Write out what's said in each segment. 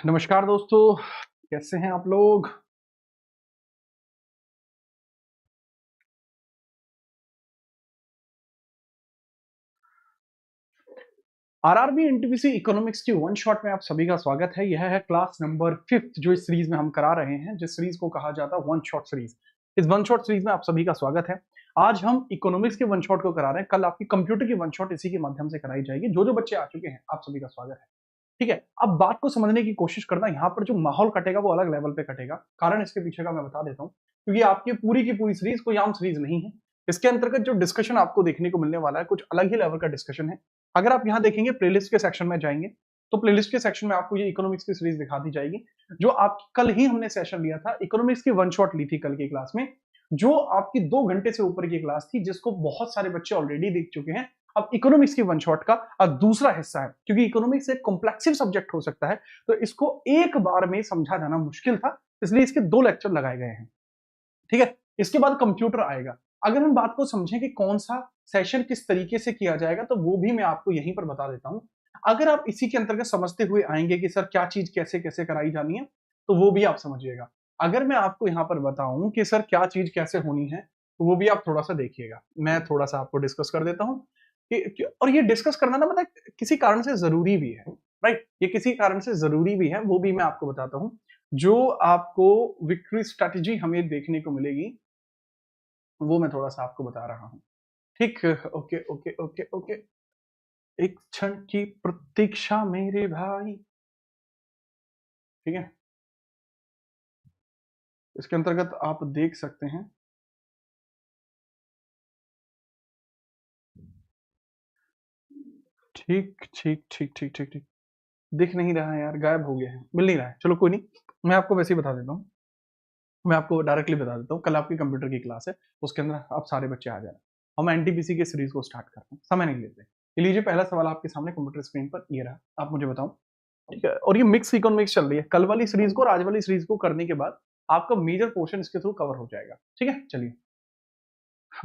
नमस्कार दोस्तों, कैसे हैं आप लोग। आरआरबी एनटीपीसी इकोनॉमिक्स की वन शॉट में आप सभी का स्वागत है। यह है क्लास नंबर 5 जो इस सीरीज में हम करा रहे हैं, जिस सीरीज को कहा जाता है वन शॉट सीरीज। इस वन शॉट सीरीज में आप सभी का स्वागत है। आज हम इकोनॉमिक्स के वन शॉट को करा रहे हैं, कल आपकी कंप्यूटर की वन शॉट इसी के माध्यम से कराई जाएगी। जो जो बच्चे आ चुके हैं आप सभी का स्वागत है। ठीक है, अब बात को समझने की कोशिश करना, यहाँ पर जो माहौल कटेगा वो अलग लेवल पे कटेगा। कारण इसके पीछे का मैं बता देता हूँ, क्योंकि आपकी पूरी की पूरी सीरीज कोई आम सीरीज नहीं है। इसके अंतर्गत जो डिस्कशन आपको देखने को मिलने वाला है कुछ अलग ही लेवल का डिस्कशन है। अगर आप यहाँ देखेंगे प्लेलिस्ट के सेक्शन में जाएंगे तो प्लेलिस्ट के सेक्शन में आपको ये इकोनॉमिक्स की सीरीज दिखा दी जाएगी, जो आप कल ही हमने सेशन लिया था। इकोनॉमिक्स की वन शॉट ली थी कल की क्लास में, जो आपकी 2 घंटे से ऊपर की क्लास थी, जिसको बहुत सारे बच्चे ऑलरेडी देख चुके हैं। अब इकोनॉमिक्स की वन शॉट का दूसरा हिस्सा है, क्योंकि इकोनॉमिक्स एक कॉम्प्लेक्सिव सब्जेक्ट हो सकता है, तो इसको एक बार में समझा जाना मुश्किल था, इसलिए इसके 2 लेक्चर लगाए गए हैं। ठीक है, इसके बाद कंप्यूटर आएगा। अगर हम बात को समझें कि कौन सा सेशन किस तरीके से किया जाएगा, तो वो भी मैं आपको यहीं पर बता देता हूं। अगर आप इसी के अंतर्गत समझते हुए आएंगे कि सर क्या चीज कैसे कैसे कराई जानी है, तो वो भी आप समझिएगा। अगर मैं आपको यहाँ पर बताऊं कि सर क्या चीज कैसे होनी है, तो वो भी आप थोड़ा सा देखिएगा। मैं थोड़ा सा आपको डिस्कस कर देता हूँ और ये डिस्कस करना ना मतलब किसी कारण से जरूरी भी है। राइट, ये किसी कारण से जरूरी भी है, वो भी मैं आपको बताता हूँ। जो आपको विक्ट्री स्ट्रैटेजी हमें देखने को मिलेगी, वो मैं थोड़ा सा आपको बता रहा हूं। ठीक, ओके ओके ओके ओके। एक क्षण की प्रतीक्षा मेरे भाई। ठीक है, इसके अंतर्गत आप देख सकते हैं। ठीक ठीक ठीक ठीक ठीक ठीक। दिख नहीं रहा है यार, गायब हो गया है, मिल नहीं रहा है। चलो कोई नहीं, मैं आपको वैसे ही बता देता हूँ। मैं आपको डायरेक्टली बता देता हूँ, कल आपकी कंप्यूटर की क्लास है, उसके अंदर आप सारे बच्चे आ जाना। हम एनटीपीसी के सीरीज को स्टार्ट करते हैं, समय नहीं लेते। ये लीजिए, पहला सवाल आपके सामने कंप्यूटर स्क्रीन पर ये रहा, आप मुझे बताओ। ठीक है, और ये मिक्स इकोनॉमिक्स चल रही है। कल वाली सीरीज को और आज वाली सीरीज को करने के बाद आपका मेजर पोर्शन इसके थ्रू कवर हो जाएगा। ठीक है, चलिए।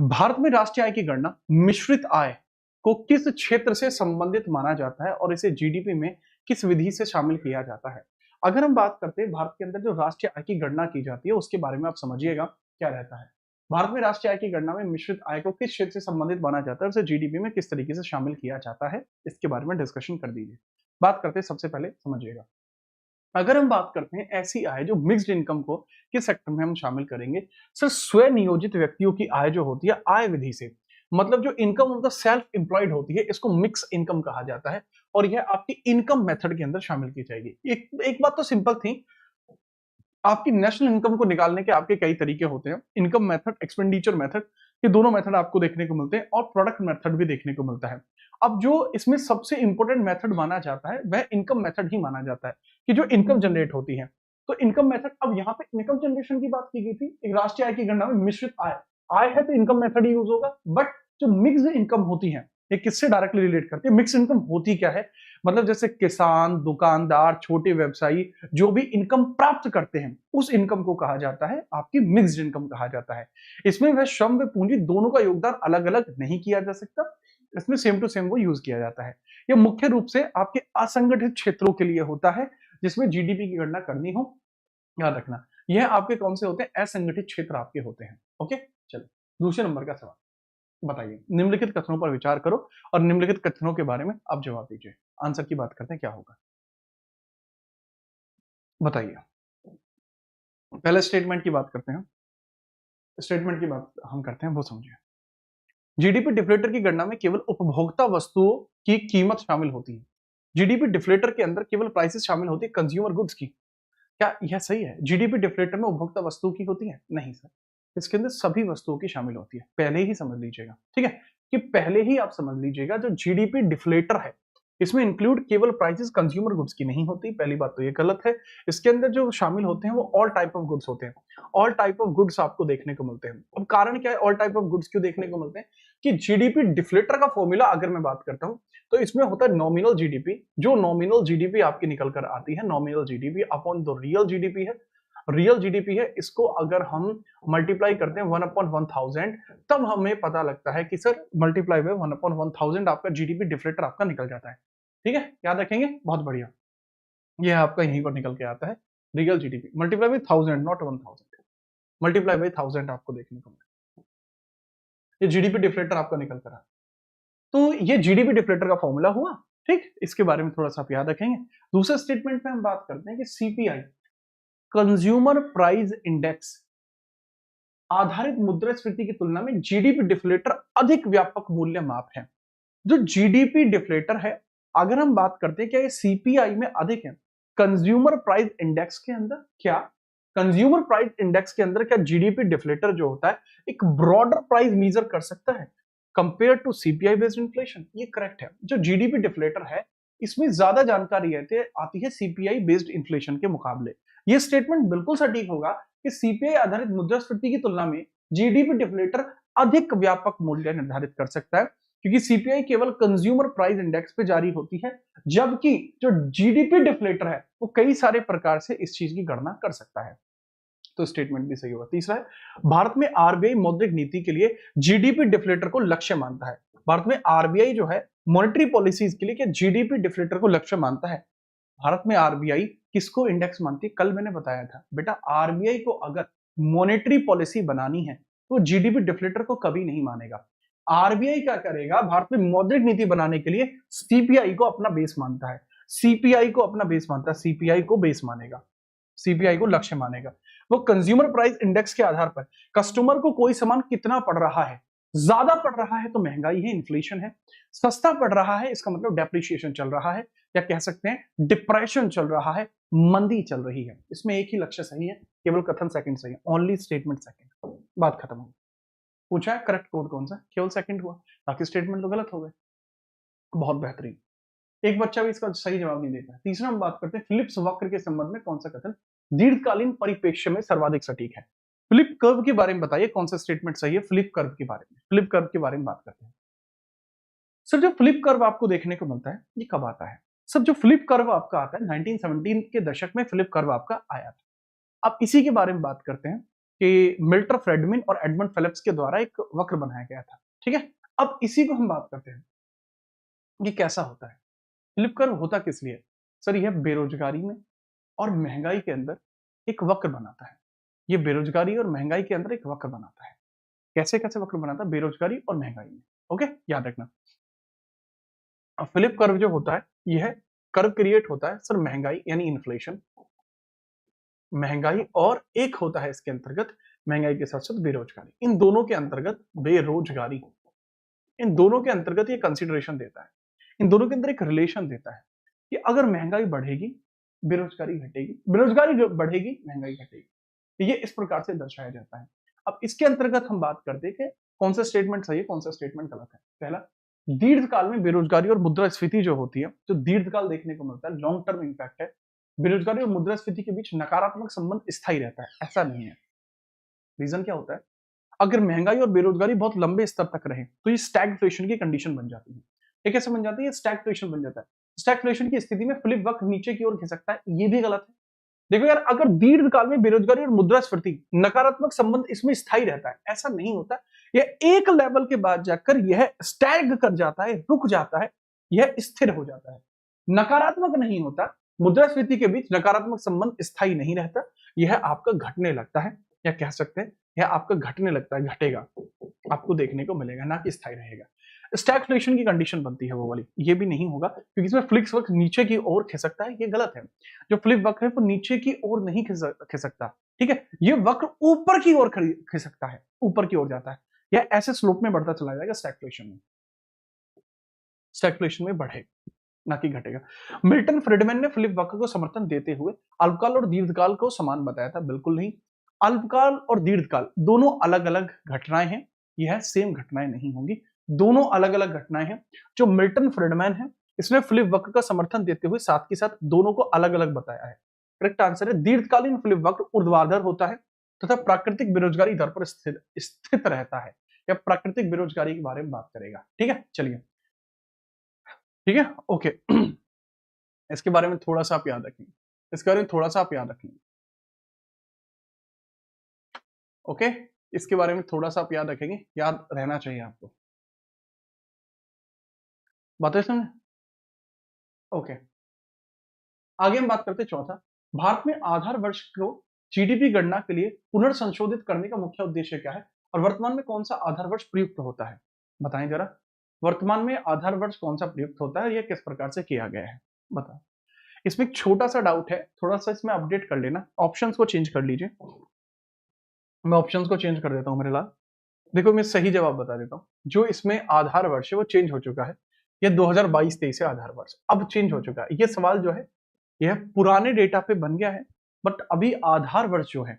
भारत में राष्ट्रीय आय की गणना मिश्रित आय को किस क्षेत्र से संबंधित माना जाता है और इसे जीडीपी में किस विधि से शामिल किया जाता है। अगर हम बात करते हैं भारत के अंदर जो राष्ट्रीय आय की गणना की जाती है, उसके बारे में आप समझिएगा क्या रहता है। भारत में राष्ट्रीय आय की गणना में मिश्रित आय को किस क्षेत्र से संबंधित माना जाता है, उसे जीडीपी में किस तरीके से शामिल किया जाता है, इसके बारे में डिस्कशन कर दीजिए। बात करते हैं, सबसे पहले समझिएगा। अगर हम बात करते हैं ऐसी आय जो मिक्स्ड इनकम को किस सेक्टर में हम शामिल करेंगे, सर स्व नियोजित व्यक्तियों की आय जो होती है आय विधि से, मतलब जो income of the self employed होती है, इसको मिक्स इनकम कहा जाता है, और यह आपकी इनकम मेथड के अंदर शामिल की जाएगी। एक बात तो सिंपल थी, आपकी नेशनल इनकम को निकालने के आपके कई तरीके होते हैं। इनकम मेथड, एक्सपेंडिचर मेथड, ये दोनों मेथड आपको देखने को मिलते हैं, और प्रोडक्ट मेथड भी देखने को मिलता है। अब जो इसमें सबसे इंपॉर्टेंट मेथड माना जाता है वह इनकम मेथड ही माना जाता है, कि जो इनकम जनरेट होती है। तो इनकम मेथड, अब यहाँ पे इनकम जनरेशन की बात की गई थी, एक राष्ट्रीय आय की गणना में मिश्रित आय, आय है तो इनकम मेथड ही यूज होगा। बट जो मिक्स्ड इनकम होती है, ये किससे डायरेक्टली रिलेट करती है। मिक्स इनकम होती क्या है, मतलब जैसे किसान, दुकानदार, छोटे व्यवसायी जो भी इनकम प्राप्त करते हैं, उस इनकम को कहा जाता है आपकी मिक्स्ड इनकम कहा जाता है। इसमें वह श्रम व पूंजी दोनों का योगदान अलग अलग नहीं किया जा सकता, इसमें सेम टू सेम वो यूज किया जाता है। यह मुख्य रूप से आपके असंगठित क्षेत्रों के लिए होता है, जिसमें जीडीपी की गणना करनी हो। याद रखना, यह आपके कौन से होते हैं, असंगठित क्षेत्र आपके होते हैं। ओके, चलो दूसरे नंबर का सवाल बताइए। निम्नलिखित कथनों पर विचार करो और निम्नलिखित कथनों के बारे में आप जवाब दीजिए। आंसर की बात करते हैं, क्या होगा बताइए। पहले स्टेटमेंट की बात करते हैं। स्टेटमेंट की बात हम करते हैं, वो समझिए। जीडीपी डिफ्लेटर की गणना में केवल उपभोक्ता वस्तुओं की कीमत शामिल होती है। जीडीपी डिफ्लेटर के अंदर केवल प्राइसेस शामिल होती है कंज्यूमर गुड्स की। क्या यह सही है? जीडीपी डिफ्लेटर में उपभोक्ता वस्तुओं की होती है? नहीं सर, इसके अंदर सभी वस्तुओं की शामिल होती है। पहले ही समझ लीजिएगा, ठीक है, कि पहले ही आप समझ लीजिएगा जो जीडीपी डिफ्लेटर है, इसमें इंक्लूड केवल प्राइसेस कंज्यूमर गुड्स की नहीं होती। पहली बात तो ये गलत है। इसके अंदर जो शामिल होते हैं वो ऑल टाइप ऑफ गुड्स होते हैं। ऑल टाइप ऑफ गुड्स आपको देखने को मिलते हैं। अब कारण क्या है ऑल टाइप ऑफ गुड्स क्यों देखने को मिलते हैं, कि जीडीपी डिफ्लेटर का फॉर्मूला अगर मैं बात करता हूं, तो इसमें होता है नॉमिनल जीडीपी। जो नॉमिनल जीडीपी आपकी निकल कर आती है, नॉमिनल जीडीपी अपॉन जो रियल जीडीपी है, रियल जीडीपी है, इसको अगर हम मल्टीप्लाई करते हैं 1/1000, तब हमें पता लगता है कि सर मल्टीप्लाई बाय 1/1000 आपका जीडीपी डिफ्लेटर आपका निकल जाता है। ठीक है, याद रखेंगे, बहुत बढ़िया। ये आपका यहीं पर निकल के आता है, real GDP multiply by 1000 not 1000, multiply by 1000 आपको देखने को मिलेगा। ये जीडीपी डिफ्लेटर आपका निकल कर आ, तो ये जीडीपी डिफ्लेटर का फॉर्मूला हुआ। ठीक, इसके बारे में थोड़ा सा आप याद रखेंगे। दूसरे स्टेटमेंट में हम बात करते हैं कि सीपीआई, कंज्यूमर प्राइस इंडेक्स आधारित मुद्रास्फीति की तुलना में जीडीपी डिफ्लेटर अधिक व्यापक मूल्य माप है। जो जीडीपी डिफ्लेटर है, अगर हम बात करते हैं क्या ये सीपीआई में अधिक है कंज्यूमर प्राइस इंडेक्स के अंदर, क्या कंज्यूमर प्राइस इंडेक्स के अंदर क्या जीडीपी डिफ्लेटर जो होता है एक ब्रॉडर प्राइस मेजर कर सकता है compare to CPI based inflation? ये करेक्ट है। जो जीडीपी डिफ्लेटर है इसमें ज्यादा जानकारी आती है सीपीआई बेस्ड इन्फ्लेशन के मुकाबले। ये स्टेटमेंट बिल्कुल सटीक होगा कि सीपीआई आधारित मुद्रास्फीति की तुलना में जीडीपी डिफ्लेटर अधिक व्यापक मूल्य निर्धारित कर सकता है, क्योंकि सीपीआई केवल कंज्यूमर प्राइस इंडेक्स पे जारी होती है, जबकि जो जीडीपी डिफ्लेटर है वो कई सारे प्रकार से इस चीज की गणना कर सकता है। तो स्टेटमेंट भी सही होगा। तीसरा है, भारत में आरबीआई मौद्रिक नीति के लिए जीडीपी डिफ्लेटर को लक्ष्य मानता है। भारत में आरबीआई जो है मॉनेटरी पॉलिसीज के लिए क्या जीडीपी डिफ्लेटर को लक्ष्य मानता है? भारत में आरबीआई किसको इंडेक्स मानती है? कल मैंने बताया था बेटा, आरबीआई को अगर मॉनेटरी पॉलिसी बनानी है तो जीडीपी डिफ्लेटर को कभी नहीं मानेगा। आरबीआई क्या करेगा, भारत में मौद्रिक नीति बनाने के लिए सीपीआई को अपना बेस मानता है, सीपीआई को अपना बेस मानता है, सीपीआई को बेस मानेगा, सीपीआई को लक्ष्य मानेगा। वो कंज्यूमर प्राइस इंडेक्स के आधार पर कस्टमर को कोई सामान कितना पड़ रहा है, ज्यादा पड़ रहा है तो महंगाई है, इन्फ्लेशन है, सस्ता पड़ रहा है इसका मतलब डेप्रिसिएशन चल रहा है, या कह सकते हैं डिप्रेशन चल रहा है, मंदी चल रही है। इसमें एक ही लक्ष्य सही है, केवल कथन सेकंड सही है, ओनली स्टेटमेंट सेकंड। बात खत्म हो, पूछा है करेक्ट कोड कौन सा, केवल सेकंड हुआ, बाकी स्टेटमेंट तो गलत हो गए। बहुत बेहतरीन, एक बच्चा भी इसका सही जवाब नहीं देता है। तीसरा हम बात करते हैं फिलिप्स वक्र के संबंध में कौन सा कथन दीर्घकालीन परिप्रेक्ष्य में सर्वाधिक सटीक है? फ्लिप कर्व के बारे में बताइए कौन सा स्टेटमेंट सही है फ्लिप कर्व के बारे में। फ्लिप कर्व के बारे में बात करते हैं। सर जो फ्लिप कर्व आपको देखने को मिलता है ये कब आता है? सर जो फ्लिप कर्व आपका आता है 1917 के दशक में फ्लिप कर्व आपका आया था। अब इसी के बारे में बात करते हैं कि मिल्टर फ्रेडमैन और एडमंड फिलिप्स के द्वारा एक वक्र बनाया गया था। ठीक है, अब इसी को हम बात करते हैं ये कैसा होता है। फ्लिप कर्व होता किस लिए? सर यह बेरोजगारी में और महंगाई के अंदर एक वक्र बनाता है। ये बेरोजगारी और महंगाई के अंदर एक वक्र बनाता है। कैसे कैसे वक्र बनाता है? बेरोजगारी और महंगाई में। ओके, याद रखना। अब फ्लिप कर्व जो होता है यह कर्व क्रिएट होता है सर महंगाई यानी इन्फ्लेशन, महंगाई, और एक होता है इसके अंतर्गत महंगाई के साथ साथ बेरोजगारी। इन दोनों के अंतर्गत बेरोजगारी, इन दोनों के अंतर्गत ये कंसिडरेशन देता है, इन दोनों के अंदर एक रिलेशन देता है कि अगर महंगाई बढ़ेगी बेरोजगारी घटेगी, बेरोजगारी जो बढ़ेगी महंगाई घटेगी। तो ये इस प्रकार से दर्शाया जाता है। अब इसके अंतर्गत हम बात करते हैं कि कौन सा स्टेटमेंट सही है कौन सा स्टेटमेंट गलत है। पहला, दीर्घकाल में बेरोजगारी और मुद्रास्फीति जो होती है, जो दीर्घकाल देखने को मिलता है, लॉन्ग टर्म इंपैक्ट है, बेरोजगारी और मुद्रास्फीति के बीच नकारात्मक संबंध स्थायी रहता है, ऐसा नहीं है। रीजन क्या होता है? अगर महंगाई और बेरोजगारी बहुत लंबे स्तर तक रहे तो ये स्टैगफ्लेशन की कंडीशन बन जाती है। ये कैसे बन जाती है? स्टैगफ्लेशन बन जाता है। स्टैगफ्लेशन की स्थिति में फ्लिप वक्र नीचे की ओर खिसकता है, ये भी गलत है। देखो यार, अगर दीर्घकाल में बेरोजगारी और मुद्रास्फीति नकारात्मक संबंध इसमें स्थायी रहता है, ऐसा नहीं होता। यह एक लेवल के बाद जाकर यह स्टैग कर जाता है, रुक जाता है, यह स्थिर हो जाता है, नकारात्मक नहीं होता। मुद्रास्फीति के बीच नकारात्मक संबंध स्थायी नहीं रहता, यह आपका घटने लगता है, या कह सकते हैं यह आपका घटने लगता है, घटेगा, आपको देखने को मिलेगा, ना कि स्थायी रहेगा। स्टैगफ्लेशन की कंडीशन बनती है वो वाली, ये भी नहीं होगा क्योंकि इसमें फ्लिप वक्र नीचे की ओर खिसकता है, ये गलत है। जो फ्लिप वक्र है वो नीचे की ओर नहीं खिसकता, ठीक है, ये वक्र ऊपर की ओर खिसकता है, ऊपर की ओर जाता है, यह ऐसे स्लोप में बढ़ता चला जाएगा स्टैगफ्लेशन में, स्टैगफ्लेशन में बढ़े ना कि घटेगा। मिल्टन फ्रीडमैन ने फ्लिप वक्र को समर्थन देते हुए अल्पकाल और दीर्घकाल को समान बताया था, बिल्कुल नहीं। अल्पकाल और दीर्घकाल दोनों अलग अलग घटनाएं हैं, यह सेम घटनाएं नहीं होंगी, दोनों अलग अलग घटनाएं हैं। जो मिल्टन फ्रीडमैन है इसने फ्लिप वक्र का समर्थन देते हुए साथ के साथ दोनों को अलग अलग बताया है। करेक्ट आंसर है दीर्घकालीन फ्लिप वक्र ऊर्ध्वाधर होता है तथा प्राकृतिक बेरोजगारी दर पर स्थित रहता है, या प्राकृतिक बेरोजगारी के बारे में बात करेगा। ठीक है, चलिए, ठीक है, ओके। इसके बारे में थोड़ा सा आप याद रखेंगे, इसके बारे में थोड़ा सा आप याद रखेंगे, ओके, इसके बारे में थोड़ा सा आप याद रखेंगे, याद रहना चाहिए आपको, बातें समझ, ओके। आगे हम बात करते हैं चौथा, भारत में आधार वर्ष को जीडीपी गणना के लिए पुनर्संशोधित करने का मुख्य उद्देश्य क्या है और वर्तमान में कौन सा आधार वर्ष प्रयुक्त होता है, बताएं जरा। वर्तमान में आधार वर्ष कौन सा प्रयुक्त होता है, यह किस प्रकार से किया गया है, बताओ। इसमें एक छोटा सा डाउट है, थोड़ा सा इसमें अपडेट कर लेना, ऑप्शंस को चेंज कर लीजिए। मैं ऑप्शंस को चेंज कर देता हूं मेरे लाल। देखो मैं सही जवाब बता देता हूं, जो इसमें आधार वर्ष है वो चेंज हो चुका है, ये 2022-23 है आधार वर्ष, अब चेंज हो चुका है। ये सवाल जो है यह पुराने डेटा पे बन गया है, बट अभी आधार वर्ष जो है,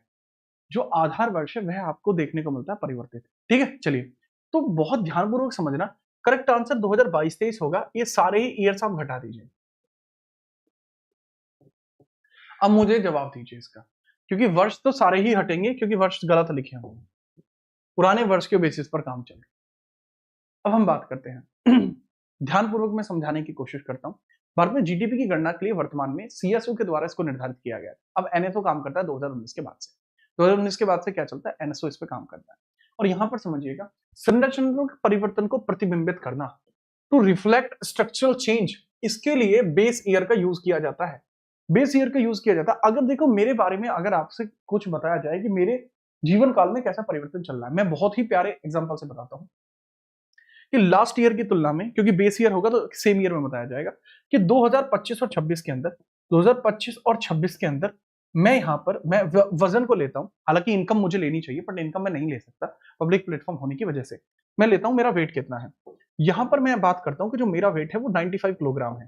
जो आधार वर्ष है वह आपको देखने को मिलता है परिवर्तित। ठीक है, चलिए तो बहुत ध्यानपूर्वक समझना, करेक्ट आंसर 2022-23 होगा, ये सारे ही ईयर्स आप घटा दीजिए। अब मुझे जवाब दीजिए इसका, क्योंकि वर्ष तो सारे ही हटेंगे क्योंकि वर्ष गलत लिखे होंगे, पुराने वर्ष के बेसिस पर काम चल रहा है। अब हम बात करते हैं ध्यानपूर्वक मैं समझाने की कोशिश करता हूं। भारत में जीडीपी की गणना के लिए वर्तमान में सीएसओ के द्वारा इसको निर्धारित किया गया है। अब एनएसओ काम करता है 2019 के बाद से, 2019 के बाद से क्या चलता है, एनएसओ इस पे काम करता है। और यहां पर समझिएगा, संरचनात्मक के परिवर्तन को प्रतिबिंबित करना, टू रिफ्लेक्ट स्ट्रक्चरल चेंज, इसके लिए बेस ईयर का यूज किया जाता है, बेस ईयर का यूज किया जाता है। अगर देखो मेरे बारे में अगर आपसे कुछ बताया जाए कि मेरे जीवन काल में कैसा परिवर्तन चल रहा है, मैं बहुत ही प्यारे एग्जांपल से बताता हूं कि लास्ट ईयर की तुलना में, क्योंकि बेस ईयर होगा तो सेम ईयर में बताया जाएगा कि 2025 और 26 के अंदर, 2025 और 26 के अंदर मैं यहां पर मैं वजन को लेता हूं, हालांकि इनकम मुझे लेनी चाहिए बट इनकम मैं नहीं ले सकता पब्लिक प्लेटफॉर्म होने की वजह से, मैं लेता हूं मेरा वेट कितना है। यहां पर मैं बात करता हूं कि जो मेरा वेट है वो 95 किलोग्राम है,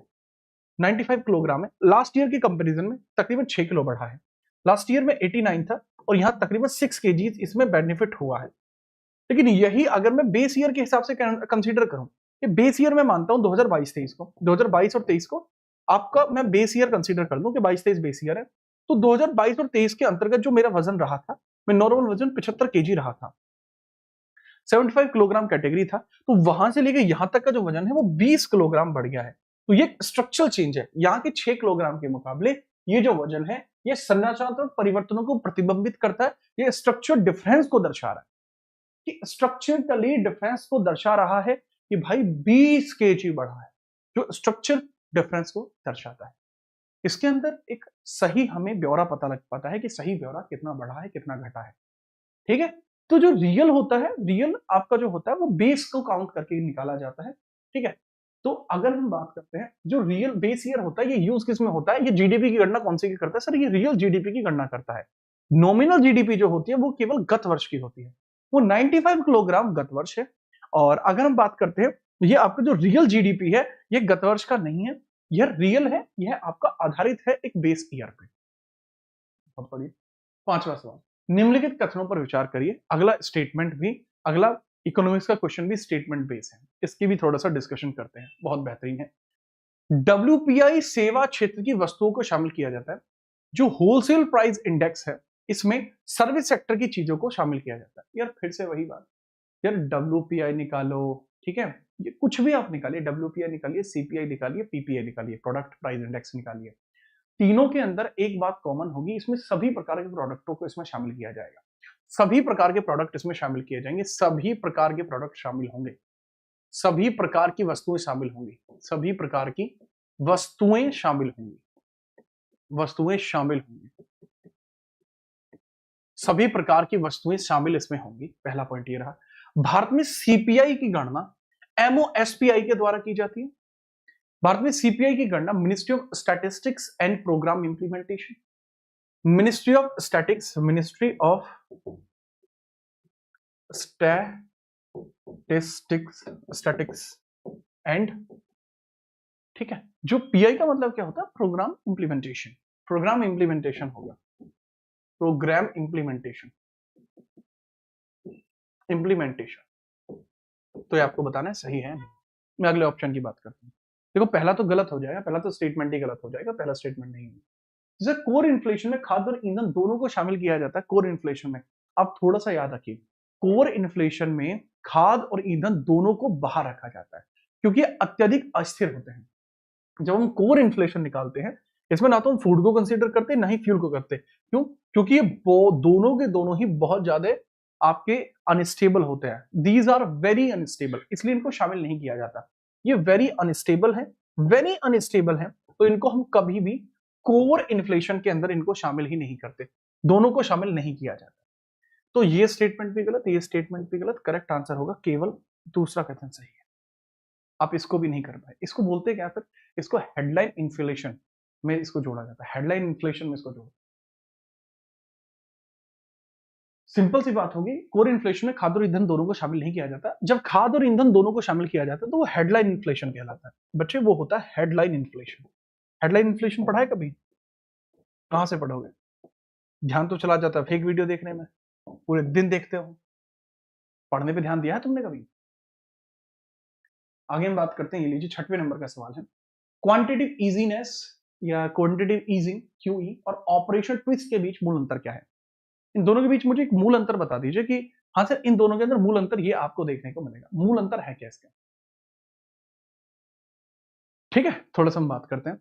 95 किलोग्राम है। लास्ट ईयर के कंपैरिजन में तकरीबन 6 किलो बढ़ा है, लास्ट ईयर में 89 था और यहां तकरीबन 6 केजीज इसमें बेनिफिट हुआ है। लेकिन यही अगर मैं बेस ईयर के हिसाब से कंसीडर करूं, कि बेस ईयर मैं मानता हूं 2022-23 को, 2022 और 23 को आपका मैं बेस ईयर कंसीडर कर दूं कि 22-23 बेस ईयर है, तो 2022 और 23 के अंतर्गत जो मेरा वजन रहा था, मैं नॉर्मल वजन 75 केजी रहा था, 75 किलोग्राम कैटेगरी था, तो वहां से लेकर यहां तक का जो वजन है वो 20 किलोग्राम बढ़ गया है। तो ये स्ट्रक्चरल चेंज है, यहाँ के 6 किलोग्राम के मुकाबले ये जो वजन है ये संरचनात्मक परिवर्तनों को प्रतिबिंबित करता है, ये स्ट्रक्चर डिफरेंस को दर्शा रहा है, कि स्ट्रक्चरली डिफरेंस को दर्शा रहा है कि भाई 20 केजी बढ़ा है, जो स्ट्रक्चर डिफरेंस को दर्शाता है। इसके अंदर एक सही हमें ब्यौरा पता लग पाता है कि सही ब्यौरा कितना बढ़ा है कितना घटा है। ठीक है, तो जो रियल होता है, रियल आपका जो होता है वो बेस को काउंट करके निकाला जाता है। ठीक है, तो अगर हम बात करते हैं जो रियल बेस ईयर होता है ये यूज किस में होता है, ये जीडीपी की गणना कौन सी की करता है सर, ये रियल जीडीपी की गणना करता है। नॉमिनल जीडीपी जो होती है वो केवल गत वर्ष की होती है, वो 95 किलोग्राम गत वर्ष है। और अगर हम बात करते हैं ये आपका जो रियल जीडीपी है ये गत वर्ष का नहीं है, यह रियल है, यह आपका आधारित है एक बेस ईयर पे। बहुत बढ़िया। पांचवा सवाल, निम्नलिखित कथनों पर विचार करिए, अगला स्टेटमेंट भी, अगला इकोनॉमिक्स का क्वेश्चन भी स्टेटमेंट बेस है, इसकी भी थोड़ा सा डिस्कशन करते हैं, बहुत बेहतरीन है। डब्ल्यूपीआई सेवा क्षेत्र की वस्तुओं को शामिल किया जाता है, जो होलसेल प्राइस इंडेक्स है इसमें सर्विस सेक्टर की चीजों को शामिल किया जाता है। यार फिर से वही बात, यार डब्ल्यूपीआई निकालो, ठीक है, ये कुछ भी आप निकालिए, डब्ल्यूपीआई निकालिए, सीपीआई निकालिए, पीपीआई निकालिए, प्रोडक्ट प्राइस इंडेक्स निकालिए, तीनों के अंदर एक बात कॉमन होगी, इसमें सभी प्रकार के प्रोडक्टों को इसमें शामिल किया जाएगा, सभी प्रकार के प्रोडक्ट इसमें शामिल किए जाएंगे, सभी प्रकार के प्रोडक्ट शामिल होंगे, सभी प्रकार की वस्तुएं शामिल होंगी, सभी प्रकार की वस्तुएं शामिल होंगी, वस्तुएं शामिल होंगी, सभी प्रकार की वस्तुएं शामिल इसमें होंगी। पहला पॉइंट ये रहा। भारत में सीपीआई की गणना एमओएसपीआई के द्वारा की जाती है। भारत में सीपीआई की गणना ministry of statistics and programme implementation, ministry of statics, ministry of statics and, ठीक है, जो पीआई का मतलब क्या होता है, प्रोग्राम इंप्लीमेंटेशन, प्रोग्राम इंप्लीमेंटेशन होगा, प्रोग्राम इंप्लीमेंटेशन, इंप्लीमेंटेशन। तो ये आपको बताना है सही है। मैं अगले ऑप्शन की बात करता हूं। देखो पहला तो गलत हो जाएगा, पहला तो स्टेटमेंट ही गलत हो जाएगा, पहला स्टेटमेंट नहीं है। जैसे कोर इन्फ्लेशन में खाद्य और ईंधन दोनों को शामिल किया जाता है। कोर इन्फ्लेशन में आप थोड़ा सा याद रखिए, कोर इन्फ्लेशन में खाद्य और ईंधन दोनों को बाहर रखा जाता है क्योंकि अत्यधिक अस्थिर होते हैं। जब हम कोर इन्फ्लेशन निकालते हैं इसमें ना तो हम फूड को कंसीडर करते ना ही फ्यूल को करते, क्यों, क्योंकि ये दोनों के दोनों ही बहुत ज्यादा आपके अनस्टेबल होते हैं, दीज आर वेरी अनस्टेबल, इसलिए इनको शामिल नहीं किया जाता। ये वेरी अनस्टेबल है, वेरी अनस्टेबल है, तो इनको हम कभी भी कोर इन्फ्लेशन के अंदर इनको शामिल ही नहीं करते, दोनों को शामिल नहीं किया जाता। तो ये स्टेटमेंट भी गलत, ये स्टेटमेंट भी गलत। करेक्ट आंसर होगा केवल दूसरा कथन सही है। आप इसको भी नहीं कर पाए। इसको बोलते क्या फिर? इसको हेडलाइन इन्फ्लेशन में इसको जोड़ा जाता है, हेडलाइन इन्फ्लेशन में इसको जोड़ा। सिंपल सी बात होगी, कोर इन्फ्लेशन में खाद्य और ईंधन दोनों को शामिल नहीं किया जाता। जब खाद्य और ईंधन दोनों को शामिल किया जाता है तो वो हेडलाइन इन्फ्लेशन कहलाता है बच्चे, वो होता है हेडलाइन इन्फ्लेशन। हेडलाइन इन्फ्लेशन पढ़ा है कभी? कहां से पढ़ोगे? ध्यान तो चला जाता है फेक वीडियो देखने में, पूरे दिन देखते हो। पढ़ने पे ध्यान दिया है तुमने कभी? आगे हम बात करते हैं, ये लीजिए 6वें नंबर का सवाल है। क्वांटिटेटिव इजीनेस या क्वांटिटेटिव ईजिंग क्यूई और ऑपरेशन ट्विस्ट के बीच मूल अंतर क्या है? इन दोनों के बीच मुझे एक मूल अंतर बता दीजिए कि हाँ सर इन दोनों के अंदर मूल अंतर ये आपको देखने को मिलेगा। मूल अंतर है क्या इसका? ठीक है, थोड़ा सा हम बात करते हैं।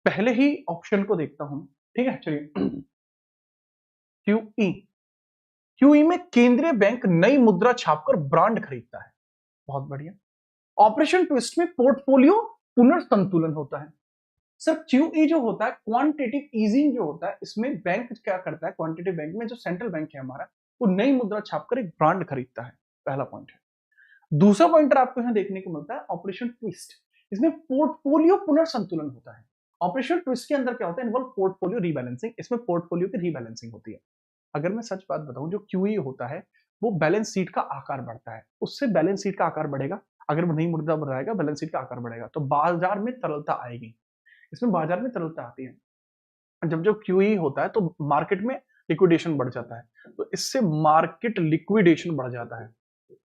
पहले ही ऑप्शन को देखता हूं, ठीक है चलिए। क्यूई, क्यूई में केंद्रीय बैंक नई मुद्रा छापकर ब्रांड खरीदता है, बहुत बढ़िया। ऑपरेशन ट्विस्ट में पोर्टफोलियो पुनर्संतुलन होता है। सर क्यूई जो होता है, क्वांटिटेटिव ईजिंग जो होता है, इसमें बैंक क्या करता है? क्वांटिटेटिव बैंक में जो सेंट्रल बैंक है हमारा, वो नई मुद्रा छापकर एक ब्रांड खरीदता है, पहला पॉइंट है। दूसरा पॉइंटर आपको यहां देखने को मिलता है ऑपरेशन ट्विस्ट, इसमें पोर्टफोलियो पुनर्संतुलन होता है। ऑपरेशन ट्विस्ट के अंदर क्या होता है? इन्वॉल्व पोर्टफोलियो रीबैलेंसिंग, इसमें पोर्टफोलियो की रीबैलेंसिंग होती है। अगर मैं सच बात बताऊं, जो क्यूई होता है वो बैलेंस शीट का आकार बढ़ता है, उससे बैलेंस शीट का आकार बढ़ेगा। अगर वो नई मुद्रा बढ़ाएगा, बैलेंस शीट का आकार बढ़ेगा, तो बाजार में तरलता आएगी। इसमें बाजार में तरलता आती है। जब जो क्यूई होता है तो मार्केट में लिक्विडेशन बढ़ जाता है, तो इससे मार्केट लिक्विडेशन बढ़ जाता है,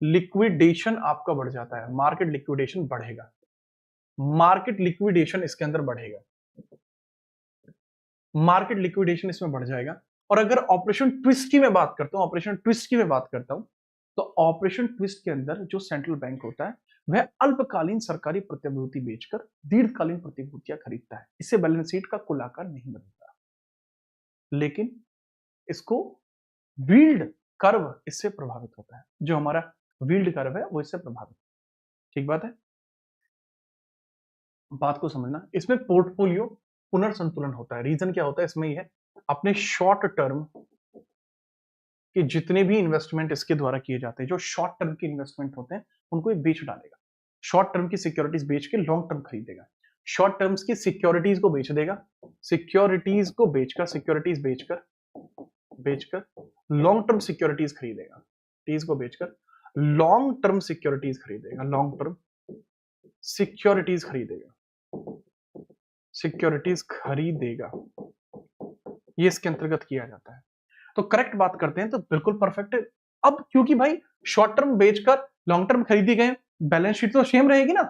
लिक्विडेशन आपका बढ़ जाता है, मार्केट लिक्विडेशन बढ़ेगा, मार्केट लिक्विडेशन इसके अंदर बढ़ेगा, मार्केट लिक्विडेशन इसमें बढ़ जाएगा। और अगर ऑपरेशन ट्विस्ट की मैं बात करता हूं, ऑपरेशन ट्विस्ट की मैं बात करता हूं, तो ऑपरेशन ट्विस्ट के अंदर जो सेंट्रल बैंक होता है वह अल्पकालीन सरकारी प्रतिभूति बेचकर दीर्घकालीन प्रतिभूतियां खरीदता है। इससे बैलेंस शीट का कुल आकार नहीं बदलता, लेकिन इसको यील्ड कर्व इससे प्रभावित होता है। जो हमारा यील्ड कर्व है वो इससे प्रभावित, ठीक बात है। बात को समझना, इसमें पोर्टफोलियो पुनर्संतुलन होता है। रीजन क्या होता है इसमें? यह है अपने शॉर्ट टर्म कि जितने भी इन्वेस्टमेंट इसके द्वारा किए जाते हैं, जो शॉर्ट टर्म के इन्वेस्टमेंट होते हैं, उनको ये बेच डालेगा। शॉर्ट टर्म की सिक्योरिटीज बेच के लॉन्ग टर्म खरीदेगा, शॉर्ट टर्म्स की सिक्योरिटीज को बेच देगा, सिक्योरिटीज को बेचकर, सिक्योरिटीज बेचकर बेचकर लॉन्ग टर्म सिक्योरिटीज खरीदेगा, टीज को बेचकर लॉन्ग टर्म सिक्योरिटीज खरीदेगा, लॉन्ग टर्म सिक्योरिटीज खरीदेगा, सिक्योरिटीज खरीदेगा, ये इसके अंतर्गत किया जाता है। तो करेक्ट बात करते हैं तो बिल्कुल परफेक्ट है। अब क्योंकि भाई शॉर्ट टर्म बेचकर लॉन्ग टर्म खरीदी गए, बैलेंस शीट तो सेम रहेगी ना,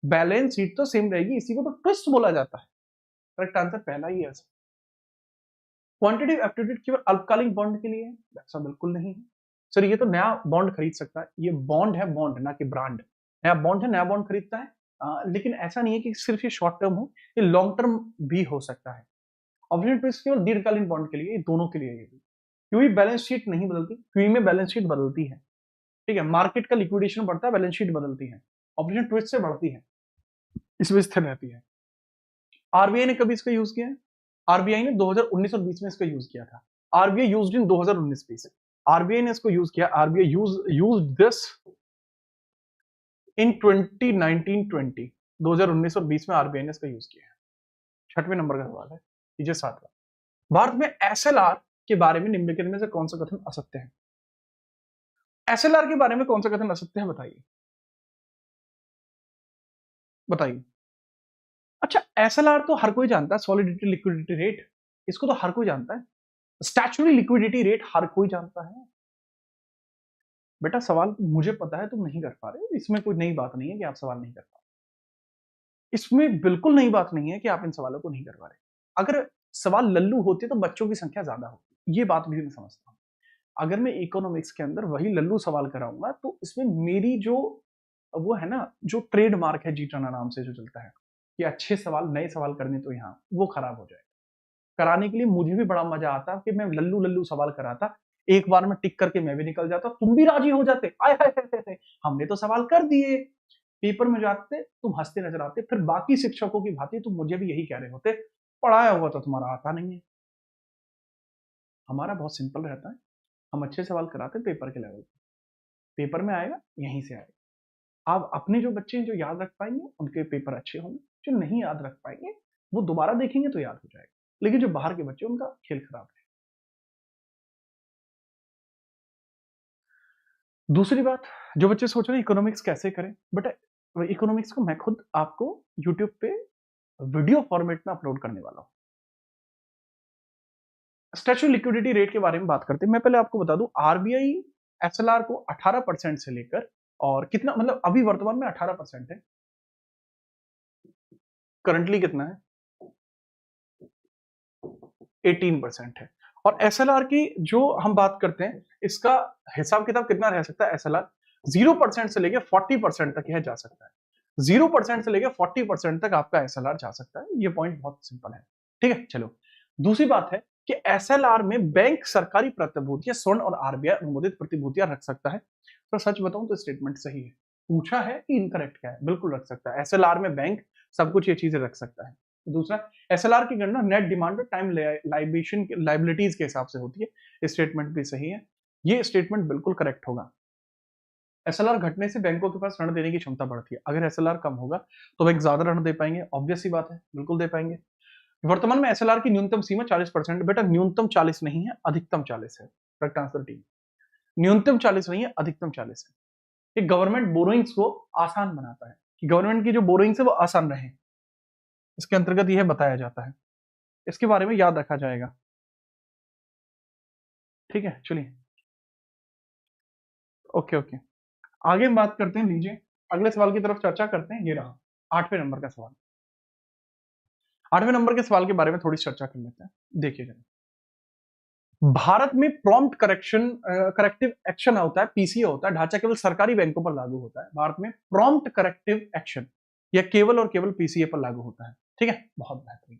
बैलेंस शीट तो सेम रहेगी, इसी को तो ट्विस्ट बोला जाता है। करेक्ट आंसर पहला ही है। क्वांटिटेटिव एप्टीट्यूड केवल अल्पकालिक बॉन्ड के लिए है? ऐसा बिल्कुल नहीं है सर, ये तो नया बॉन्ड खरीद सकता है, ये बॉन्ड है, बॉन्ड ना कि ब्रांड। नया बॉन्ड है, नया बॉन्ड खरीदता है, लेकिन ऐसा नहीं है कि सिर्फ ये शॉर्ट टर्म हो, ये लॉन्ग टर्म भी हो सकता है। ऑप्शन ट्विस्ट केवल दीर्घकालीन बॉन्ड के लिए, दोनों के लिए है। क्योंकि बैलेंस शीट नहीं बदलती, क्योंकि में बैलेंस शीट बदलती है, ठीक है। मार्केट का लिक्विडेशन बढ़ता है, बैलेंस शीट बदलती है, ऑपरेशन ट्विस्ट से बढ़ती है, इसमें स्थिर रहती है। आरबीआई ने कभी इसका यूज किया है? आरबीआई ने 2019 और 20 में इसका यूज किया था। आरबीआई यूज्ड इन 2019-20, आरबीआई ने इसको यूज किया, आरबीआई यूज्ड दिस इन 2019-20, 2019 और 20 में आरबीआई ने इसका यूज किया है। 6वें नंबर का सवाल है, लीजिए 7वां। भारत में एसएलआर के बारे में निम्नलिखित में से कौन सा कथन असत्य है? एसएलआर के बारे में कौन सा कथन असत्य है, बताइए बताइए। अच्छा, एसएलआर तो हर कोई जानता है, सॉलिडिटी लिक्विडिटी रेट, इसको तो हर कोई जानता है। स्टैट्यूटरी लिक्विडिटी रेट हर कोई जानता है। बेटा सवाल मुझे पता है, तुम नहीं कर पा रहे, इसमें कोई नई बात नहीं है कि आप सवाल नहीं कर पा रहे, इसमें बिल्कुल नई बात नहीं है कि आप इन सवालों को नहीं कर पा रहे। अगर सवाल लल्लू होते तो बच्चों की संख्या ज्यादा होती, ये बात भी मैं समझता हूं। अगर मैं इकोनॉमिक्स के अंदर वही लल्लू सवाल कराऊंगा तो इसमें मेरी जो वो है ना, जो ट्रेडमार्क है जीटाना नाम से जो चलता है कि अच्छे सवाल, नए सवाल करने, तो यहाँ वो खराब हो जाएगा। कराने के लिए मुझे भी बड़ा मजा आता कि मैं लल्लू लल्लू सवाल कराता, एक बार में टिक करके मैं भी निकल जाता, तुम भी राजी हो जाते, आए हाय हाय हमने तो सवाल कर दिए। पेपर में जाते तुम हंसते नजर आते, फिर बाकी शिक्षकों की भांति तुम मुझे भी यही कह रहे होते, पढ़ाया हुआ तो तुम्हारा आता नहीं है। हमारा बहुत सिंपल रहता है, हम अच्छे सवाल कराते हैं पेपर के लेवल पे, पेपर में आएगा यहीं से आएगा। आप अपने जो बच्चे हैं जो याद रख पाएंगे उनके पेपर अच्छे होंगे, जो नहीं याद रख पाएंगे वो दोबारा देखेंगे तो याद हो जाएगा, लेकिन जो बाहर के बच्चे उनका खेल खराब है। दूसरी बात, जो बच्चे सोच रहे हैं इकोनॉमिक्स कैसे करें, बेटा इकोनॉमिक्स को मैं खुद आपको यूट्यूब पे वीडियो फॉर्मेट में अपलोड करने वाला हूं। स्टैच्यू लिक्विडिटी रेट के बारे में बात करते हैं। मैं पहले आपको बता दूं, आरबीआई एसएलआर को 18% से लेकर और कितना, मतलब अभी वर्तमान में 18% है, करंटली कितना है 18% है। और एसएलआर की जो हम बात करते हैं, इसका हिसाब किताब कितना रह सकता है, एसएलआर 0% से लेकर 40% तक यह जा सकता है। 0% से लेकर 40% तक आपका एसएलआर जा सकता है। ये पॉइंट बहुत सिंपल है, ठीक है। चलो, दूसरी बात है कि एसएलआर में बैंक सरकारी प्रतिभूतियां, स्वर्ण और आरबीआई अनुमोदित प्रतिभूतियां रख सकता है। तो सच बताऊं तो स्टेटमेंट सही है। पूछा है कि इनकरेक्ट क्या है, बिल्कुल रख सकता है। एसएलआर में बैंक सब कुछ ये चीजें रख सकता है। दूसरा, एसएलआर की गणना नेट डिमांड और टाइम लाइबिलिटीज के हिसाब से होती है। स्टेटमेंट भी सही है, ये स्टेटमेंट बिल्कुल करेक्ट होगा। एसएलआर घटने से बैंकों के पास ऋण देने की क्षमता बढ़ती है। अगर एसएलआर कम होगा तो बैंक ज्यादा ऋण दे पाएंगे, ऑब्वियस सी बात है, बिल्कुल दे पाएंगे। वर्तमान में एसएलआर की न्यूनतम सीमा 40%। बेटा न्यूनतम 40 नहीं है, अधिकतम 40 है। करेक्ट आंसर टी, न्यूनतम 40 नहीं है, अधिकतम 40 है। ये गवर्नमेंट बोरोइंग्स को आसान बनाता है, कि गवर्नमेंट की जो बोरोइंग्स है वो आसान रहे, इसके अंतर्गत यह बताया जाता है। इसके बारे में याद रखा जाएगा, ठीक है। चलिए, ओके ओके, आगे हम बात करते हैं। लीजिए अगले सवाल की तरफ चर्चा करते हैं। ये रहा 8वें नंबर का सवाल। 8वें नंबर के सवाल के बारे में थोड़ी चर्चा कर लेते हैं। देखिए जरा, भारत में प्रॉम्प्ट करेक्टिव एक्शन होता है, पीसीए होता है, ढांचा केवल सरकारी बैंकों पर लागू होता है। भारत में प्रॉम्प्ट करेक्टिव एक्शन यह केवल और केवल पीसीए पर लागू होता है, ठीक है। बहुत बेहतरीन,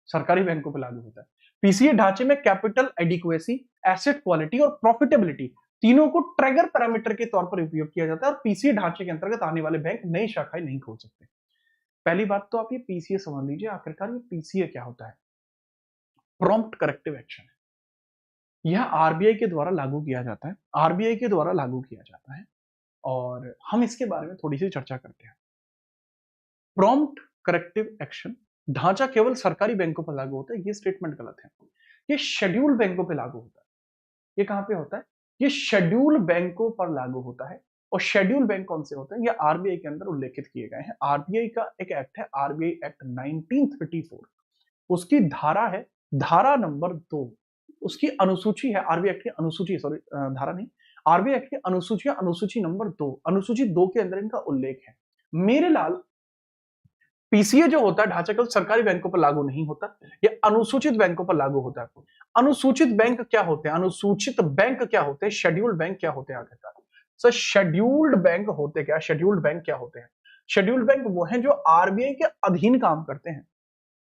सरकारी बैंकों पर लागू होता है। पीसीए ढांचे में कैपिटल एडिक्वेसी, एसेट क्वालिटी और प्रॉफिटेबिलिटी तीनों को ट्रिगर पैरामीटर के तौर पर उपयोग किया जाता है, और पीसीए ढांचे के अंतर्गत आने वाले बैंक नई शाखाएं नहीं खोल सकते। पहली बात तो आप ये पीसीए समझ लीजिए, आखिरकार ये पीसीए क्या होता है। प्रॉम्प्ट करेक्टिव एक्शन है, यह आरबीआई के द्वारा लागू किया जाता है, आरबीआई के द्वारा लागू किया जाता है, और हम इसके बारे में थोड़ी सी चर्चा करते हैं। प्रॉम्प्ट करेक्टिव एक्शन ढांचा केवल सरकारी बैंकों पर लागू होता है, ये स्टेटमेंट गलत है। ये शेड्यूल्ड बैंकों पर लागू होता है। ये कहां पे होता है, ये शेड्यूल बैंकों पर लागू होता है। और शेड्यूल बैंक कौन से होते हैं, ये आरबीआई के अंदर उल्लेखित किए गए हैं। आरबीआई का एक एक्ट है, आरबीआई एक्ट 1934, उसकी धारा है धारा नंबर 2, उसकी अनुसूची है, आरबीआई एक्ट की अनुसूची, सॉरी धारा नहीं, आरबीआई एक्ट की अनुसूची, अनुसूची नंबर 2, अनुसूची 2 के अंदर इनका उल्लेख है। मेरे लाल, पीसीए जो होता है ढांचा केवल सरकारी बैंकों पर लागू नहीं होता, ये अनुसूचित बैंकों पर लागू होता है। अनुसूचित बैंक क्या होते हैं, अनुसूचित बैंक क्या होते हैं, शेड्यूल्ड बैंक क्या होते हैं आखिरकार। सर शेड्यूल्ड बैंक होते क्या, शेड्यूल्ड बैंक क्या होते हैं। शेड्यूल्ड बैंक वो हैं जो आरबीआई के अधीन काम करते हैं,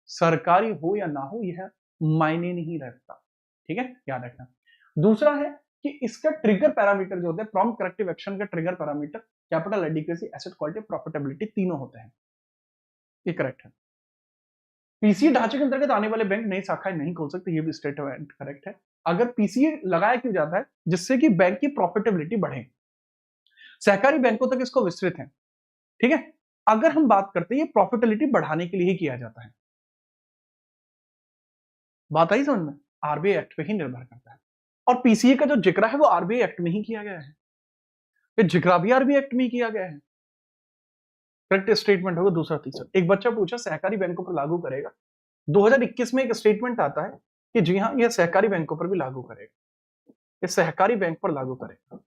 सरकारी हो या ना हो यह मायने नहीं रखता, ठीक है, याद रखना। दूसरा है कि इसका ट्रिगर पैरामीटर जो होते हैं, प्रॉम्प्ट करेक्टिव एक्शन का trigger parameter capital adequacy, asset quality, profitability तीनों होते हैं, ये करेक्ट है। पीसीए ढांचे के अंतर्गत आने वाले बैंक नई शाखाएं नहीं खोल सकते, ये भी स्टेटमेंट करेक्ट है। अगर पीसीए लगाया क्यों जाता है, जिससे कि बैंक की प्रॉफिटेबिलिटी बढ़े, सहकारी बैंकों तक इसको विस्तृत है, ठीक है। अगर हम बात करते हैं, ये प्रॉफिटेबिलिटी बढ़ाने के लिए ही किया जाता है। बात आई समझ में, आरबीआई एक्ट पे ही निर्भर करता है। और पीसीए का जो जिक्र है वो आरबीआई एक्ट में ही किया गया है, ये जिक्र भी आरबीआई एक्ट में ही किया गया है। करेक्ट स्टेटमेंट होगा दूसरा तीसरा। एक बच्चा पूछा सहकारी बैंकों पर लागू करेगा, 2021 में एक स्टेटमेंट आता है कि जी हाँ, यह सहकारी बैंकों पर भी लागू करेगा, ये सहकारी बैंक पर लागू करेगा,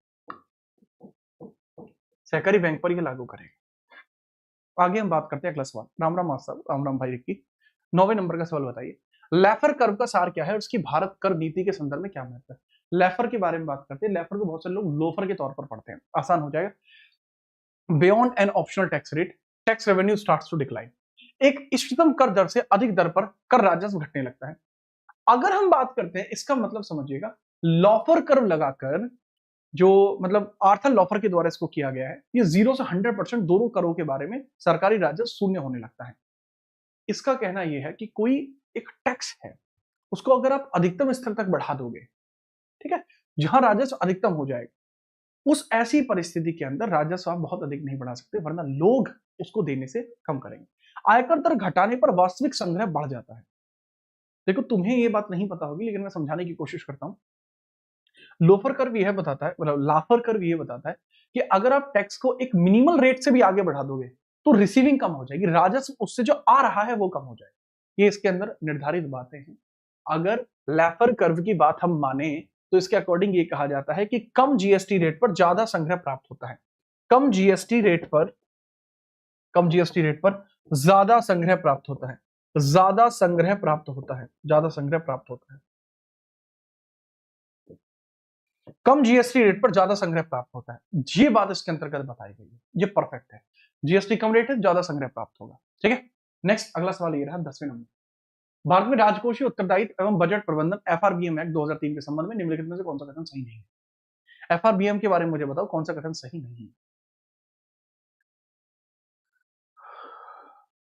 सहकारी बैंक पर यह लागू करेगा। आगे हम बात करते हैं अगला सवाल। राम राम मास्टर, राम राम भाई रिक्की। 9वें नंबर का सवाल बताइए, लेफर कर्व का सार क्या है और उसकी भारत कर नीति के संदर्भ में क्या महत्व है। लेफर के बारे में बात करते हैं। लेफर को बहुत सारे लोग लोफर के तौर पर पढ़ते हैं, आसान हो जाएगा। Beyond an optional tax rate, tax revenue starts to decline. एक इष्टतम कर दर से अधिक दर पर कर राजस्व घटने लगता है। अगर हम बात करते हैं, इसका मतलब समझिएगा, लॉफर कर्व लगाकर, जो मतलब आर्थर लॉफर के द्वारा इसको किया गया है, ये 0 से 100% दोनों करों के बारे में सरकारी राजस्व शून्य होने लगता है। इसका कहना यह है कि कोई एक टैक्स है, उसको अगर आप अधिकतम स्तर तक बढ़ा दोगे, ठीक है, जहां राजस्व अधिकतम हो जाएगा, उस ऐसी परिस्थिति के अंदर राजस्व आप बहुत अधिक नहीं बढ़ा सकते, वरना लोग उसको देने से कम करेंगे। आयकर दर घटाने पर वास्तविक संग्रह बढ़ जाता है। देखो तुम्हें ये बात नहीं पता होगी, लेकिन मैं समझाने की कोशिश करता हूं। लोफर कर्व यह बताता है, मतलब लाफर कर्व यह बताता है कि अगर आप टैक्स को एक मिनिमल रेट से भी आगे बढ़ा दोगे तो रिसीविंग कम हो जाएगी, राजस्व उससे जो आ रहा है वो कम हो जाएगा। ये इसके अंदर निर्धारित बातें हैं। अगर लाफर कर्व की बात हम माने तो इसके अकॉर्डिंग ये कहा जाता है कि कम जीएसटी रेट पर ज्यादा संग्रह प्राप्त होता है। कम जीएसटी रेट पर ज्यादा संग्रह प्राप्त होता है, ज्यादा संग्रह प्राप्त होता है, ज्यादा संग्रह प्राप्त होता है। कम जीएसटी रेट पर ज्यादा संग्रह प्राप्त होता है, ये बात इसके अंतर्गत बताई गई है, ये परफेक्ट है। जीएसटी कम रेट है, ज्यादा संग्रह प्राप्त होगा। ठीक है, नेक्स्ट अगला सवाल ये रहा 10वें नंबर। भारत में राजकोषीय उत्तरदायित्व एवं बजट प्रबंधन एफआरबीएम एक्ट 2003 के संबंध में निम्नलिखित में से कौन सा कथन सही नहीं है? एफआरबीएम के बारे में मुझे बताओ, कौन सा कथन सही नहीं है?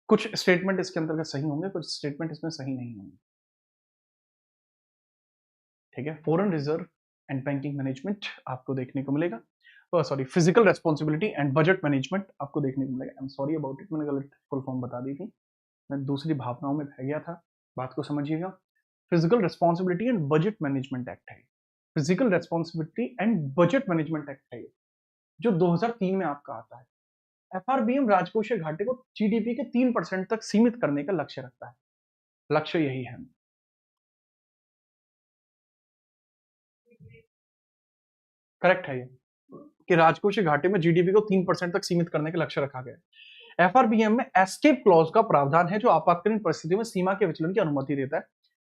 कुछ स्टेटमेंट इसके अंतर्गत सही होंगे, कुछ स्टेटमेंट इसमें सही नहीं होंगे। ठीक है, foreign reserve and banking management आपको देखने को मिलेगा, sorry physical responsibility and budget management आपको देखने को मिलेगा। I am sorry about it, मैंने गलत फुल फॉर्म बता दी थी, मैं दूसरी भावनाओं में बह गया था। बात को समझिएगा, physical responsibility and budget management act है, physical responsibility and budget management act है जो 2003 में आपका आता है। एफआरबीएम राजकोषीय घाटे को जीडीपी के 3% तक सीमित करने का लक्ष्य रखता है, लक्ष्य यही है। करेक्ट है ये कि राजकोषीय घाटे में जीडीपी को 3% तक सीमित करने का लक्ष्य रखा गया है। एफआरबीएम में एस्केप क्लॉज का प्रावधान है जो आपातकालीन परिस्थितियों में सीमा के विचलन की अनुमति देता है।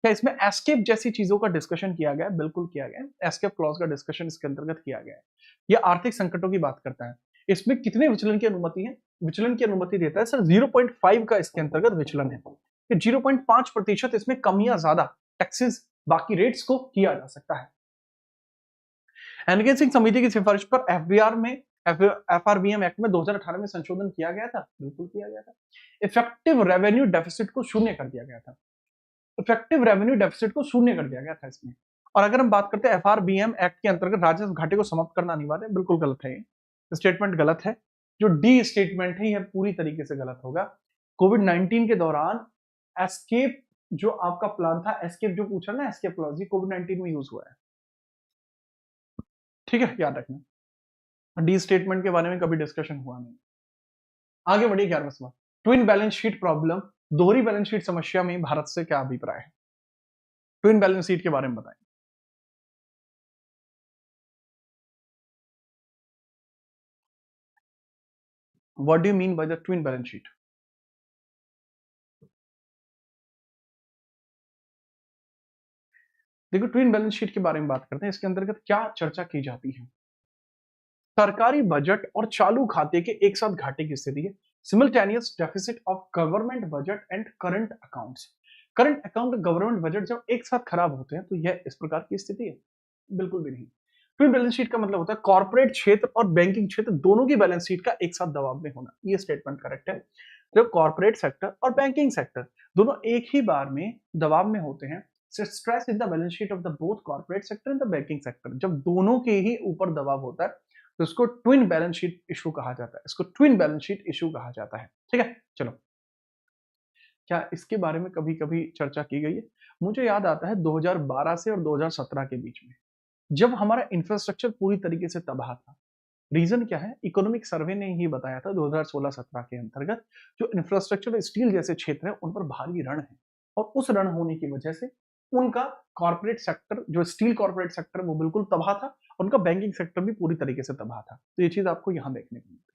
क्या इसमें एस्केप जैसी चीजों का डिस्कशन किया गया है? बिल्कुल किया गया है, एस्केप क्लॉज का डिस्कशन इसके अंतर्गत किया गया है। यह आर्थिक संकटों की बात करता है। इसमें कितने विचलन की अनुमति है? विचलन की अनुमति देता है सर 0.5 का इसके अंतर्गत विचलन है, 0.5% इसमें कम या ज्यादा टैक्सेस बाकी रेट्स को किया जा सकता है। एनगेन सिंह समिति की सिफारिश पर एफआरबीएम एक्ट में 2018 में संशोधन किया गया था, बिल्कुल किया गया था। इफेक्टिव रेवेन्यू डेफिसिट को शून्य कर दिया गया था, इफेक्टिव रेवेन्यू डेफिसिट को शून्य कर दिया गया था इसमें। और अगर हम बात करते हैं एफआरबीएम एक्ट के अंतर्गत राजस्व घाटे को समाप्त करना अनिवार्य है, बिल्कुल गलत है, ये स्टेटमेंट गलत है। जो डी स्टेटमेंट है यह पूरी तरीके से गलत होगा। कोविड 19 के दौरान एस्केप जो आपका प्लान था, एस्केप जो पूछा ना, एस्केप क्लॉज, ये कोविड 19 में यूज हुआ है। ठीक है, याद रखना, डी स्टेटमेंट के बारे में कभी डिस्कशन हुआ नहीं। आगे बढ़िए 11वां सवाल। ट्विन बैलेंस शीट प्रॉब्लम, दोहरी बैलेंस शीट समस्या में भारत से क्या अभिप्राय है? ट्विन बैलेंस शीट के बारे में बताएं। What do you mean by the twin balance sheet? देखो, ट्विन बैलेंस शीट के बारे में बात करते हैं, इसके अंतर्गत क्या चर्चा की जाती है? सरकारी बजट और चालू खाते के एक साथ घाटे की स्थिति है, simultaneous deficit of government budget and current accounts. Current account और गवर्नमेंट बजट जब एक साथ खराब होते हैं तो यह इस प्रकार की स्थिति है? बिल्कुल भी नहीं। ट्विन बैलेंस शीट का मतलब होता है कॉर्पोरेट क्षेत्र और बैंकिंग क्षेत्र दोनों की बैलेंस शीट का एक साथ दबाव में होना, ये स्टेटमेंट करेक्ट है। जब कॉर्पोरेट सेक्टर और बैंकिंग सेक्टर दोनों एक ही बार में दबाव में होते हैं, stress in the balance sheet of the both corporate sector and the banking sector, जब दोनों के ही ऊपर दबाव होता है तो इसको ट्विन बैलेंस शीट इशू कहा जाता है, इसको ट्विन बैलेंस शीट इशू कहा जाता है। ठीक है, चलो, क्या इसके बारे में कभी कभी चर्चा की गई है? मुझे याद आता है 2012 से और 2017 के बीच में, जब हमारा इंफ्रास्ट्रक्चर पूरी तरीके से तबाह था। रीजन क्या है? इकोनॉमिक सर्वे ने ही बताया था 2016-17 के अंतर्गत जो इंफ्रास्ट्रक्चर स्टील जैसे क्षेत्र है उन पर भारी ऋण है, और उस ऋण होने की वजह से उनका कॉर्पोरेट सेक्टर, जो स्टील कॉर्पोरेट सेक्टर, वो बिल्कुल तबाह था, उनका बैंकिंग सेक्टर भी पूरी तरीके से तबाह था। तो ये चीज आपको यहां देखने को मिलती है।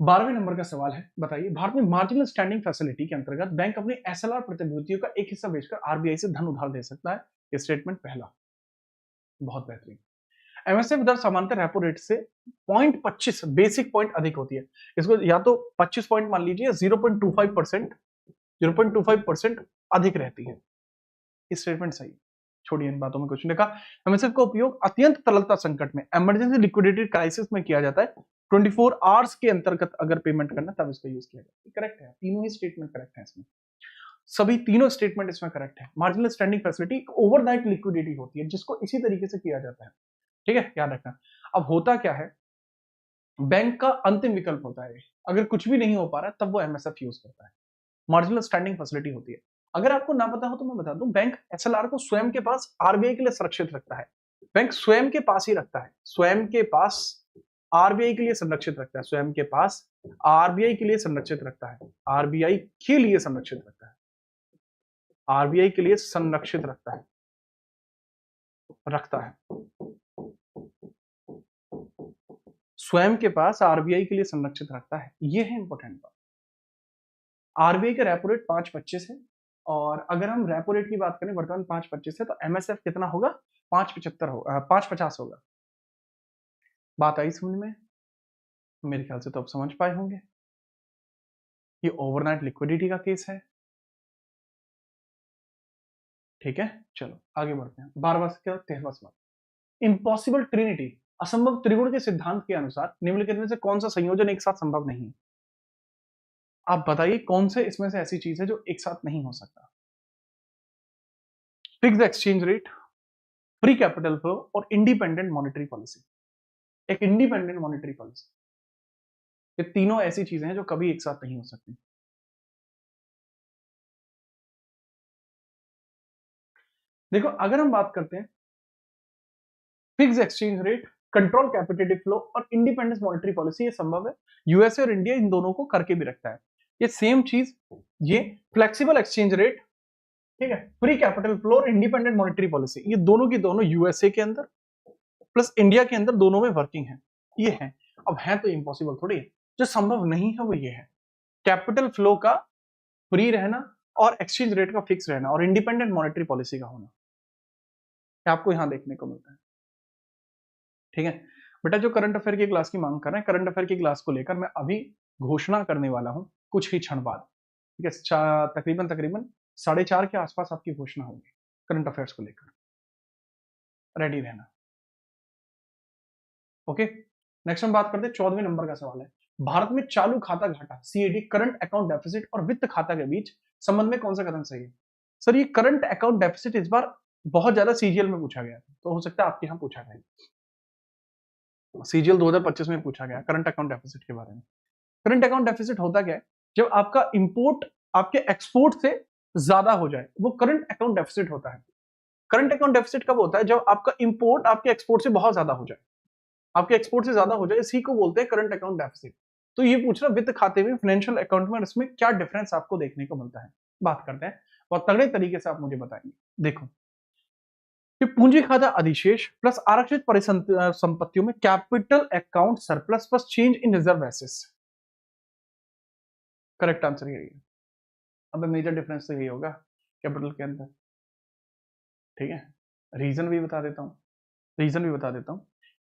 12वें नंबर का सवाल है, बताइए, भारत में मार्जिनल स्टैंडिंग फैसिलिटी के अंतर्गत बैंक अपनी एसएलआर प्रतिभूतियों का एक हिस्सा बेचकर आरबीआई से धन उधार दे सकता है। ये स्टेटमेंट पहला, बहुत बेहतरीन। एमएसएफ दर सामान्यतः रेपो रेट से 0.25 बेसिक पॉइंट अधिक होती है। इसको या तो 25 पॉइंट मान लीजिए, 0.25% अधिक रहती है। इस स्टेटमेंट सही, छोड़िए इन बातों में कुछ नहीं कहा। एमएसएफ का उपयोग अत्यंत तरलता संकट में, इमरजेंसी लिक्विडिटी क्राइसिस में किया जाता है। 24 आवर्स के अंतर्गत अगर पेमेंट करना तब इसका यूज किया जाता है। करेक्ट है, तीनों ही स्टेटमेंट करेक्ट है इसमें। सभी तीनों स्टेटमेंट इसमें करेक्ट है। मार्जिनल स्टैंडिंग फैसिलिटी एक ओवरनाइट लिक्विडिटी होती है जिसको इसी तरीके से किया जाता है, ठीक है, याद रखना। अब होता क्या है, बैंक का अंतिम विकल्प होता है, अगर कुछ भी नहीं हो पा रहा है तब वो एमएसएफ यूज करता है, मार्जिनल स्टैंडिंग फैसिलिटी होती है। अगर आपको ना पता हो तो मैं बता दूं, बैंक एसएलआर को स्वयं के पास आरबीआई के लिए सुरक्षित रखता है, बैंक स्वयं के पास ही रखता है, स्वयं के पास आरबीआई के लिए संरक्षित रखता है, स्वयं के पास आरबीआई के लिए संरक्षित रखता है, आरबीआई के लिए संरक्षित रखता है, आरबीआई के लिए संरक्षित रखता है, स्वयं के पास आरबीआई के लिए संरक्षित रखता है, ये है इंपॉर्टेंट बात। आरबीआई का रेपो रेट 5.25 है, और अगर हम रेपो रेट की बात करें वर्तमान 5.25 है, तो एमएसएफ कितना होगा, 5.75 होगा, 5.50 होगा। बात आई समझ में? मेरे ख्याल से तो आप समझ पाए होंगे, ये ओवरनाइट लिक्विडिटी का केस है, ठीक है। चलो आगे बढ़ते हैं। 12वां से 13वां सवाल, इम्पॉसिबल ट्रिनिटी, असंभव त्रिगुण के सिद्धांत के अनुसार निम्नलिखित में से कौन सा संयोजन एक साथ संभव नहीं है? आप बताइए कौन से इसमें से ऐसी चीज है जो एक साथ नहीं हो सकता? Fixed exchange rate, free capital flow और इंडिपेंडेंट मॉनेटरी पॉलिसी। एक इंडिपेंडेंट मॉनेटरी पॉलिसी, ये तीनों ऐसी चीजें हैं जो कभी एक साथ नहीं हो सकती। देखो अगर हम बात करते हैं fix exchange rate, control capital flow और इंडिपेंडेंस मॉनेटरी पॉलिसी, ये संभव है। यूएसए और इंडिया इन दोनों को करके भी रखता है। ये सेम चीज, ये फ्लेक्सिबल एक्सचेंज रेट, ठीक है, फ्री कैपिटल फ्लो और इंडिपेंडेंट मॉनेटरी पॉलिसी, ये दोनों की दोनों यूएसए के अंदर प्लस इंडिया के अंदर दोनों में वर्किंग है, ये है। अब है तो इम्पॉसिबल थोड़ी है, जो संभव नहीं है वो ये है, कैपिटल फ्लो का फ्री रहना और एक्सचेंज रेट का फिक्स रहना और इंडिपेंडेंट मॉनेटरी पॉलिसी का होना, आपको यहां देखने को मिलता है, ठीक है। बेटा जो करंट अफेयर की क्लास की मांग कर रहे हैं, करंट अफेयर की क्लास को लेकर मैं अभी घोषणा करने वाला हूं कुछ ही क्षण बाद, ठीक है, तकरीबन तकरीबन 4:30 के आसपास आपकी घोषणा होगी करंट अफेयर्स को लेकर, रेडी रहना, ओके। नेक्स्ट हम बात करते हैं 14वें नंबर का सवाल है, भारत में चालू खाता घाटा सीएडी, करंट अकाउंट डेफिसिट और वित्त खाता के बीच संबंध में कौन सा कथन सही है? सर ये करंट अकाउंट डेफिसिट इस बार बहुत ज्यादा सीजीएल में पूछा गया था, तो हो सकता है आपके यहां पूछा गया, सीजीएल 2025 में पूछा गया करंट अकाउंट डेफिसिट के बारे में। करंट अकाउंट डेफिसिट होता क्या है, जब आपका इंपोर्ट आपके एक्सपोर्ट से ज्यादा हो जाए, वो करंट अकाउंट डेफिसिट होता है। करंट अकाउंट डेफिसिट कब होता है, जब आपका इंपोर्ट आपके एक्सपोर्ट से बहुत ज्यादा हो जाए, आपके एक्सपोर्ट से ज्यादा हो जाए, इसी को बोलते हैं करंट अकाउंट डेफिसिट। तो ये पूछ रहा वित्त खाते में, फाइनेंशियल अकाउंट में, इसमें क्या डिफरेंस आपको देखने को मिलता है, बात करते हैं और तगड़े तरीके से आप मुझे बताएंगे। देखो कि पूंजी खाता अधिशेष प्लस आरक्षित परिसंपत्तियों में capital account surplus plus change in reserve assets, correct answer यही है। अब मेजर डिफरेंस तो यही होगा कैपिटल के अंदर, ठीक है। रीजन भी बता देता हूं,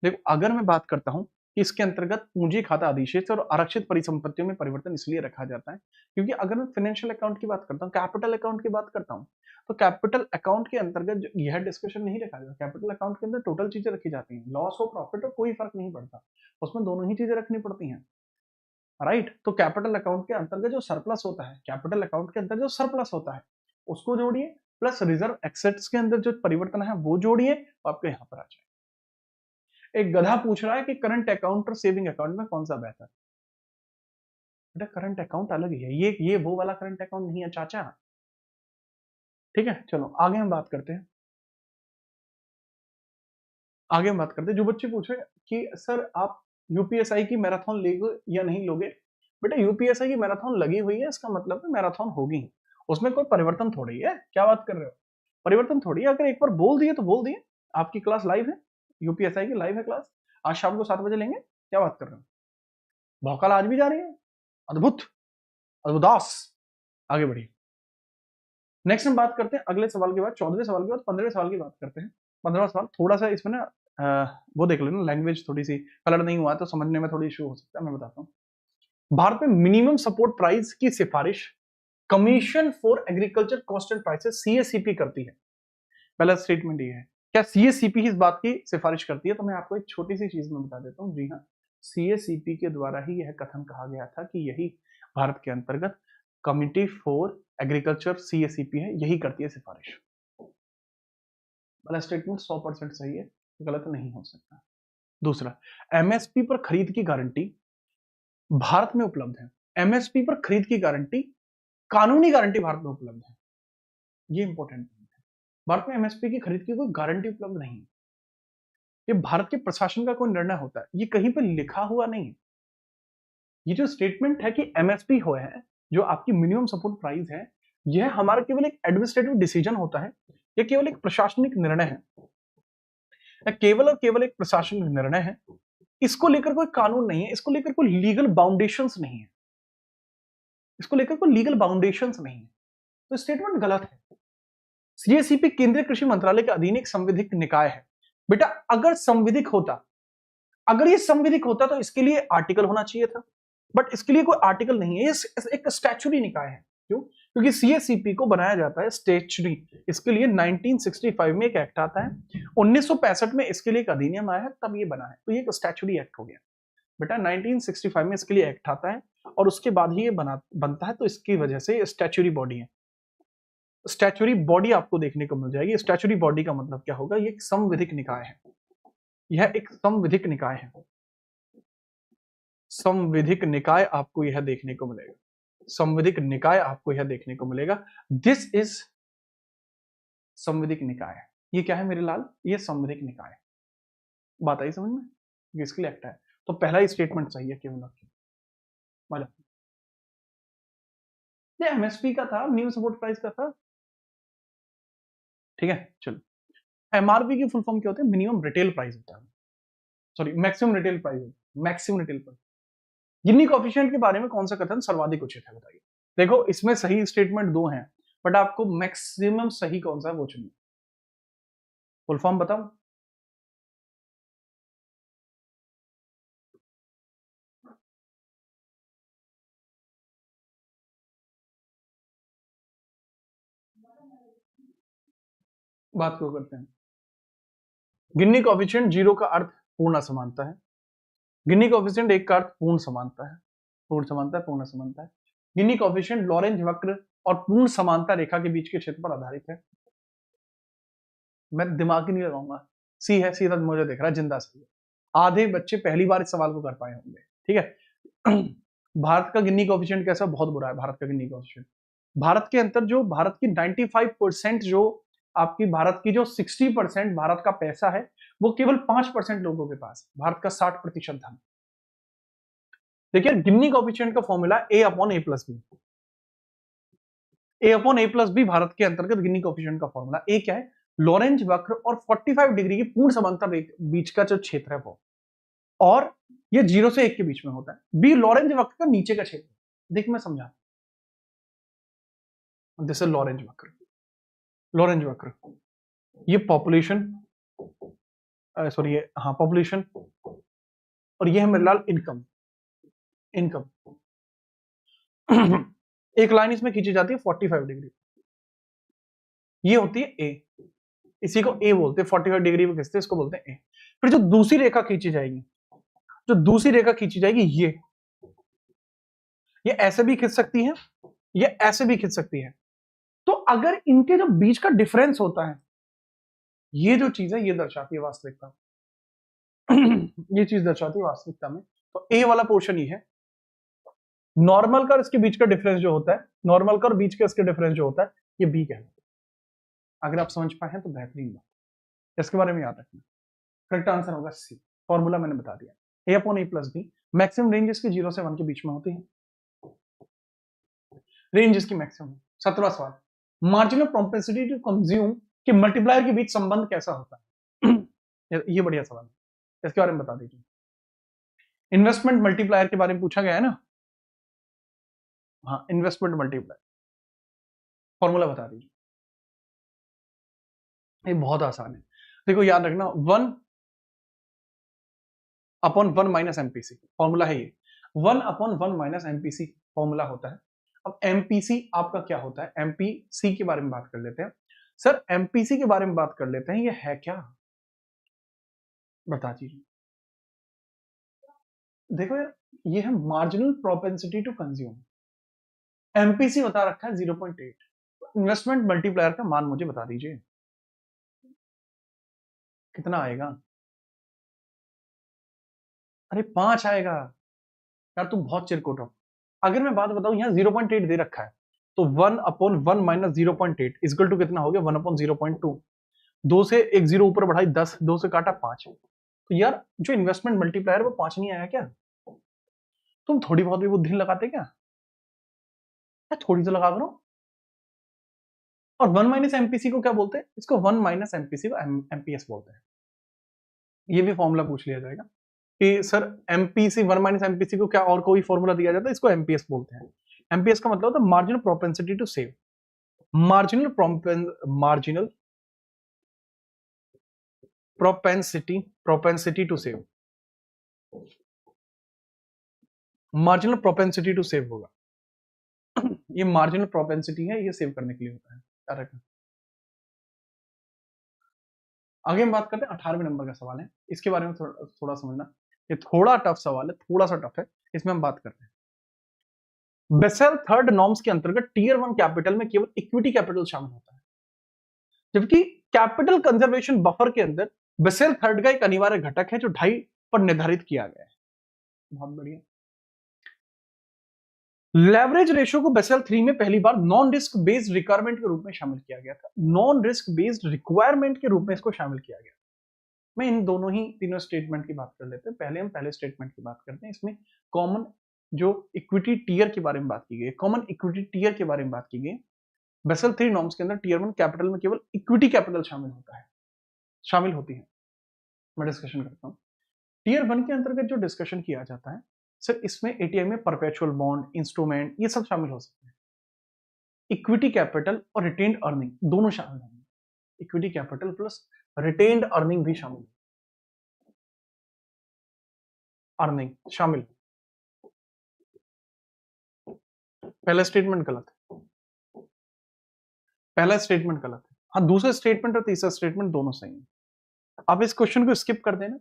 देखो अगर मैं बात करता हूं कि इसके अंतर्गत पूंजी खाता अधिशेष और आरक्षित परिसंपत्तियों में परिवर्तन इसलिए रखा जाता है क्योंकि अगर मैं फाइनेंशियल अकाउंट की बात करता हूं, कैपिटल अकाउंट की बात करता हूं, तो कैपिटल अकाउंट के अंतर्गत यह डिस्कशन नहीं रखा जाता। कैपिटल अकाउंट के अंदर टोटल चीजें रखी जाती हैं, लॉस हो प्रॉफिट हो कोई फर्क नहीं पड़ता, उसमें दोनों ही चीजें रखनी पड़ती हैं, राइट। तो कैपिटल अकाउंट के अंतर्गत जो सरप्लस होता है, कैपिटल अकाउंट के अंदर जो सरप्लस होता है उसको जोड़िए, प्लस रिजर्व एसेट्स के अंदर जो परिवर्तन है वो जोड़िए, तो आपके यहां पर आ जाए। एक गधा पूछ रहा है कि करंट अकाउंट और सेविंग अकाउंट में कौन सा बेहतर? बेटा करंट अकाउंट अलग ही है, ये वो वाला करंट अकाउंट नहीं है चाचा, ठीक है। चलो आगे हम बात करते हैं, जो बच्चे पूछ रहे हैं कि सर आप यूपीएसआई की मैराथन लोगे या नहीं लोगे? बेटा यूपीएसआई की मैराथन लगी हुई है, इसका मतलब है मैराथन होगी, उसमें कोई परिवर्तन थोड़ी है, क्या बात कर रहे हो, परिवर्तन थोड़ी है। अगर एक बार बोल दिए तो बोल दिए। आपकी क्लास लाइव है, यूपीएसआई की लाइव है क्लास, आज शाम को 7 बजे लेंगे, क्या बात कर रहे हो, भौकाल आज भी जा रही है, अद्भुत अद्भुतास। आगे बढ़िए, नेक्स्ट हम बात करते हैं अगले सवाल के बाद, 14वें सवाल के बाद 15वें सवाल की बात करते हैं। 15वां सवाल थोड़ा सा इसमें ना वो देख लेना, लैंग्वेज थोड़ी सी कलर नहीं हुआ तो समझने में थोड़ी इशू हो सकता है, मैं बताता हूँ। भारत में मिनिमम सपोर्ट प्राइस की सिफारिश commission for agriculture cost and prices CACP करती है। पहला स्टेटमेंट ये है, क्या सीएसीपी इस बात की सिफारिश करती है? तो मैं आपको एक छोटी सी चीज में बता देता हूँ, जी हाँ, सीएसीपी के द्वारा ही यह कथन कहा गया था कि यही भारत के अंतर्गत कमिटी फॉर एग्रीकल्चर CACP है, यही करती है सिफारिश। वाला स्टेटमेंट 100% सही है, गलत नहीं हो सकता। दूसरा, MSP पर खरीद की गारंटी भारत में उपलब्ध है। MSP पर खरीद की गारंटी, कानूनी गारंटी भारत में उपलब्ध है, ये इंपॉर्टेंट है। भारत में MSP की खरीद की कोई गारंटी उपलब्ध नहीं है, ये भारत के प्रशासन का कोई निर्णय होता है, ये कहीं पर लिखा हुआ नहीं है। ये जो स्टेटमेंट है कि MSP हो है, जो आपकी मिनिमम सपोर्ट प्राइस है, यह हमारा केवल एक एडमिनिस्ट्रेटिव डिसीजन होता है, यह केवल एक प्रशासनिक निर्णय है, यह केवल और केवल एक प्रशासनिक निर्णय है। इसको लेकर कोई कानून नहीं है, इसको लेकर कोई लीगल बाउंडेशंस नहीं है, इसको लेकर कोई लीगल बाउंडेशंस नहीं है, तो स्टेटमेंट गलत है। CACP केंद्रीय कृषि मंत्रालय के अधीन एक संविधिक निकाय है। बेटा अगर संविधिक होता, अगर ये संविधिक होता तो इसके लिए आर्टिकल होना चाहिए था, बट इसके लिए कोई आर्टिकल नहीं है, ये एक स्टैच्यूरी निकाय है। क्यों? क्योंकि CACP को बनाया जाता है स्टैच्यूरी, इसके लिए 1965 में एक एक्ट आता है, 1965 में इसके लिए एक अधिनियम आया है, तब ये बना है, तो ये एक स्टैच्यूरी एक्ट हो गया। बेटा 1965 में इसके लिए एक्ट आता है और उसके बाद ही ये बनता है, तो इसकी वजह से स्टैच्यूरी बॉडी है। स्टैच्यूरी बॉडी आपको देखने को मिल जाएगी। स्टैच्यूरी बॉडी का मतलब क्या होगा? ये एक संविधिक निकाय है, यह एक संविधिक निकाय है। संविधिक निकाय आपको यह देखने को मिलेगा, संविधिक निकाय आपको यह देखने को मिलेगा। दिस इज संविधिक निकाय। ये क्या है मेरे लाल? ये संविधिक निकाय। बात आई समझ में? किसके लिए एक्ट है? तो पहला ही स्टेटमेंट सही है केवल मतलब ये MSP का था, मिनिमम सपोर्ट प्राइस का था। ठीक है, चलो। MRP की फुल फॉर्म क्या होती है? मिनिमम रिटेल प्राइस होता है, sorry maximum retail price, maximum retail price. गिनी कोएफिशिएंट के बारे में कौन सा कथन सर्वाधिक उचित है बताइए? देखो इसमें सही स्टेटमेंट दो हैं, बट आपको मैक्सिमम सही कौन सा है वो चुनिए। फुल फॉर्म बताओ। बात क्यों करते हैं? गिनी कोएफिशिएंट 0 का अर्थ पूर्ण असमानता है। गिनी कोएफिशिएंट 1 का अर्थ पूर्ण समानता है, पूर्ण समानता है, पूर्ण समानता है। गिनी कोएफिशिएंट लॉरेंज वक्र और पूर्ण समानता रेखा के बीच के क्षेत्र पर आधारित है। मैं दिमाग ही नहीं लगाऊंगा, सी है, सीधा मुझे देख रहा है, जिंदा सही है। आधे बच्चे पहली बार इस सवाल को कर पाए होंगे। ठीक है। भारत का गिनी कोएफिशिएंट कैसा? बहुत बुरा है भारत का गिनी कोएफिशिएंट। भारत के अंदर जो भारत की 95% जो आपकी भारत की जो 60% भारत का पैसा है, वो केवल 5% लोगों के पास है। भारत का 60% धन। देखिए गिनी कोएफिशिएंट का फॉर्मूला A/A+B। A/A+B भारत के अंतर्गत गिनी कोएफिशिएंट का फॉर्मूला। ए क्या है? लॉरेंज वक्र और 45 डिग्री की पूर्ण समानता बीच का जो क्षेत्र है वो, और ये 0 से 1 के बीच में होता है। बी लॉरेंज वक्र का नीचे का क्षेत्र। देख मैं समझा, दिस इज लॉरेंज वक्र। लॉरेंज वक्र ये पॉपुलेशन, सॉरी ये हाँ पॉपुलेशन, और ये है मेरे लाल इनकम। इनकम एक लाइन इसमें खींची जाती है 45 डिग्री, ये होती है ए, इसी को ए बोलते हैं। 45 डिग्री पे खींचते हैं, इसको बोलते हैं ए। फिर जो दूसरी रेखा खींची जाएगी, जो दूसरी रेखा खींची जाएगी, ये ऐसे भी खींच सकती है, ये ऐसे भी खींच सकती है। तो अगर इनके जो बीच का डिफरेंस होता है, ये जो चीज है ये दर्शाती है वास्तविकता। ये चीज दर्शाती है वास्तविकता में। तो ए वाला पोर्शन ये है। नॉर्मल का और इसके बीच का डिफरेंस जो होता है, नॉर्मल का और बीच का इसके डिफरेंस जो होता है, ये बी कहलाता है। अगर आप समझ पाए हैं तो बेहतरीन बात, इसके बारे में याद रखना। करेक्ट आंसर होगा सी। फॉर्मूला मैंने बता दिया, A/A+B। मैक्सिमम रेंज इसकी 0 से 1 के बीच में होती है, रेंज इसकी मैक्सिमम। 17वां सवाल, मार्जिनल प्रोपेंसिटी टू कंज्यूम के मल्टीप्लायर के बीच संबंध कैसा होता है? ये बढ़िया सवाल है, इसके बारे में बता दीजिए। इन्वेस्टमेंट मल्टीप्लायर के बारे में पूछा गया है ना? हाँ, इन्वेस्टमेंट मल्टीप्लायर फॉर्मूला बता दीजिए। ये बहुत आसान है, देखो याद रखना, 1/1 - MPC फॉर्मूला है ये। 1/1 - MPC फॉर्मूला होता है। अब MPC आपका क्या होता है? MPC के बारे में बात कर लेते हैं। सर MPC के बारे में बात कर लेते हैं, ये है क्या? बता दीजिए। देखो यार, ये है marginal propensity to consume. MPC बता रखा है 0.8। इन्वेस्टमेंट मल्टीप्लायर का मान मुझे बता दीजिए कितना आएगा। अरे 5 आएगा यार, तुम बहुत चिरकुट हो। अगर मैं बात बताऊं यहाँ 0.8 दे रखा है, तो 1/1 माइनस 0.8 इक्वल टू कितना हो गया 1/0.2। 2 से एक जीरो ऊपर बढ़ाई 10, 2 से काटा 5। तो यार जो इन्वेस्टमेंट मल्टीप्लायर वो 5 नहीं आया क्या? तुम थोड़ी बहुत भी बुद्धि नहीं लगाते क्या? या थोड़ी तो लगा करो। और 1 माइनस एमपीसी को क्या बोलते हैं? इसको 1 माइनस एमपीसी को एमपीएस बोलते हैं। ये भी फॉर्मूला पूछ लिया जाएगा कि सर एमपीसी 1 माइनस एमपीसी को क्या और कोई फॉर्मूला दिया जाता है? इसको एमपीएस बोलते हैं। एमपीएस का मतलब होता है marginal propensity to save. Marginal propensity to save, marginal propensity to save होगा। ये मार्जिनल प्रोपेंसिटी है, ये सेव करने के लिए होता है। क्या रखना? आगे हम बात करते हैं 18वें नंबर का सवाल है, इसके बारे में थोड़ा समझना। ये थोड़ा टफ सवाल है, थोड़ा सा टफ है, इसमें हम बात करते हैं। बेसेल थर्ड नॉर्म्स के अंतर्गत टीयर 1 कैपिटल में केवल इक्विटी कैपिटल शामिल होता है, जबकि कैपिटल कंजर्वेशन बफर के अंदर बेसेल थर्ड का एक अनिवार्य घटक है जो 2.5 पर निर्धारित किया गया है। बहुत बढ़िया। लेवरेज रेशियो को बेसेल 3 में पहली बार नॉन रिस्क बेस्ड रिक्वायरमेंट के रूप में शामिल किया गया था। नॉन रिस्क बेस्ड रिक्वायरमेंट के रूप में इसको शामिल किया गया। मैं इन दोनों ही तीनों स्टेटमेंट की बात कर लेते हैं। पहले हम पहले स्टेटमेंट की बात करते हैं। इसमें कॉमन जो इक्विटी टीयर के बारे में बात की गई, कॉमन इक्विटी टीयर के बारे में बात की गई। बेसेल 3 नॉर्म्स के अंदर टीयर 1 कैपिटल में केवल इक्विटी कैपिटल शामिल होती है। मैं डिस्कशन करता हूँ। टीयर 1 के अंतर्गत जो डिस्कशन किया जाता है सर, इसमें एटीआई में परपेचुअल बॉन्ड, इंस्ट्रूमेंट, ये सब शामिल हो सकते हैं। इक्विटी कैपिटल और रिटेन्ड अर्निंग दोनों शामिल होंगे। Equity capital plus retained earning भी शामिल, अर्निंग शामिल। पहला स्टेटमेंट गलत है, पहला स्टेटमेंट गलत है। हाँ, दूसरा स्टेटमेंट और तीसरा स्टेटमेंट दोनों सही है। आप इस क्वेश्चन को स्किप कर देना,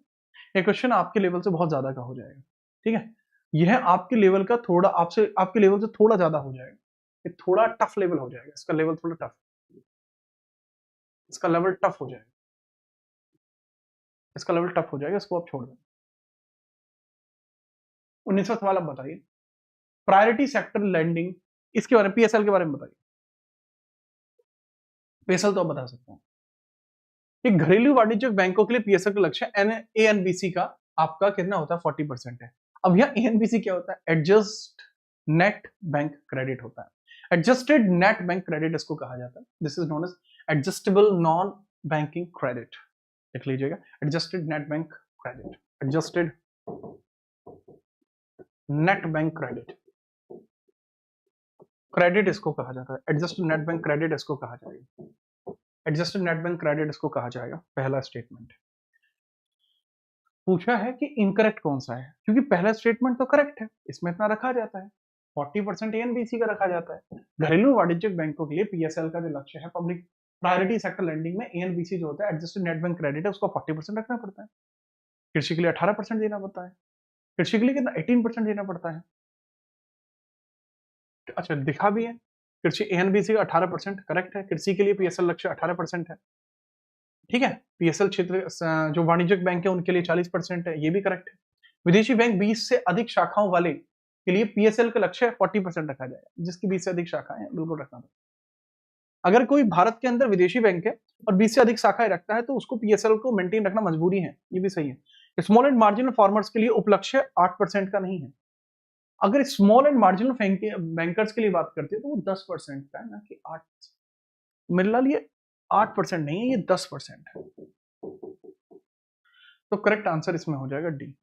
ये क्वेश्चन आपके लेवल से बहुत ज्यादा का हो जाएगा। ठीक है, यह आपके लेवल का थोड़ा आपके लेवल से थोड़ा ज्यादा हो जाएगा। ये थोड़ा टफ लेवल हो जाएगा, इसका लेवल थोड़ा टफ, इसका लेवल टफ हो जाएगा, इसका लेवल टफ हो जाएगा, इसको आप छोड़ दें। 19वां सवाल आप बताइए, प्रायोरिटी सेक्टर लैंडिंग, इसके बारे में, पीएसएल के बारे में बताइए। पीएसएल तो आप बता सकते हैं। एक घरेलू वाणिज्यिक बैंकों के लिए पीएसएल का लक्ष्य एएनबीसी का आपका कितना होता है? 40% है। अब यहाँ एएनबीसी क्या होता है? एडजस्ट नेट बैंक क्रेडिट होता है। एडजस्टेड नेट बैंक क्रेडिट इसको कहा जाता है। This is known as adjustable non banking credit. लिख लीजिएगा, adjusted net bank credit, adjusted net bank credit, credit इसको कहा जाता है। एडजस्टेड नेट बैंक क्रेडिट इसको कहा जाएगा, एडजस्टेड नेट बैंक क्रेडिट इसको कहा जाएगा। पहला स्टेटमेंट पूछा है कि इनकरेक्ट कौन सा है, क्योंकि पहला स्टेटमेंट तो करेक्ट है, इसमें इतना रखा जाता है, 40% एएनबीसी का रखा जाता है। घरेलू वाणिज्यिक बैंकों के लिए पीएसएल का जो लक्ष्य है, पब्लिक प्रायोरिटी सेक्टर लैंडिंग में एएनबीसी जो होता है, एडजस्टेड नेट बैंक क्रेडिट है, उसको 40% रखना पड़ता है। कृषि के लिए 18% देना पड़ता है। कृषि के लिए कितना? 18% देना पड़ता है। अच्छा, दिखा भी है, कृषि एएनबीसी का 18% करेक्ट है। कृषि के लिए पीएसएल लक्ष्य 18% है। ठीक है, पीएसएल क्षेत्र जो वाणिज्यिक बैंक है उनके लिए 40% है, ये भी करेक्ट है। विदेशी बैंक 20 से अधिक शाखाओं वाले के लिए पीएसएल का लक्ष्य 40% रखा जाएगा। जिसकी 20 से अधिक शाखाएं हैं, बिल्कुल रखना। अगर कोई भारत के अंदर विदेशी बैंक है और 20 से अधिक शाखाएं रखता है तो उसको पीएसएल को मेंटेन रखना मजबूरी है, ये भी सही है। स्मॉल एंड मार्जिनल फार्मर्स के लिए उपलक्ष्य 8% का नहीं है। अगर स्मॉल एंड मार्जिनल बैंकर्स के लिए बात करते हैं तो वो 10% का है, ना कि 8। मेरे लिए 8% नहीं है, ये 10% है। तो करेक्ट आंसर इसमें हो जाएगा डी।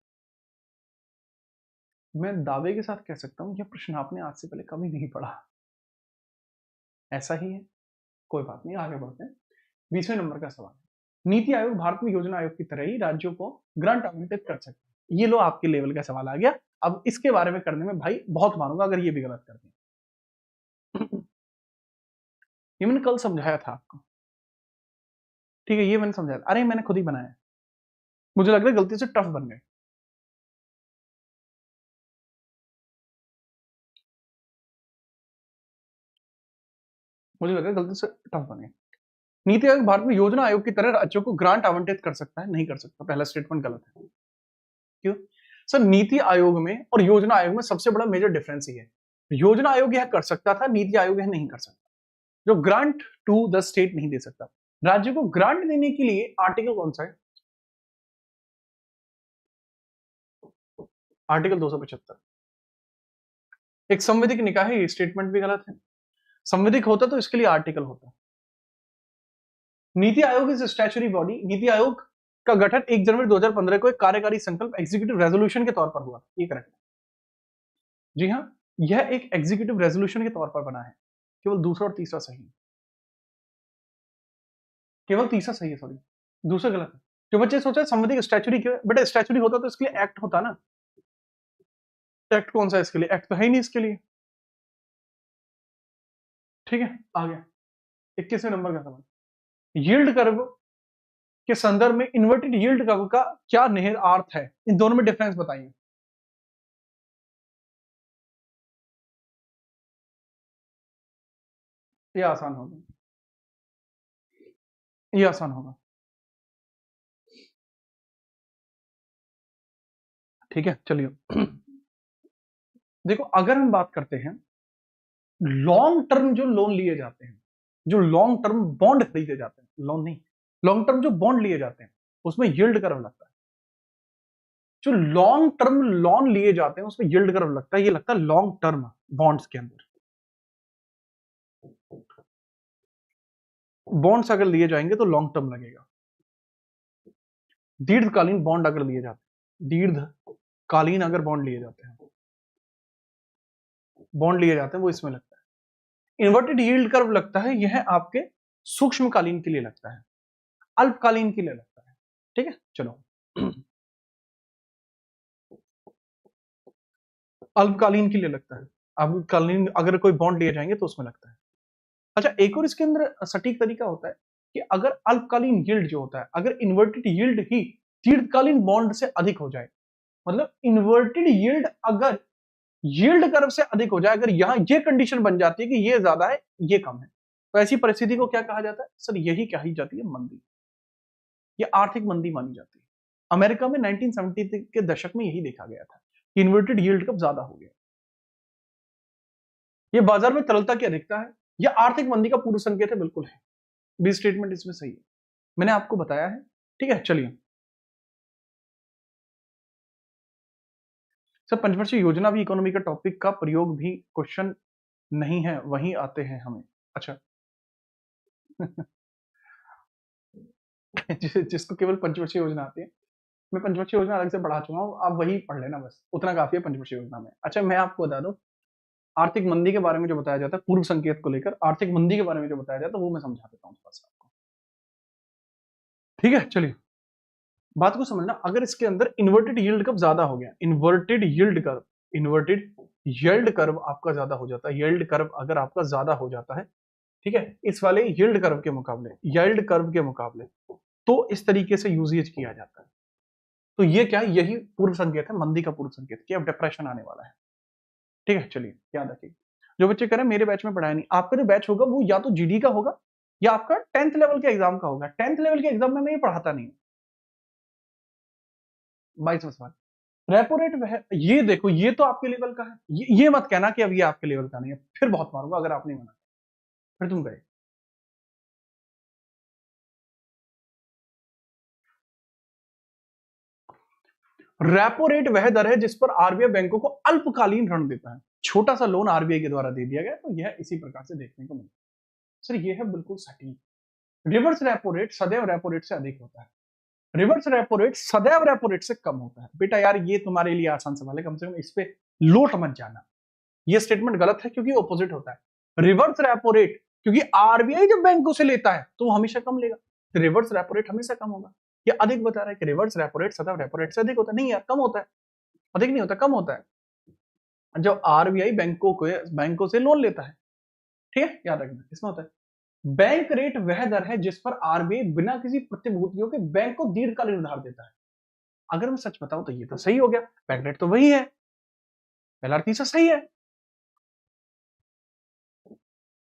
मैं दावे के साथ कह सकता हूं यह प्रश्न आपने आज से पहले कभी नहीं पढ़ा। ऐसा ही है, कोई बात नहीं, आगे बढ़ते हैं। 20वें नंबर का सवाल, नीति आयोग भारत में योजना आयोग की तरह ही राज्यों को ग्रांट आवंटित कर सकता है। ये लो आपके लेवल का सवाल आ गया। अब इसके बारे में करने में भाई बहुत मारूंगा अगर ये भी गलत कर दिया। ये मैंने कल समझाया था आपको, ठीक है, ये मैंने समझाया। अरे मैंने खुद ही बनाया, मुझे लग रहा है गलती से टफ बन गए। मुझे लगा गलती से टफ बने। नीति आयोग भारत में योजना आयोग की तरह राज्यों को ग्रांट आवंटित कर सकता है? नहीं कर सकता। पहला स्टेटमेंट गलत है। क्यों? सर नीति आयोग में और योजना आयोग में सबसे बड़ा मेजर डिफरेंस ही है, योजना आयोग यह कर सकता था, नीति आयोग यह नहीं कर सकता। जो ग्रांट टू द स्टेट नहीं दे सकता। राज्य को ग्रांट देने के लिए आर्टिकल कौन सा है? आर्टिकल 275। एक संवैधिक निकाय है, ये स्टेटमेंट भी गलत है। संवैधिक होता तो इसके लिए आर्टिकल होता। NITI Aayog is statutory body. NITI Aayog का गठन 1 जनवरी 2015 को एक कार्यकारी संकल्प एग्जीक्यूटिव रेजोल्यूशन के तौर पर हुआ। ये करेक्ट है। जी हाँ, यह एक एग्जीक्यूटिव रेजोल्यूशन के तौर पर बना है। केवल दूसरा और तीसरा सही है। केवल तीसरा सही है, सॉरी, दूसरा गलत है। जो बच्चे सोचा संवैधिक स्टैच्यूटरी क्यों, बेटा स्टैच्यूटरी होता तो इसके लिए एक्ट होता ना। एक्ट कौन सा है इसके लिए? एक्ट तो है ही नहीं इसके लिए। ठीक है, आ गया 21वें नंबर का सवाल। यील्ड कर्व के संदर्भ में इन्वर्टेड यील्ड कर्व का क्या निहित अर्थ है? इन दोनों में डिफरेंस बताइए। ये आसान होगा, ये आसान होगा। ठीक है, चलिए। देखो, अगर हम बात करते हैं लॉन्ग टर्म जो लोन लिए जाते हैं, जो लॉन्ग टर्म बॉन्ड खरीदे जाते हैं, लोन नहीं, लॉन्ग टर्म जो बॉन्ड लिए जाते हैं, उसमें यील्ड कर्व लगता है। जो लॉन्ग टर्म लोन लिए जाते हैं उसमें यील्ड कर्व लगता है, ये लगता है लॉन्ग टर्म बॉन्ड्स के अंदर। बॉन्ड्स अगर लिए जाएंगे तो लॉन्ग टर्म लगेगा। दीर्घकालीन बॉन्ड अगर लिए जाते हैं, दीर्घकालीन अगर बॉन्ड लिए जाते हैं, वो इसमें लगता है। इन्वर्टेड यील्ड कर्व लगता है, यह आपके सूक्ष्मकालीन के लिए लगता है, अल्पकालीन के लिए लगता है। ठीक है, चलो। अल्पकालीन के लिए लगता है, अल्पकालीन अगर कोई बॉन्ड लिए जाएंगे तो उसमें लगता है। अच्छा, एक और इसके अंदर सटीक तरीका होता है कि अगर अल्पकालीन यील्ड जो होता है, अगर इन्वर्टेड यील्ड ही दीर्घकालीन बॉन्ड से अधिक हो जाए, मतलब इन्वर्टेड यील्ड अगर यील्ड कर्व से अधिक हो जाए, अगर यहां ये कंडीशन बन जाती है कि ये ज्यादा है ये कम है, तो ऐसी परिस्थिति को क्या कहा जाता है? सर यही कही जाती है मंदी, ये आर्थिक मंदी मानी जाती है। अमेरिका में 1970 के दशक में यही देखा गया था, इन्वर्टेड यील्ड कर्व ज्यादा हो गया। ये बाजार में तरलता की अधिकता है, यह आर्थिक मंदी का पूर्व संकेत है, बिल्कुल है। बी स्टेटमेंट इसमें सही है, मैंने आपको बताया है। ठीक है, चलिए। सर पंचवर्षीय योजना भी इकोनॉमी का टॉपिक का प्रयोग भी क्वेश्चन नहीं है, वहीं आते हैं हमें। अच्छा। जिसको केवल पंचवर्षीय योजना आती है, मैं पंचवर्षीय योजना अलग से पढ़ा चुका हूँ, आप वही पढ़ लेना, बस उतना काफी है पंचवर्षीय योजना में। अच्छा, मैं आपको बता दूं, आर्थिक मंदी के बारे में जो बताया जाता है पूर्व संकेत को लेकर, आर्थिक मंदी के बारे में जो बताया जाता है वो मैं समझा देता हूँ थोड़ा सा आपको। ठीक है, चलिए, बात को समझना। अगर इसके अंदर इन्वर्टेड यील्ड कर्व ज्यादा हो गया, इन्वर्टेड यील्ड कर्व आपका ज्यादा हो जाता है, यील्ड कर्व अगर आपका ज्यादा हो जाता है, ठीक है, इस वाले यील्ड कर्व के मुकाबले, तो इस तरीके से यूजेज किया जाता है। तो ये क्या है? यही पूर्व संकेत है, मंदी का पूर्व संकेत कि अब डिप्रेशन आने वाला है। ठीक है, चलिए, याद रखिए। जो बच्चे कह रहे हैं मेरे बैच में पढ़ाया नहीं, आपका जो बैच होगा वो या तो जीडी का होगा या आपका 10th लेवल के एग्जाम का होगा। 10th लेवल के एग्जाम में मैं ये पढ़ाता नहीं। 22वां सवाल, रेपो रेट वह, ये देखो, ये तो आपके लेवल का है, ये मत कहना कि अब ये आपके लेवल का नहीं है, फिर बहुत मारूंगा अगर आप नहीं माना, फिर तुम गए। रेपो रेट वह दर है जिस पर आरबीआई बैंकों को अल्पकालीन ऋण देता है। छोटा सा लोन आरबीआई के द्वारा दे दिया गया, तो यह इसी प्रकार से देखने को मिलता है। सर ये है बिल्कुल सटीक। रिवर्स रेपो रेट सदैव रेपो रेट से अधिक होता है, रिवर्स रेपो रेट सदैव रेपो रेट से कम होता है। बेटा यार ये तुम्हारे लिए आसान सवाल है, कम से कम इस पे लोट मत जाना। ये स्टेटमेंट गलत है क्योंकि ऑपोजिट होता है। रिवर्स रेपो रेट, क्योंकि आरबीआई जब बैंकों से लेता है तो वो हमेशा कम लेगा, तो रिवर्स रेपो रेट हमेशा कम होगा। ये अधिक बता रहा है कि रिवर्स रेपो रेट सदैव रेपो रेट से अधिक होता है। नहीं यार, कम होता है, अधिक नहीं होता, कम होता है जब आरबीआई बैंकों से लोन लेता है। ठीक है, याद रखना, इसमें होता है। बैंक रेट वह दर है जिस पर आरबीआई बिना किसी प्रतिभूतियों के बैंक को दीर्घकालीन उधार देता है। अगर मैं सच बताऊं तो ये तो सही हो गया, बैंक रेट तो वही है, पहला तीसरा सही है।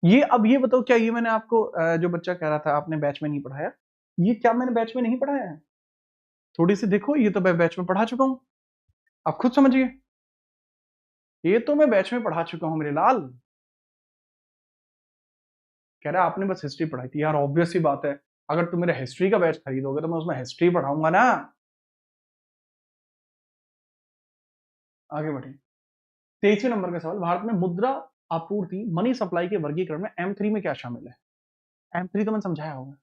ये अब ये बताओ, क्या ये मैंने आपको जो बच्चा कह रहा था आपने बैच में नहीं पढ़ाया, ये क्या मैंने बैच में नहीं पढ़ाया है? थोड़ी सी देखो, ये तो मैं बैच में पढ़ा चुका हूं, आप खुद समझिए, ये तो मैं बैच में पढ़ा चुका हूं मेरे लाल। कह रहा है आपने बस हिस्ट्री पढ़ाई थी। यार ऑब्वियस सी बात है, अगर तुम मेरा हिस्ट्री का बैच खरीदोगे तो मैं उसमें हिस्ट्री पढ़ाऊंगा ना। आगे बढ़े, 23वें नंबर का सवाल, भारत में मुद्रा आपूर्ति मनी सप्लाई के वर्गीकरण में M3 में क्या शामिल है? M3 तो मैंने समझाया होगा,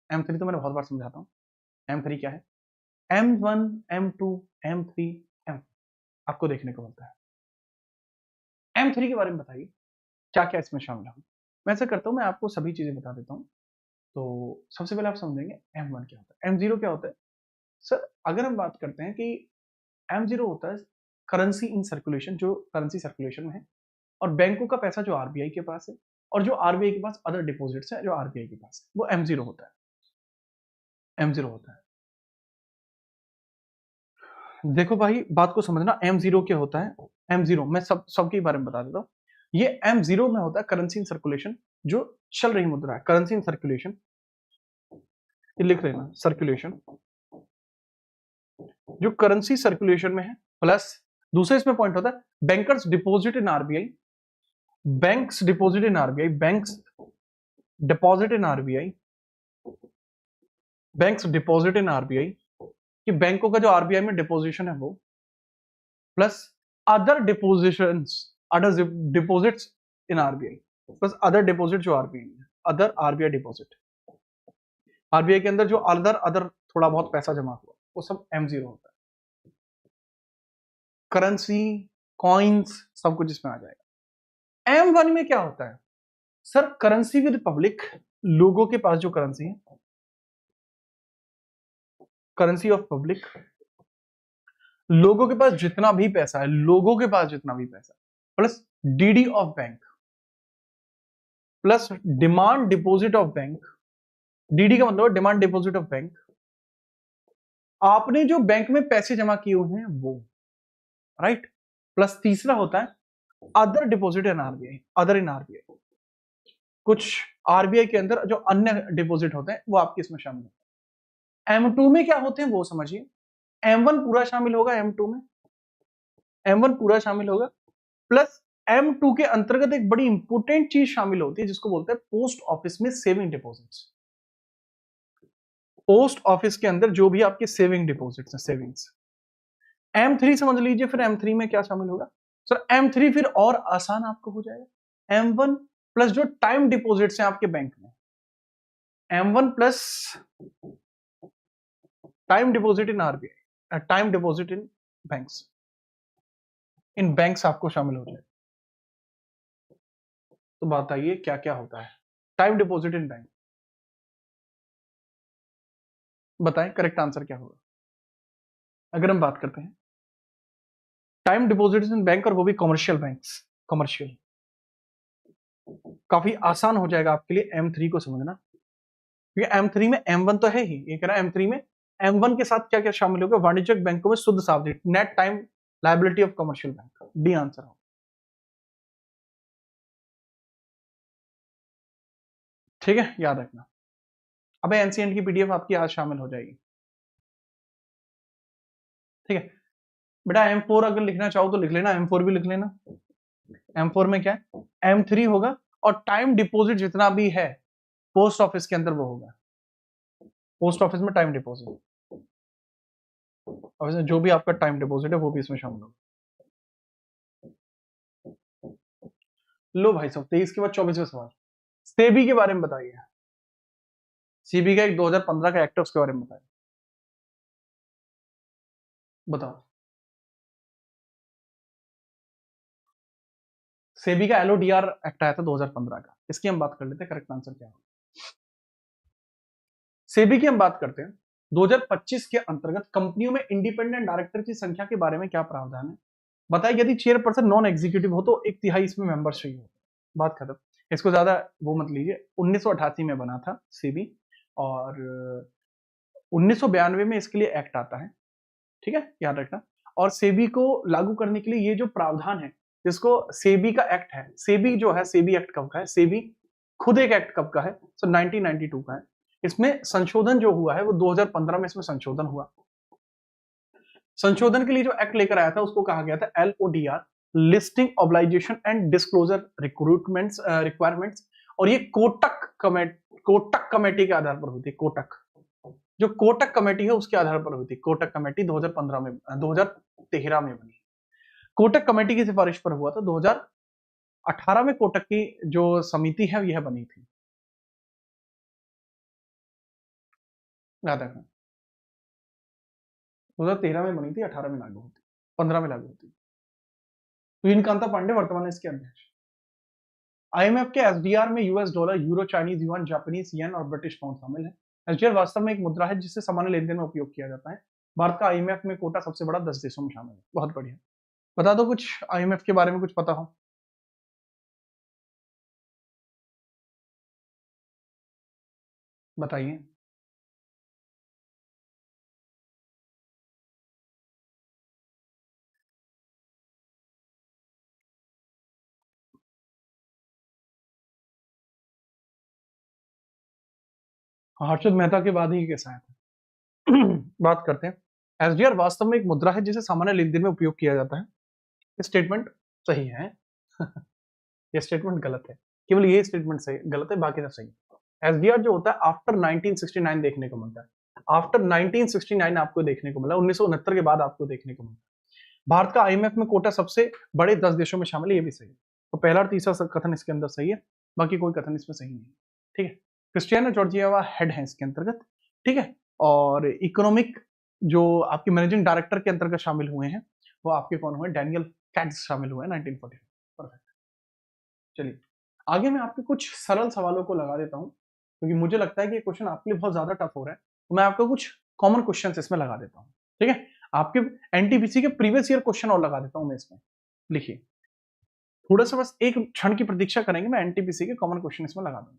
M3 तो मैंने बहुत बार समझाता हूँ। M3 क्या है? M1, M2, M3, M, आपको देखने को मिलता है। M3 के बारे में बताइए क्या क्या इसमें शामिल है। मैं ऐसा करता हूँ, मैं आपको सभी चीजें बता देता हूँ। तो सबसे पहले आप समझेंगे M1 क्या होता है, M0 क्या होता है। सर अगर हम बात करते हैं कि M0 होता है करेंसी इन सर्कुलेशन, जो करेंसी सर्कुलेशन में है, और बैंकों का पैसा जो आरबीआई के पास है, और जो आरबीआई के पास अदर डिपॉजिट्स है जो आरबीआई के पास है, वो M0 होता है। M0 होता है। देखो भाई बात को समझना, M0 क्या होता है। M0 मैं सबके बारे में बता देता हूँ। ये M0 में होता है करेंसी इन सर्कुलेशन, जो चल रही मुद्रा है, करेंसी इन सर्कुलेशन, ये लिख लेना, सर्कुलेशन, जो करेंसी सर्कुलेशन में है, प्लस दूसरा इसमें पॉइंट होता है bankers deposit in RBI, banks deposit in RBI, banks deposit in RBI, banks deposit in RBI, कि बैंकों का जो आरबीआई में डिपोजिशन है वो, plus other depositions, other deposits in RBI, plus other deposit जो आरबीआई में, अदर आरबीआई डिपॉजिट, आरबीआई के अंदर जो अदर अदर थोड़ा बहुत पैसा जमा हुआ वो सब M0 होता है। करेंसी, कॉइन्स, सब कुछ इसमें आ जाएगा। M1 में क्या होता है सर, करेंसी विद पब्लिक, लोगों के पास जो करेंसी है, करेंसी ऑफ पब्लिक, लोगों के पास जितना भी पैसा है, लोगों के पास जितना भी पैसा, plus DD of bank, plus demand deposit of bank, DD का मतलब डिमांड डिपॉजिट ऑफ बैंक, आपने जो बैंक में पैसे जमा किए हुए हैं वो, राइट। प्लस तीसरा होता है other deposit in RBI, other in RBI, कुछ आरबीआई के अंदर जो अन्य डिपॉजिट होते हैं वो आपके इसमें शामिल होते हैं। M2 में क्या होते हैं वो समझिए। M1 पूरा शामिल होगा M2 में, M1 पूरा शामिल होगा, प्लस M2 के अंतर्गत एक बड़ी इंपॉर्टेंट चीज शामिल होती है जिसको बोलते हैं पोस्ट ऑफिस में सेविंग डिपॉजिट्स। पोस्ट ऑफिस के अंदर जो भी आपके सेविंग डिपॉजिट्स हैं, सेविंग्स। M3 समझ लीजिए, फिर M3 में क्या शामिल होगा सर, M3 फिर और आसान आपको हो जाएगा। M1 प्लस जो टाइम डिपॉजिट्स हैं आपके बैंक में, M1 plus time deposit in RBI, time deposit in banks, in banks आपको शामिल हो जाए। तो बताइए क्या क्या होता है टाइम डिपॉजिट इन बैंक, बताएं करेक्ट आंसर क्या होगा। अगर हम बात करते हैं टाइम डिपॉजिट इन बैंक, और वो भी कमर्शियल बैंक्स, कमर्शियल, काफी आसान हो जाएगा आपके लिए M3 को समझना, क्योंकि M3 में M1 तो है ही, ये कह रहा है M3 में M1 के साथ क्या क्या शामिल होगा, वाणिज्यिक बैंकों में शुद्ध सावधि, net time liability of commercial bank, D answer हो। ठीक है, याद रखना। अब एनसीएंट की पीडीएफ आपकी आज शामिल हो जाएगी। ठीक है बेटा, M4 अगर लिखना चाहो तो लिख लेना, M4 भी लिख लेना। M4 में क्या है, M3 होगा, और टाइम डिपॉजिट जितना भी है पोस्ट ऑफिस के अंदर वो होगा, पोस्ट ऑफिस में टाइम डिपॉजिट, ऑफिस में जो भी आपका टाइम डिपॉजिट है वो भी इसमें शामिल होगा। लो भाई साहब, 23 के बाद 24वां सवाल, सेबी के बारे में बताइए। सेबी का एक 2015 का एक्ट है, उसके बारे में बताइए, बताओ। सेबी का एलओडीआर एक्ट आया था 2015 का, इसकी हम बात कर लेते हैं, करेक्ट आंसर क्या होगा। सेबी की हम बात करते हैं, 2025 के अंतर्गत कंपनियों में इंडिपेंडेंट डायरेक्टर की संख्या के बारे में क्या प्रावधान है, बताइए। यदि चेयरपर्सन नॉन एग्जीक्यूटिव हो तो 1/3 इसमें मेंबर्स चाहिए, बात खत्म। इसको ज्यादा वो मत लीजिए। 1988 में बना था सेबी, और 1992 में इसके लिए एक्ट आता है, ठीक है, याद रखना। और सेबी को लागू करने के लिए ये जो प्रावधान है जिसको सेबी का एक्ट है, सेबी जो है, सेबी एक्ट कब का है, सेबी खुद एक एक्ट कब का है, सो 1992 का है। इसमें संशोधन जो हुआ है वो 2015 में इसमें संशोधन हुआ। संशोधन के लिए जो एक्ट लेकर आया था उसको कहा गया था LODR, listing obligation and disclosure recruitments requirements, और ये कोटक कमेटी के आधार पर हुई थी। कोटक, जो कोटक कमेटी है उसके आधार पर हुई थी। कोटक कमेटी 2013 में बनी। कोटक कमेटी की सिफारिश पर हुआ था। 2018 में कोटक की जो समिति है यह बनी थी। याद रखना, 2013 में बनी थी, 18 में लागू होती, 15 में लागू होती। तो कांता पांडे वर्तमान में इसके अध्यक्ष। IMF के SDR में US dollar, euro, Chinese yuan, Japanese yen और ब्रिटिश पाउंड शामिल है। SDR वास्तव में एक मुद्रा है जिसे सामान्य लेन देन में उपयोग किया जाता है। भारत का IMF में कोटा सबसे बड़ा 10 देशों में शामिल है। बहुत बढ़िया। बता दो कुछ IMF के बारे में कुछ पता हो। बताइए। हर्षद मेहता के बाद ही कैसा है। बात करते हैं। SDR वास्तव में एक मुद्रा है जिसे सामान्य लेन देन में उपयोग किया जाता है। ये स्टेटमेंट सही है। ये स्टेटमेंट गलत है। केवल ये स्टेटमेंट सही, गलत है, बाकी सब सही है। SDR जो होता है आफ्टर 1969 देखने को मिलता है। आफ्टर 1969 आपको देखने को मिला, 1969 के बाद आपको देखने को मिला। भारत का IMF में कोटा सबसे बड़े 10 देशों में शामिल है, ये भी सही है। तो पहला और तीसरा कथन इसके अंदर सही है, बाकी कोई कथन इसमें सही नहीं है। ठीक है। क्रिस्टियानो जॉर्जियावा हेड है इसके अंतर्गत। ठीक है। और इकोनॉमिक जो आपके मैनेजिंग डायरेक्टर के अंतर्गत शामिल हुए हैं वो आपके कौन हुए, डैनियल कैट्स शामिल हुए 1940। परफेक्ट। चलिए आगे मैं आपके कुछ सरल सवालों को लगा देता हूं, क्योंकि मुझे लगता है कि ये क्वेश्चन आपके लिए बहुत ज्यादा टफ हो रहा है, तो मैं आपको कुछ कॉमन क्वेश्चन इसमें लगा देता हूं। ठीक है। आपके NTPC के प्रीवियस ईयर क्वेश्चन और लगा देता हूं मैं इसमें। लिखिए, थोड़ा सा बस एक क्षण की प्रतीक्षा करेंगे, मैं NTPC के कॉमन क्वेश्चन इसमें लगा दूंगा।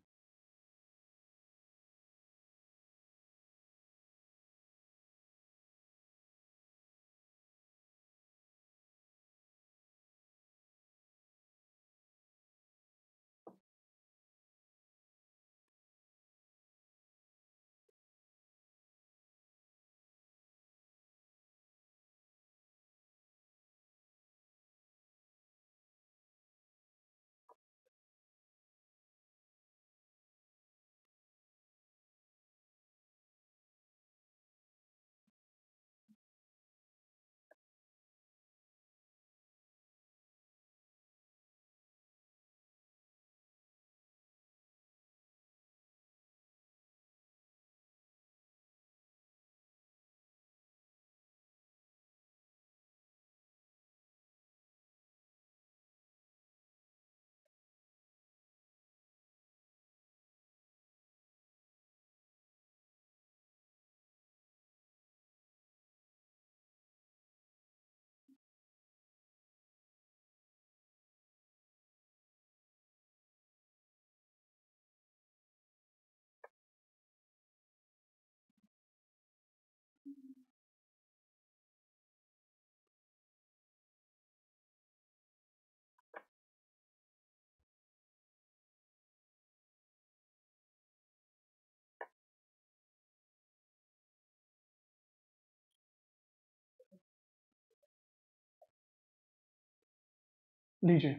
लीजिए,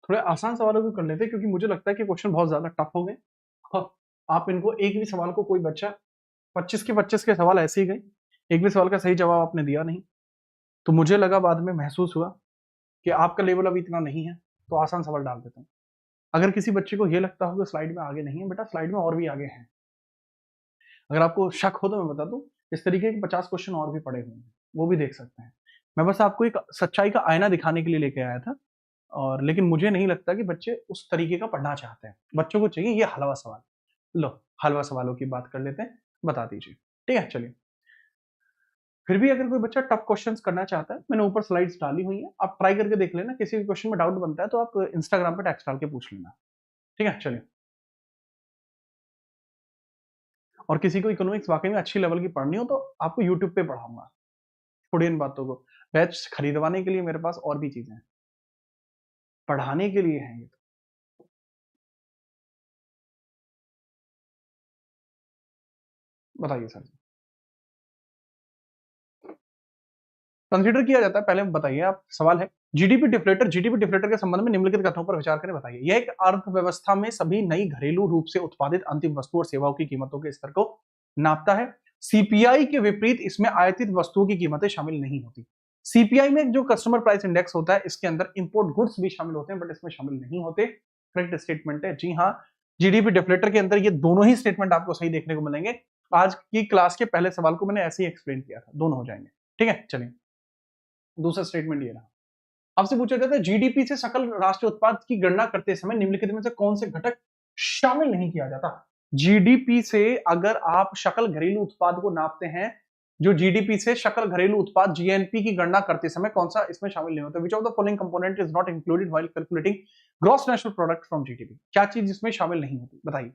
थोड़े आसान सवालों को कर लेते हैं, क्योंकि मुझे लगता है कि क्वेश्चन बहुत ज्यादा टफ हो गए। हाँ, आप इनको एक भी सवाल को, कोई बच्चा 25 के सवाल ऐसे ही गए, एक भी सवाल का सही जवाब आपने दिया नहीं। तो मुझे लगा, बाद में महसूस हुआ कि आपका लेवल अभी इतना नहीं है, तो आसान सवाल डाल देता हूँ। अगर किसी बच्चे को ये लगता हो कि स्लाइड में आगे नहीं है, बेटा स्लाइड में और भी आगे हैं। अगर आपको शक हो तो मैं बता दूं, इस तरीके के 50 क्वेश्चन और भी पड़े हुए हैं, वो भी देख सकते हैं। मैं बस आपको एक सच्चाई का आईना दिखाने के लिए लेके आया था। और लेकिन मुझे नहीं लगता कि बच्चे उस तरीके का पढ़ना चाहते हैं। बच्चों को चाहिए ये हलवा सवाल। लो, हलवा सवालों की बात कर लेते हैं, बता दीजिए। ठीक है, चलिए। फिर भी अगर कोई बच्चा टफ क्वेश्चंस करना चाहता है, मैंने ऊपर स्लाइड्स डाली हुई है, आप ट्राई करके देख लेना। किसी भी क्वेश्चन में डाउट बनता है तो आप इंस्टाग्राम पे टैक्स डाल के पूछ लेना। ठीक है, चलिए। और किसी को इकोनॉमिक्स वाकई में अच्छी लेवल की पढ़नी हो तो आपको यूट्यूब पे पढ़ाऊंगा थोड़ी इन बातों को। बैच खरीदवाने के लिए मेरे पास और भी चीजें हैं। पढ़ाने के लिए है ये तो। बताइए सर, कंसीडर किया जाता है, पहले बताइए आप, सवाल है जीडीपी डिफ्लेटर। जीडीपी डिफ्लेटर के संबंध में निम्नलिखित कथनों पर विचार करें, बताइए। यह एक अर्थव्यवस्था में सभी नई घरेलू रूप से उत्पादित अंतिम वस्तु और सेवाओं की कीमतों के स्तर को नापता है। सीपीआई के विपरीत इसमें आयातित वस्तुओं की कीमतें शामिल नहीं होती। सीपीआई में जो कस्टमर प्राइस इंडेक्स होता है, इसके अंदर इंपोर्ट गुड्स भी शामिल होते हैं, बट इसमें शामिल नहीं होते। करेक्ट स्टेटमेंट है, जी हाँ। जीडीपी डिफ्लेटर के अंदर ये दोनों ही स्टेटमेंट आपको सही देखने को मिलेंगे। आज की क्लास के पहले सवाल को मैंने ऐसे ही एक्सप्लेन किया था, दोनों हो जाएंगे। ठीक है, चलिए दूसरा स्टेटमेंट ये रहा। आपसे पूछा जाता है जीडीपी से सकल राष्ट्रीय उत्पाद की गणना करते समय निम्नलिखित में से कौन से घटक शामिल नहीं किया जाता। जीडीपी से अगर आप सकल घरेलू उत्पाद को नापते हैं, जो जीडीपी से सकल घरेलू उत्पाद जीएनपी की गणना करते समय कौन सा इसमें शामिल नहीं होता। विच of the following component is not included while calculating gross national product from GDP. क्या चीज इसमें शामिल नहीं होती, बताइए।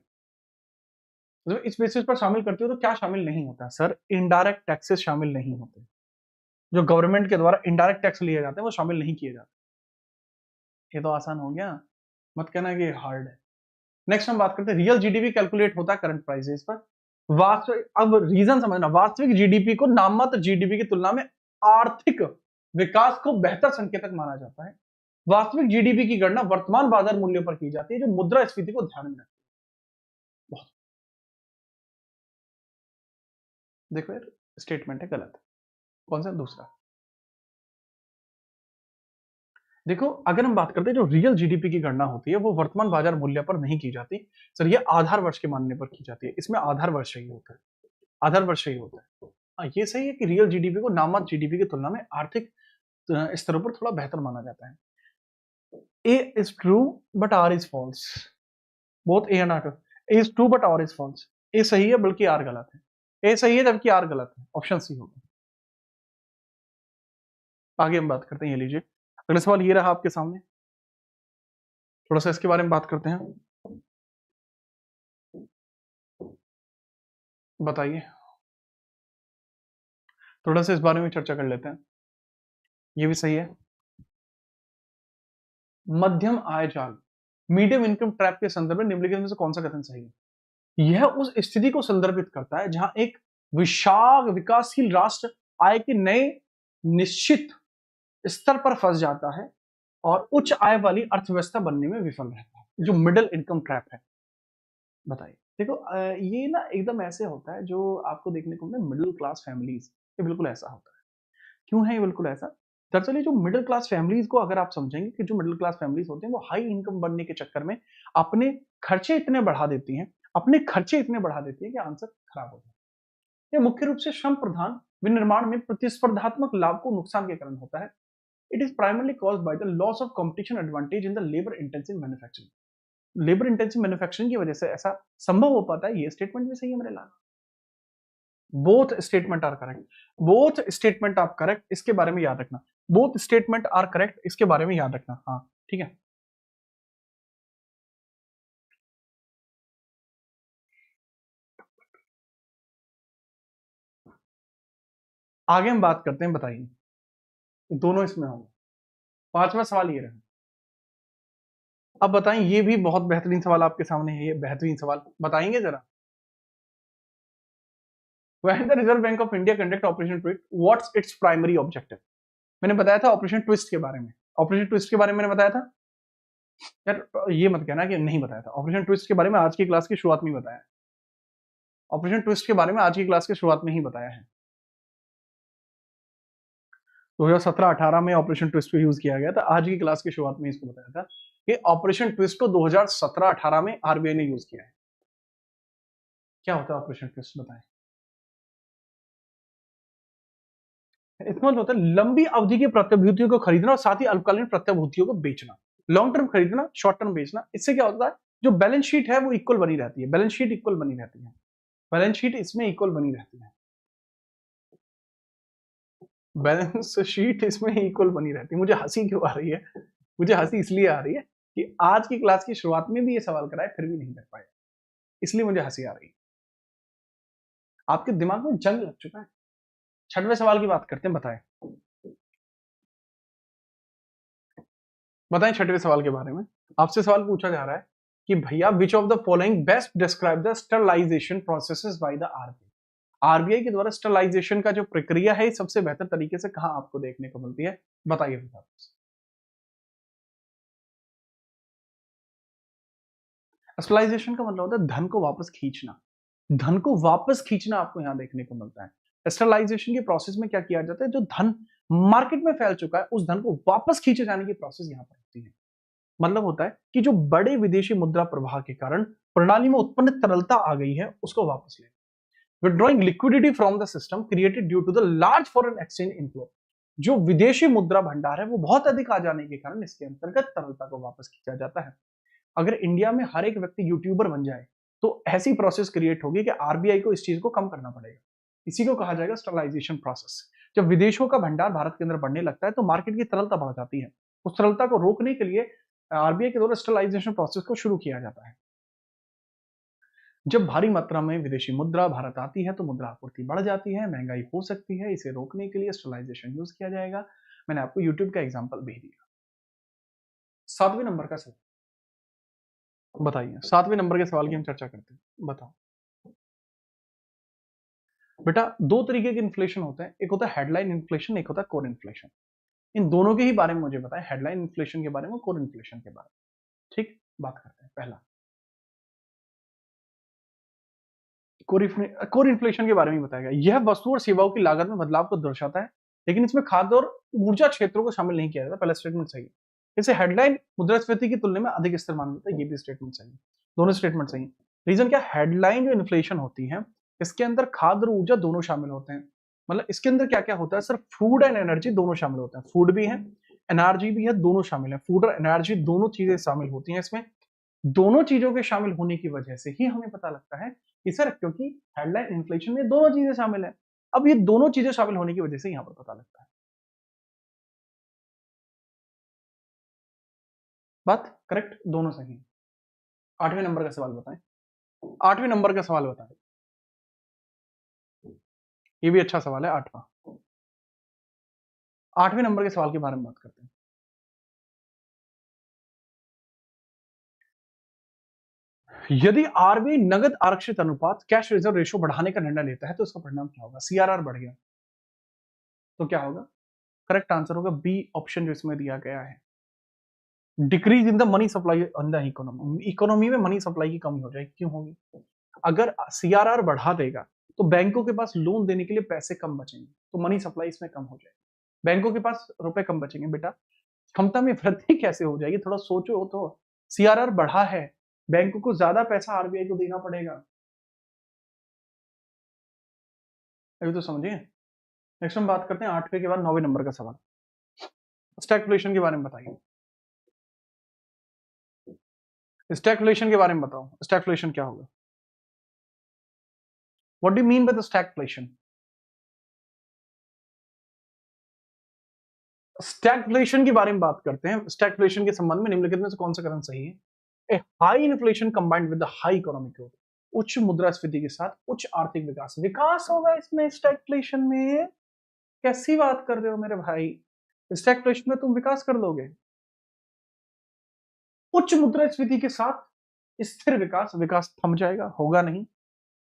तो इस बेसिस पर शामिल करते हो तो क्या शामिल नहीं होता सर? इनडायरेक्ट टैक्सेस शामिल नहीं होते, जो गवर्नमेंट के द्वारा इनडायरेक्ट टैक्स लिए जाते हैं वो शामिल नहीं किए जाते। ये तो आसान हो गया, मत कहना कि हार्ड है। नेक्स्ट हम बात करते हैं रियल जीडीपी कैलकुलेट होता है करंट प्राइसेस पर। वास्तविक, अब रीजन समझना, वास्तविक जीडीपी को नाममात्र जीडीपी की तुलना में आर्थिक विकास को बेहतर संकेतक माना जाता है। वास्तविक जीडीपी की गणना वर्तमान बाजार मूल्यों पर की जाती है, जो मुद्रास्फीति को ध्यान में रखती है। बहुत देखो यार, स्टेटमेंट है गलत। कौन सा? दूसरा। देखो, अगर हम बात करते हैं जो रियल जीडीपी की गणना होती है वो वर्तमान बाजार मूल्य पर नहीं की जाती सर, ये आधार वर्ष के मानने पर की जाती है। इसमें आधार वर्ष सही होता है, आधार वर्ष सही होता है। हाँ, ये सही है कि रियल जीडीपी को नाममात्र जीडीपी की तुलना में आर्थिक स्तरों पर थोड़ा बेहतर माना जाता है। A is true but R is false. Both A and R. A is true but R is false. A सही है बल्कि आर गलत है। ए सही है जबकि आर गलत है, ऑप्शन सी होगा। आगे हम बात करते हैं, ये लीजिए अगला सवाल ये रहा आपके सामने। थोड़ा सा इसके बारे में बात करते हैं, बताइए। थोड़ा सा इस बारे में चर्चा कर लेते हैं। ये भी सही है। मध्यम आय जाल, मीडियम इनकम ट्रैप के संदर्भ में निम्नलिखित में से कौन सा कथन सही है? यह उस स्थिति को संदर्भित करता है जहां एक विशाल विकासशील राष्ट्र आय के नए निश्चित स्तर पर फंस जाता है और उच्च आय वाली अर्थव्यवस्था बनने में विफल रहता है, जो मिडिल इनकम ट्रैप है। बताइए। देखो ये ना एकदम ऐसे होता है जो आपको देखने को मिलता है मिडिल क्लास फैमिलीज, ये बिल्कुल ऐसा होता है। क्यों है ये बिल्कुल ऐसा? दरअसल ये जो मिडिल क्लास फैमिलीज को अगर आप समझेंगे कि जो मिडिल क्लास फैमिलीज होते हैं वो हाई इनकम बनने के चक्कर में अपने खर्चे इतने बढ़ा देती हैं, अपने खर्चे इतने बढ़ा देती है कि आंसर खराब हो जाता है। ये मुख्य रूप से श्रम प्रधान विनिर्माण में प्रतिस्पर्धात्मक लाभ को नुकसान के कारण होता है। It is primarily caused by the loss of competition advantage in the labour intensive manufacturing. Labour intensive manufacturing की वजह से ऐसा संभव हो पाता है। ये स्टेटमेंट भी सही है मेरे लाल। Both statement are correct, both statement आप करेक्ट, इसके बारे में याद रखना। बोथ स्टेटमेंट आर करेक्ट, इसके बारे में याद रखना। हाँ ठीक है। आगे हम बात करते हैं, बताइए। दोनों इसमें होंगे। पांचवा सवाल ये रहा। अब बताएं, ये भी बहुत बेहतरीन सवाल आपके सामने है। ये बेहतरीन सवाल बताएंगे जरा। When the Reserve Bank of India conduct Operation Twist, what's its primary objective? मैंने बताया था ऑपरेशन ट्विस्ट के बारे में। ऑपरेशन ट्विस्ट के बारे में मैंने बताया था यार, ये मत कहना कि नहीं बताया था। ऑपरेशन ट्विस्ट के बारे में आज की क्लास की शुरुआत में ही बताया है। ऑपरेशन ट्विस्ट के बारे में आज की क्लास की शुरुआत में ही बताया है। 2017-18 में ऑपरेशन ट्विस्ट को यूज किया गया था। आज की क्लास की शुरुआत में इसको बताया था कि ऑपरेशन ट्विस्ट को 2017-18 में आरबीआई ने यूज किया है। क्या होता है ऑपरेशन ट्विस्ट, बताएं। इसमें होता है लंबी अवधि की प्रतिभूतियों को खरीदना और साथ ही अल्पकालीन प्रतिभूतियों को बेचना। लॉन्ग टर्म खरीदना, शॉर्ट टर्म बेचना। इससे क्या होता है, जो बैलेंस शीट है वो इक्वल बनी रहती है। बैलेंस शीट इक्वल बनी रहती है। बैलेंस शीट इसमें इक्वल बनी रहती है। बैलेंस शीट इसमें इक्वल बनी रहती है। मुझे हंसी क्यों आ रही है? मुझे हंसी इसलिए आ रही है कि आज की क्लास की शुरुआत में भी ये सवाल कराए फिर भी नहीं कर पाए, इसलिए मुझे हंसी आ रही है। आपके दिमाग में जंग लग चुका है। छठवें सवाल की बात करते हैं, बताएं। बताएं छठवें सवाल के बारे में। आपसे सवाल पूछा जा रहा है कि भैया which of the following best describe the sterilization processes by the RBI. RBI के द्वारा स्टरलाइजेशन का जो प्रक्रिया है सबसे बेहतर तरीके से कहां आपको देखने को मिलती है, बताइए। स्टरलाइजेशन का मतलब होता है धन को वापस खींचना। धन को वापस खींचना आपको यहां देखने को मिलता है। स्टरलाइजेशन के प्रोसेस में क्या किया जाता है, जो धन मार्केट में फैल चुका है उस धन को वापस खींचे जाने की प्रोसेस यहां पर होती है। मतलब होता है कि जो बड़े विदेशी मुद्रा प्रवाह के कारण प्रणाली में उत्पन्न तरलता आ गई है उसको वापस ले। Withdrawing liquidity from the system created due to the large foreign exchange inflow. जो विदेशी मुद्रा भंडार है वो बहुत अधिक आ जाने के कारण इसके अंतर्गत तरलता को वापस खींचा जाता है। अगर इंडिया में हर एक व्यक्ति यूट्यूबर बन जाए तो ऐसी प्रोसेस क्रिएट होगी कि आरबीआई को इस चीज को कम करना पड़ेगा। इसी को कहा जाएगा स्टरलाइजेशन प्रोसेस। जब विदेशों का भंडार भारत के अंदर बढ़ने लगता है तो मार्केट की तरलता बढ़ जाती है। उस तरलता को रोकने के लिए आरबीआई के द्वारा स्टरलाइजेशन प्रोसेस को शुरू किया जाता है। जब भारी मात्रा में विदेशी मुद्रा भारत आती है तो मुद्रा आपूर्ति बढ़ जाती है, महंगाई हो सकती है। इसे रोकने के लिए स्टरलाइजेशन यूज किया जाएगा। मैंने आपको यूट्यूब का एग्जाम्पल भी दिया। 7वें नंबर का सवाल बताइए। 7वें नंबर के सवाल की हम चर्चा करते हैं, बताओ। बेटा दो तरीके के इन्फ्लेशन होते हैं, एक होता है हेडलाइन इन्फ्लेशन, एक होता है कोर इन्फ्लेशन। इन दोनों के ही बारे में मुझे बताएं, हेडलाइन इन्फ्लेशन के बारे में, कोर इन्फ्लेशन के बारे में। ठीक, बात करते हैं। पहला कोर इन्फ्लेशन के बारे में बताएगा। यह वस्तु और सेवाओं की लागत में बदलाव को दर्शाता है, लेकिन इसमें खाद्य और ऊर्जा क्षेत्रों को शामिल नहीं किया जाता। पहला स्टेटमेंट सही है। इसे हेडलाइन मुद्रास्फीति की तुलना में अधिक स्थिर माना जाता है, ये भी स्टेटमेंट सही है। दोनों स्टेटमेंट सही है। रीजन क्या, हेडलाइन जो इन्फ्लेशन होती है इसके अंदर खाद्य और ऊर्जा दोनों शामिल होते हैं। मतलब इसके अंदर क्या क्या होता है सर, फूड एंड एनर्जी दोनों शामिल होते हैं। फूड भी है, एनर्जी भी है, दोनों शामिल है। फूड और एनर्जी दोनों चीजें शामिल होती हैं इसमें। दोनों चीजों के शामिल होने की वजह से ही हमें पता लगता है कि सर, क्योंकि हेडलाइन इन्फ्लेशन में दोनों चीजें शामिल है। अब ये दोनों चीजें शामिल होने की वजह से यहां पर पता लगता है। बात करेक्ट, दोनों सही है। 8वें नंबर का सवाल बताएं। 8वें नंबर का सवाल बताएं। ये भी अच्छा सवाल है, 8वां। 8वें नंबर के सवाल के बारे में बात करते हैं। यदि आरबीआई नगद आरक्षित अनुपात कैश रिजर्व रेशो बढ़ाने का निर्णय लेता है तो इसका परिणाम क्या होगा। सीआरआर बढ़ गया तो क्या होगा, करेक्ट आंसर होगा बी ऑप्शन जो इसमें दिया गया है। Decrease in the money supply in the economy. Economy में मनी सप्लाई की कमी हो जाएगी। क्यों होगी, अगर सीआरआर बढ़ा देगा तो बैंकों के पास लोन देने के लिए पैसे कम बचेंगे, तो मनी सप्लाई इसमें कम हो जाएगी। बैंकों के पास रुपए कम बचेंगे। बेटा क्षमता में वृद्धि कैसे हो जाएगी, थोड़ा सोचो तो। सीआरआर बढ़ा है, बैंकों को ज्यादा पैसा आरबीआई को देना पड़ेगा। अभी तो समझिए। नेक्स्ट हम बात करते हैं 8वें के बाद 9वें नंबर का सवाल। स्टैगफ्लेशन के बारे में बताइए। स्टैगफ्लेशन के बारे में बताओ, स्टैगफ्लेशन क्या होगा। What do you mean by the stagflation. Stagflation के बारे में बात करते हैं। स्टैगफ्लेशन के संबंध में निम्नलिखित में से कौन सा कथन सही है। A high inflation combined with the high economic growth. उच्च मुद्रास्फीति के साथ उच्च आर्थिक विकास, विकास होगा इसमें स्टैगफ्लेशन में। कैसी बात कर रहे हो मेरे भाई, स्टैगफ्लेशन में तुम विकास कर लोगे। उच्च मुद्रास्फीति के साथ स्थिर विकास, विकास थम जाएगा, होगा नहीं।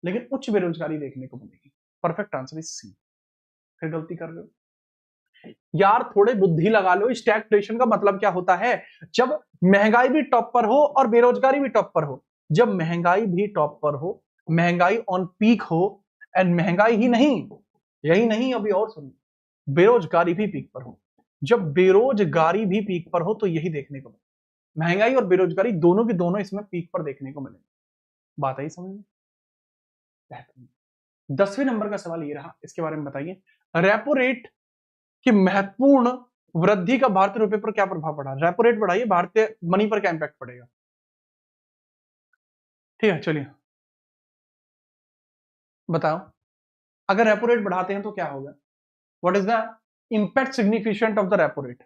लेकिन उच्च बेरोजगारी देखने को मिलेगी। Perfect answer is C. फिर गलती कर रहे हो यार, थोड़े बुद्धि लगा लो। स्टैगफ्लेशन का मतलब क्या होता है, जब महंगाई भी टॉप पर हो और बेरोजगारी भी टॉप पर हो। जब महंगाई भी टॉप पर हो, महंगाई ऑन पीक हो, एंड महंगाई ही नहीं, यही नहीं, अभी और सुनो, बेरोजगारी भी पीक पर हो। जब बेरोजगारी भी पीक पर हो तो यही देखने को मिले, महंगाई और बेरोजगारी दोनों की दोनों इसमें पीक पर देखने को मिले। बात आई समझ में। 10वें नंबर का सवाल ये रहा, इसके बारे में बताइए। रेपो रेट कि महत्वपूर्ण वृद्धि का भारतीय रुपए पर क्या प्रभाव पड़ा। रेपो रेट बढ़ाइए, भारतीय मनी पर क्या इंपैक्ट पड़ेगा। ठीक है, चलिए बताओ। अगर रेपो रेट बढ़ाते हैं तो क्या होगा, what is the impact significant of the repo rate.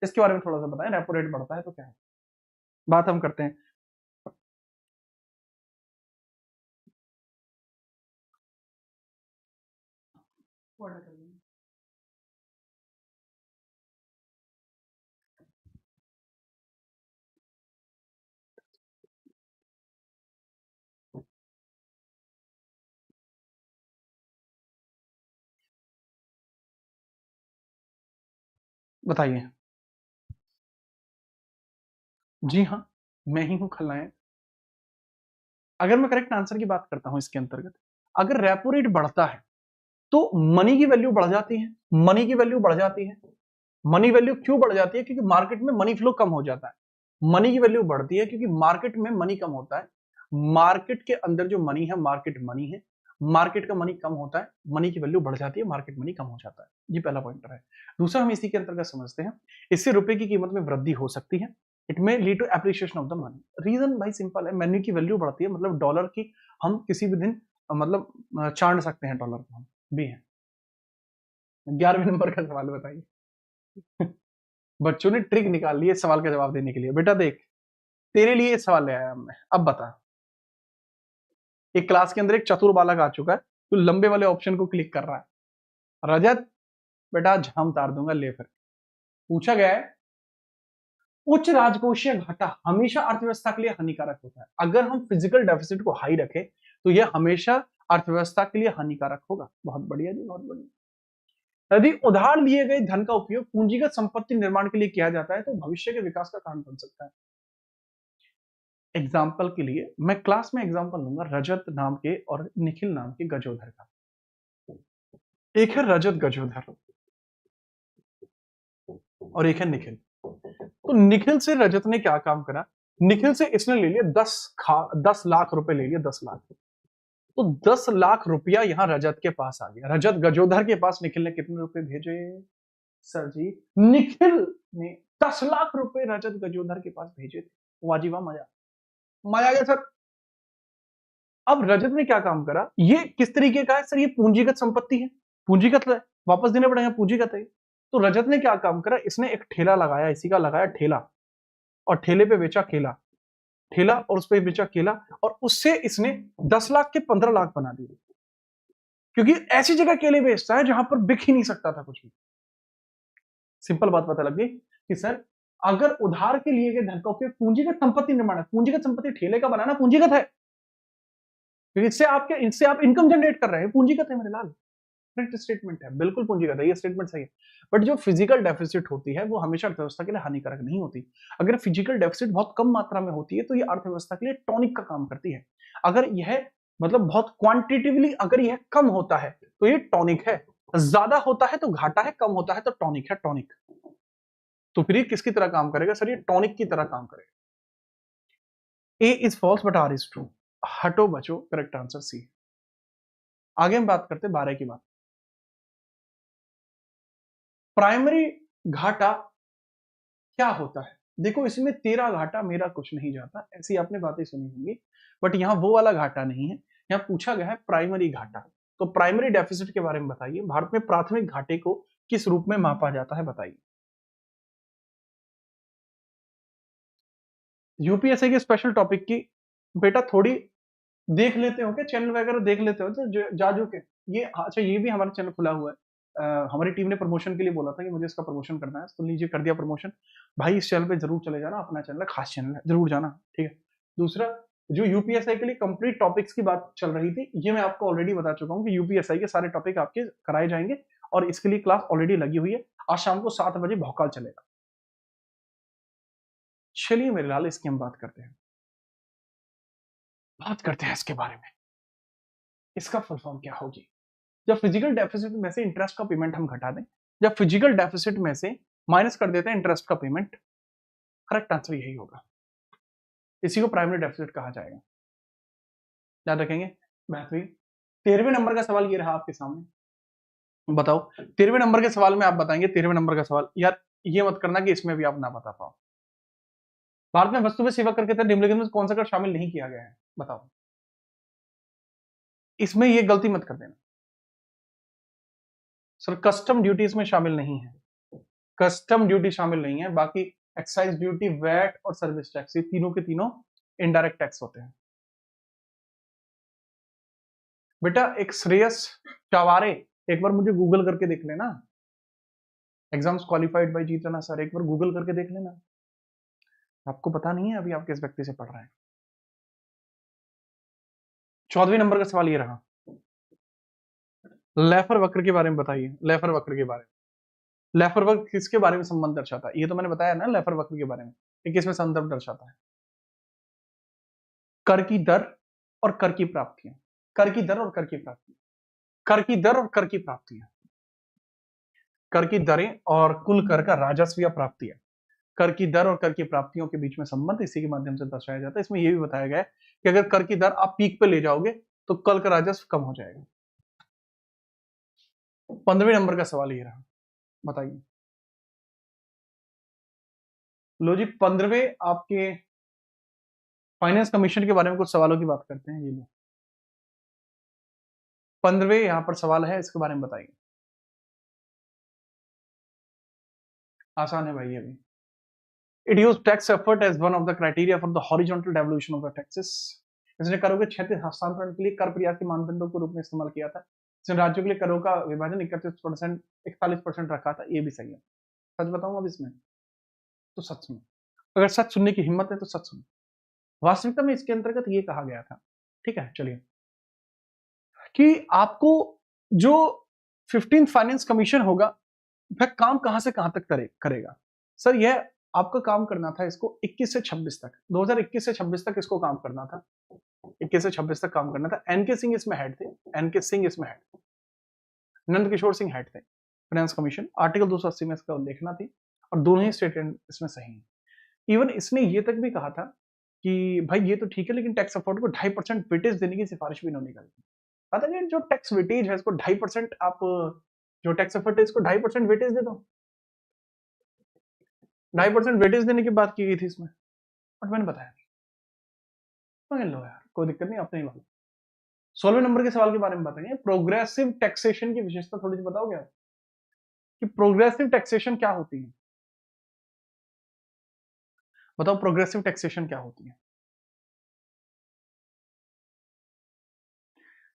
इसके बारे में थोड़ा सा बताएं। रेपो रेट बढ़ता है तो क्या है, बात हम करते हैं। बताइए। जी हाँ, मैं ही हूं खलनायक। अगर मैं करेक्ट आंसर की बात करता हूं इसके अंतर्गत, अगर रेपो रेट बढ़ता है तो मनी की वैल्यू बढ़ जाती है। मनी की वैल्यू बढ़ जाती है। मनी वैल्यू क्यों बढ़ जाती है? क्योंकि मार्केट में मनी फ्लो कम हो जाता है। मनी की वैल्यू बढ़ती है क्योंकि मार्केट में मनी कम होता है। मार्केट के अंदर जो मनी है, मार्केट मनी है, मार्केट का मनी कम होता है, मनी की वैल्यू बढ़ जाती है, मार्केट मनी कम हो जाता है। ये पहला पॉइंटर है। दूसरा हम इसी के अंतर्गत समझते हैं, इससे रुपए की कीमत में वृद्धि हो सकती है। It may lead to appreciation of the money. Reason भाई सिंपल है, मनी की वैल्यू बढ़ती है, मतलब डॉलर की हम किसी भी दिन मतलब चांद सकते हैं डॉलर को हम भी है। 11वें नंबर का सवाल बताइए। बच्चों ने ट्रिक निकाल ली है सवाल का जवाब देने के लिए। बेटा देख, तेरे लिए ये सवाल ले आया हमने, अब बता। एक क्लास के अंदर एक चतुर बालक आ चुका है, तो लंबे वाले ऑप्शन को क्लिक कर रहा है। रजत बेटा झाम तार दूंगा, ले फिर। पूछा गया है, उच्च राजकोषीय घाटा हमेशा अर्थव्यवस्था के लिए हानिकारक होता है। अगर हम फिजिकल डेफिसिट को हाई रखें तो यह हमेशा अर्थव्यवस्था के लिए हानिकारक होगा। बहुत बढ़िया जी, बहुत बढ़िया। यदि उधार लिए गए धन का उपयोग पूंजीगत संपत्ति निर्माण के लिए किया जाता है तो भविष्य के विकास का कारण बन सकता है। एग्जाम्पल के लिए मैं क्लास में एग्जाम्पल लूंगा रजत नाम के और निखिल नाम के गजोधर का। एक है रजत गजोधर और एक है निखिल। तो निखिल से रजत ने क्या काम करा? निखिल से इसने ले लिया 10 लाख रुपए ले लिया, 10 लाख। तो 10 लाख रुपया यहां रजत के पास आ गया। रजत गजोधर के पास निखिल ने कितने रुपए भेजे? सर जी, निखिल ने 10 लाख रुपए रजत गजोधर के पास भेजे थे। वाजिबा, मजा मजा आ गया सर। अब रजत ने क्या काम करा? ये किस तरीके का है सर? ये पूंजीगत संपत्ति है, पूंजीगत है, वापस देने पड़ेगा, पूंजीगत है। तो रजत ने क्या काम करा? इसने एक ठेला लगाया, इसी का लगाया ठेला, और ठेले पे बेचा केला। ठेला और उस पे बेचा केला, और उससे इसने 10 लाख के 15 लाख बना दिए। क्योंकि ऐसी जगह केले बेचता है जहां पर बिक ही नहीं सकता था कुछ भी। सिंपल बात पता लग गई कि सर अगर उधार के लिए गए धन का उपयोग पूंजीगत संपत्ति निर्माण है, पूंजीगत संपत्ति ठेले का बनाना पूंजीगत है, क्योंकि इससे आप इनकम जनरेट कर रहे हैं, पूंजीगत है मेरे लाल। करेक्ट स्टेटमेंट है, बिल्कुल पूंजीगत है, ये स्टेटमेंट सही है। बट जो फिजिकल डेफिसिट होती है वो हमेशा अर्थव्यवस्था के लिए हानिकारक नहीं होती। अगर फिजिकल डेफिसिट बहुत कम मात्रा में होती है तो ये अर्थव्यवस्था के लिए टॉनिक का काम करती है। अगर यह मतलब बहुत क्वांटिटिवली अगर यह कम होता है तो ये टॉनिक है, ज्यादा होता है तो घाटा है, कम होता है तो टॉनिक है, टॉनिक। तो फिर ये किसकी तरह काम करेगा सर? ये टॉनिक की तरह काम करेगा। A is false but R is true. हटो बचो, करेक्ट आंसर सी। आगे हम बात करते हैं 12 की बात। प्राइमरी घाटा क्या होता है? देखो इसमें तेरा घाटा मेरा कुछ नहीं जाता, ऐसी आपने बातें सुनी होंगी, बट यहां वो वाला घाटा नहीं है। यहां पूछा गया है प्राइमरी घाटा। तो प्राइमरी डेफिसिट के बारे में बताइए, भारत में प्राथमिक घाटे को किस रूप में मापा जाता है बताइए। यूपीएससी के स्पेशल टॉपिक की बेटा थोड़ी देख लेते हो क्या? चैनल वगैरह देख लेते हो तो जा जो के ये, अच्छा ये भी हमारा चैनल खुला हुआ है। हमारी टीम ने प्रमोशन के लिए बोला था कि मुझे इसका प्रमोशन करना है, तो लीजिए कर दिया प्रमोशन। भाई इस चैनल पे जरूर चले जाना, अपना चैनल है, खास चैनल है, जरूर जाना, ठीक है। दूसरा, जो यूपीएसआई के लिए कंप्लीट टॉपिक्स की बात चल रही थी, ये मैं आपको ऑलरेडी बता चुका हूँ कि यूपीएसआई के सारे टॉपिक आपके कराए जाएंगे, और इसके लिए क्लास ऑलरेडी लगी हुई है। आज शाम को 7 बजे भौकाल चलेगा। चलिए मेरे लाल, इसकी हम बात करते हैं इसके बारे में। इसका फुल फॉर्म क्या होगी? जब फिजिकल डेफिसिट में से इंटरेस्ट का पेमेंट हम घटा दें, जब फिजिकल डेफिसिट में से माइनस कर देते हैं इंटरेस्ट का पेमेंट, करेक्ट आंसर यही होगा। इसी को प्राइमरी डेफिसिट कहा जाएगा, याद रखेंगे। बेहतरीन। 13वें नंबर का सवाल ये रहा आपके सामने। बताओ 13वें नंबर के सवाल में आप बताएंगे, 13वें नंबर का सवाल यार, ये मत करना कि इसमें भी आप ना बता पाओ। भारत में वस्तु व सेवा कर के तहत निम्नलिखित में कौन सा कर शामिल नहीं किया गया है? बताओ। इसमें ये गलती मत कर देना सर, कस्टम ड्यूटी इसमें शामिल नहीं है। कस्टम ड्यूटी शामिल नहीं है, बाकी एक्साइज ड्यूटी, वैट और सर्विस टैक्स, ये तीनों के तीनों इनडायरेक्ट टैक्स होते हैं। बेटा एक श्रेयस चवारे, एक बार मुझे गूगल करके देख लेना। Exams qualified by Jeet Rana sir, एक बार गूगल करके देख लेना। आपको पता नहीं है अभी आप किस व्यक्ति से पढ़ रहे हैं। 14वें नंबर का सवाल ये रहा, लेफर वक्र के बारे में बताइए। लेफर वक्र के बारे में, लेफर वक्र किसके बारे में संबंध दर्शाता है? ये तो मैंने बताया ना लेफर वक्र के बारे में, ये किसमें संदर्भ दर्शाता है? कर की दर और कर की प्राप्तियां, कर की दर और कर की प्राप्तियां, कर की दर और कर की प्राप्तियां, कर की दरें और कुल कर का राजस्व या प्राप्तियां, कर की दर और कर की प्राप्तियों के बीच में संबंध इसी के माध्यम से दर्शाया जाता है। इसमें यह भी बताया गया है कि अगर कर की दर आप पीक पे ले जाओगे तो कल का राजस्व कम हो जाएगा। 15वें नंबर का सवाल ये रहा, बताइए। लो जी, 15वें आपके फाइनेंस कमीशन के बारे में कुछ सवालों की बात करते हैं। ये लो 15वें यहां पर सवाल है, इसके बारे में बताइए। आसान है भाई ये भी। It used tax effort as one of the criteria for the horizontal devolution of the taxes. इसने करों के क्षैतिज हस्तांतरण के लिए कर प्रयास के मानदंडों के रूप में इस्तेमाल किया था। इसने राज्यों के लिए करों का विभाजन 31%, 41% रखा था। ये भी सही है। सच बताऊं अब इसमें तो सच में, अगर सच सुनने की हिम्मत है तो सच सुनो। वास्तविकता में इसके अंतर्गत ये कहा गया था, ठीक है, चलिए, कि आपको जो 15th फाइनेंस कमीशन होगा वह काम कहां से कहां तक करेगा। सर यह आपका काम करना था इसको 21 से 26 तक, 2021 से 26 तक इसको काम करना था, 21 से 26 तक काम करना था। एनके सिंह इसमें हेड थे, एनके सिंह इसमें हेड थे, नंद किशोर सिंह हेड थे। फाइनेंस कमीशन आर्टिकल 280 में इसका उल्लेखना थी और दोनों ही स्टेटमेंट इसमें सही है। इवन इसने ये तक भी कहा था कि भाई ये तो ठीक है लेकिन टैक्स अफोर्ड को 2.5% वेटेज देने की सिफारिश भी इन्होंने करी थी। पता नहीं जो टैक्स वेटेज है इसको 2.5% आप, जो टैक्स अफोर्ड है इसको 2.5% वेटेज दे दो, 2.5% वेटेज देने की बात की गई थी इसमें, बट मैंने बताया नहीं। लो यार कोई दिक्कत नहीं, अपने ही वाला। 16वें नंबर के सवाल के बारे में बताएंगे। प्रोग्रेसिव टैक्सेशन की विशेषता थोड़ी सी बताओगे आप कि प्रोग्रेसिव टैक्सेशन क्या होती है? बताओ प्रोग्रेसिव टैक्सेशन क्या होती है?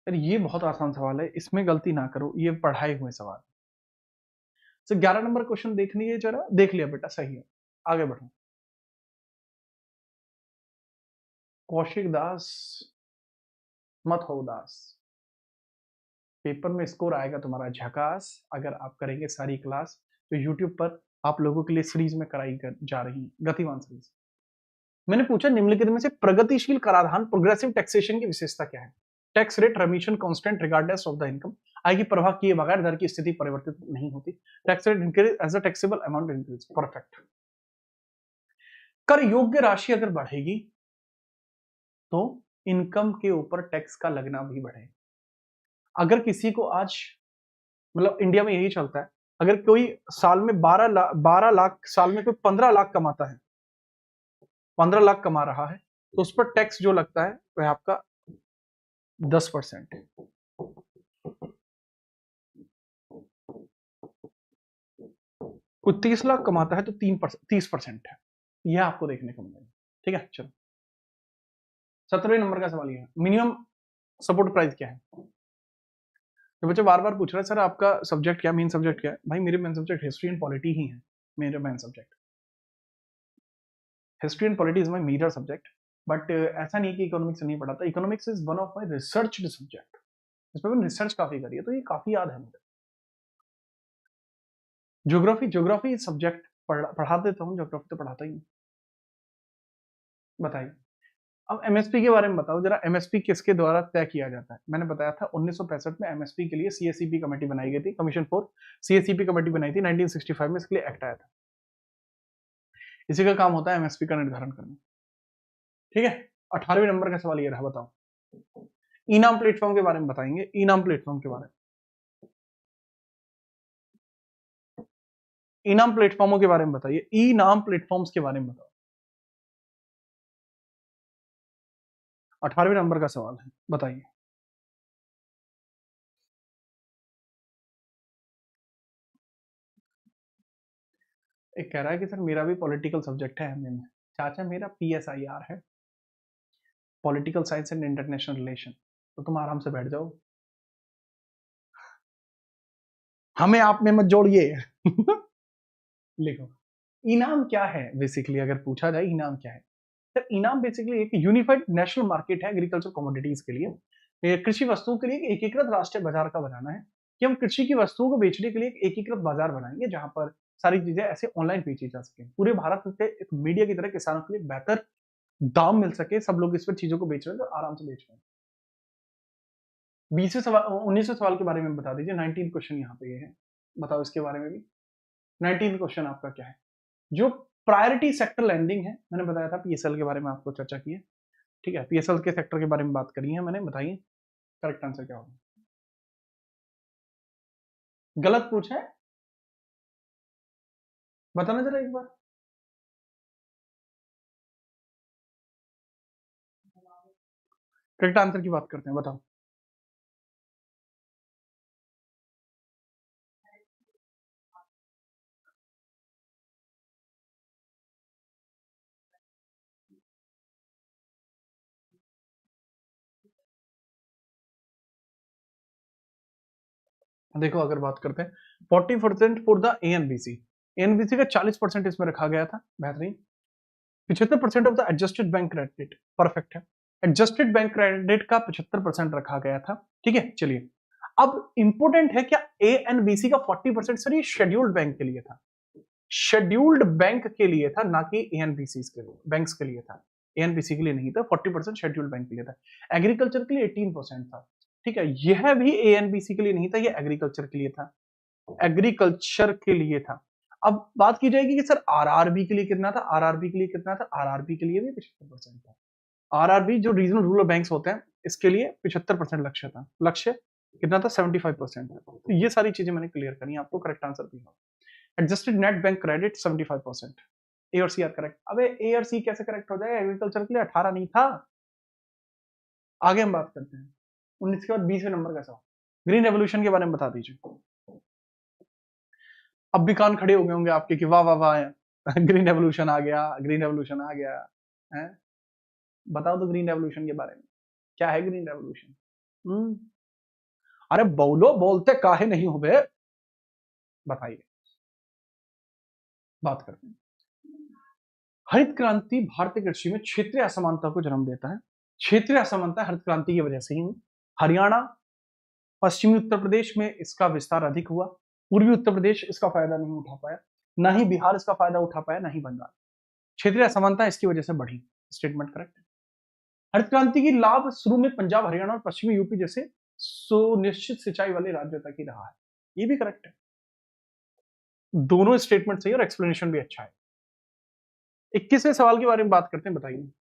यार ये बहुत आसान सवाल है, इसमें गलती ना करो, ये पढ़ाए हुए सवाल। तो 11 नंबर क्वेश्चन देख लीजिए जरा, देख लिया बेटा, सही है, आगे बढ़ो। कौशिक दास मत हो उदास, पेपर में स्कोर आएगा तुम्हारा झकास अगर आप करेंगे सारी क्लास तो यूट्यूब पर आप लोगों के लिए सीरीज में कराई जा रही गतिमान सीरीज। मैंने पूछा निम्नलिखित में से प्रगतिशील कराधान प्रोग्रेसिव टैक्सेशन की विशेषता क्या है? Tax rate remission constant regardless of the income, आय की प्रवाह किए बगैर दर की स्थिति परिवर्तित नहीं होती। Tax rate increase as a taxable amount increase, perfect. कर योग्य राशि अगर बढ़ेगी तो इनकम के ऊपर टैक्स का लगना भी बढ़ेगा। अगर किसी को आज, मतलब इंडिया में यही चलता है, अगर कोई साल में 12 लाख, साल में कोई 15 लाख कमाता है, 15 लाख कमा रहा है, तो उस पर टैक्स जो लगता है वह आपका 10% है। कोई 30 लाख कमाता है तो 30% है। यह आपको देखने को मिलेगा, ठीक है। चलो 17वें नंबर का सवाल यह है, मिनिमम सपोर्ट प्राइस क्या है? तो बच्चे बार बार पूछ रहे हैं सर आपका सब्जेक्ट क्या, मेन सब्जेक्ट क्या है? भाई मेरे main subject history and polity ही है। मेरे main subject history and polity is my major subject, but ऐसा नहीं कि इकोनॉमिक्स नहीं पढ़ाता। Economics is one of my research subject, इस पर मैंने रिसर्च काफी करी है तो ये काफी याद है मुझे। ज्योग्राफी सब्जेक्ट पढ़ा देता हूँ, ज्योग्राफी तो पढ़ाता ही नहीं। बताइए अब एमएसपी के बारे में बताओ जरा, एमएसपी किसके द्वारा तय किया जाता है? मैंने बताया था 1965 में एमएसपी के लिए सीएसईपी कमेटी बनाई गई थी, कमीशन फॉर सीएसईपी कमेटी बनाई थी। 1965 में इसके लिए एक्ट आया था। इसी का काम होता है एमएसपी का निर्धारण करना, ठीक है। 18वें नंबर का सवाल ये रहा, बताओ इनाम प्लेटफॉर्म के बारे में बताएंगे। इनाम प्लेटफॉर्म के बारे में, इनाम प्लेटफॉर्मों के बारे में बताइए, इनाम प्लेटफॉर्म्स के बारे में बताओ। 18वें नंबर का सवाल है, बताइए। एक कह रहा है कि सर मेरा भी पॉलिटिकल सब्जेक्ट है एमए में। चाचा मेरा पीएसआईआर है, political science and international relation, तो तुम आराम से बैठ जाओ, हमें आप में मत जोड़िए। लिखो इनाम क्या है बेसिकली, अगर पूछा जाए इनाम क्या है। सर इनाम बेसिकली एक यूनिफाइड नेशनल मार्केट है एग्रीकल्चर कमोडिटीज के लिए, कृषि वस्तुओं के लिए एक एकीकृत राष्ट्रीय बाजार का बनाना है कि हम कृषि की वस्तुओं को बेचने के लिए एक एकीकृत बाजार बनाएंगे जहां पर सारी चीजें ऐसे ऑनलाइन बेची जा सके, पूरे भारत के एक मीडिया की तरह किसानों के लिए बेहतर दाम मिल सके, सब लोग इस पर चीजों को बेच रहे हैं तो आराम से बेच रहे हैं। 20वें सवाल 19वें सवाल के बारे में बता दीजिए। 19 क्वेश्चन यहाँ पे ये है, बताओ इसके बारे में भी। 19 क्वेश्चन आपका क्या है? जो प्रायोरिटी सेक्टर लैंडिंग है, मैंने बताया था पीएसएल के बारे में आपको चर्चा की है, ठीक है, पीएसएल के सेक्टर के बारे में बात करी है मैंने, बताइए करेक्ट आंसर क्या होगा? गलत पूछा है, बताना जरा एक बार। करेक्ट आंसर की बात करते हैं, बताओ। देखो अगर बात करते हैं 40% फॉर द एएनबीसी, एएनबीसी का 40% इसमें रखा गया था, बेहतरीन। 75% of the adjusted bank credit, perfect है। एडजस्टेड बैंक क्रेडिट का 75% रखा गया था, ठीक है। चलिए अब इंपोर्टेंट है क्या, एएनबीसी का 40%, सर ये शेड्यूल्ड बैंक के लिए था, शेड्यूल्ड बैंक के लिए था, ना कि एएनबीसी के लिए, बैंक्स के लिए था, एएनबीसी के लिए नहीं था। 40% शेड्यूल्ड बैंक के लिए था। एग्रीकल्चर के लिए 18% था, ठीक है। यह भी एएनबीसी के लिए नहीं था, यह एग्रीकल्चर के लिए था, एग्रीकल्चर के लिए था। अब बात की जाएगी कि सर आरआरबी के लिए कितना था, आरआरबी के लिए कितना था, आरआरबी के लिए भी 75% था। आरआरबी जो रीजनल रूरल बैंक्स होते हैं इसके लिए 75% लक्ष्य था, लक्ष्य कितना था, 75% था। तो ये सारी चीजें मैंने क्लियर करी, आपको करेक्ट आंसर भी होगा। एडजस्टेड नेट बैंक क्रेडिट 75%, ए और सी आर करेक्ट। अबे ए और सी कैसे करेक्ट हो जाए, एग्रीकल्चर के लिए 18 नहीं था। आगे हम बात करते हैं 19 के बाद 20वें नंबर का सवाल। ग्रीन रेवोल्यूशन के बारे में बता दीजिए। अब भी कान खड़े हो गए होंगे आपके कि वाह वाह वाह ग्रीन रेवोल्यूशन आ गया, ग्रीन रेवोल्यूशन आ गया है। बताओ तो ग्रीन रेवोल्यूशन के बारे में, क्या है ग्रीन रेवोल्यूशन? अरे बोलो, बोलते काहे नहीं हो बे, बताइए। बात करते हैं। हरित क्रांति भारतीय कृषि में क्षेत्रीय असमानता को जन्म देता है। क्षेत्रीय असमानता हरित क्रांति की वजह से ही हुई। हरियाणा, पश्चिमी उत्तर प्रदेश में इसका विस्तार अधिक हुआ, पूर्वी उत्तर प्रदेश इसका फायदा नहीं उठा पाया, ना ही बिहार इसका फायदा उठा पाया, ना ही बंगाल। क्षेत्रीय असमानता इसकी वजह से बढ़ी, स्टेटमेंट करेक्ट है। हरित क्रांति की लाभ शुरू में पंजाब, हरियाणा और पश्चिमी यूपी जैसे सुनिश्चित सिंचाई वाले राज्यों तक ही रहा है, ये भी करेक्ट है। दोनों स्टेटमेंट सही और एक्सप्लेनेशन भी अच्छा है। 21वें सवाल के बारे में बात करते हैं, बताइए।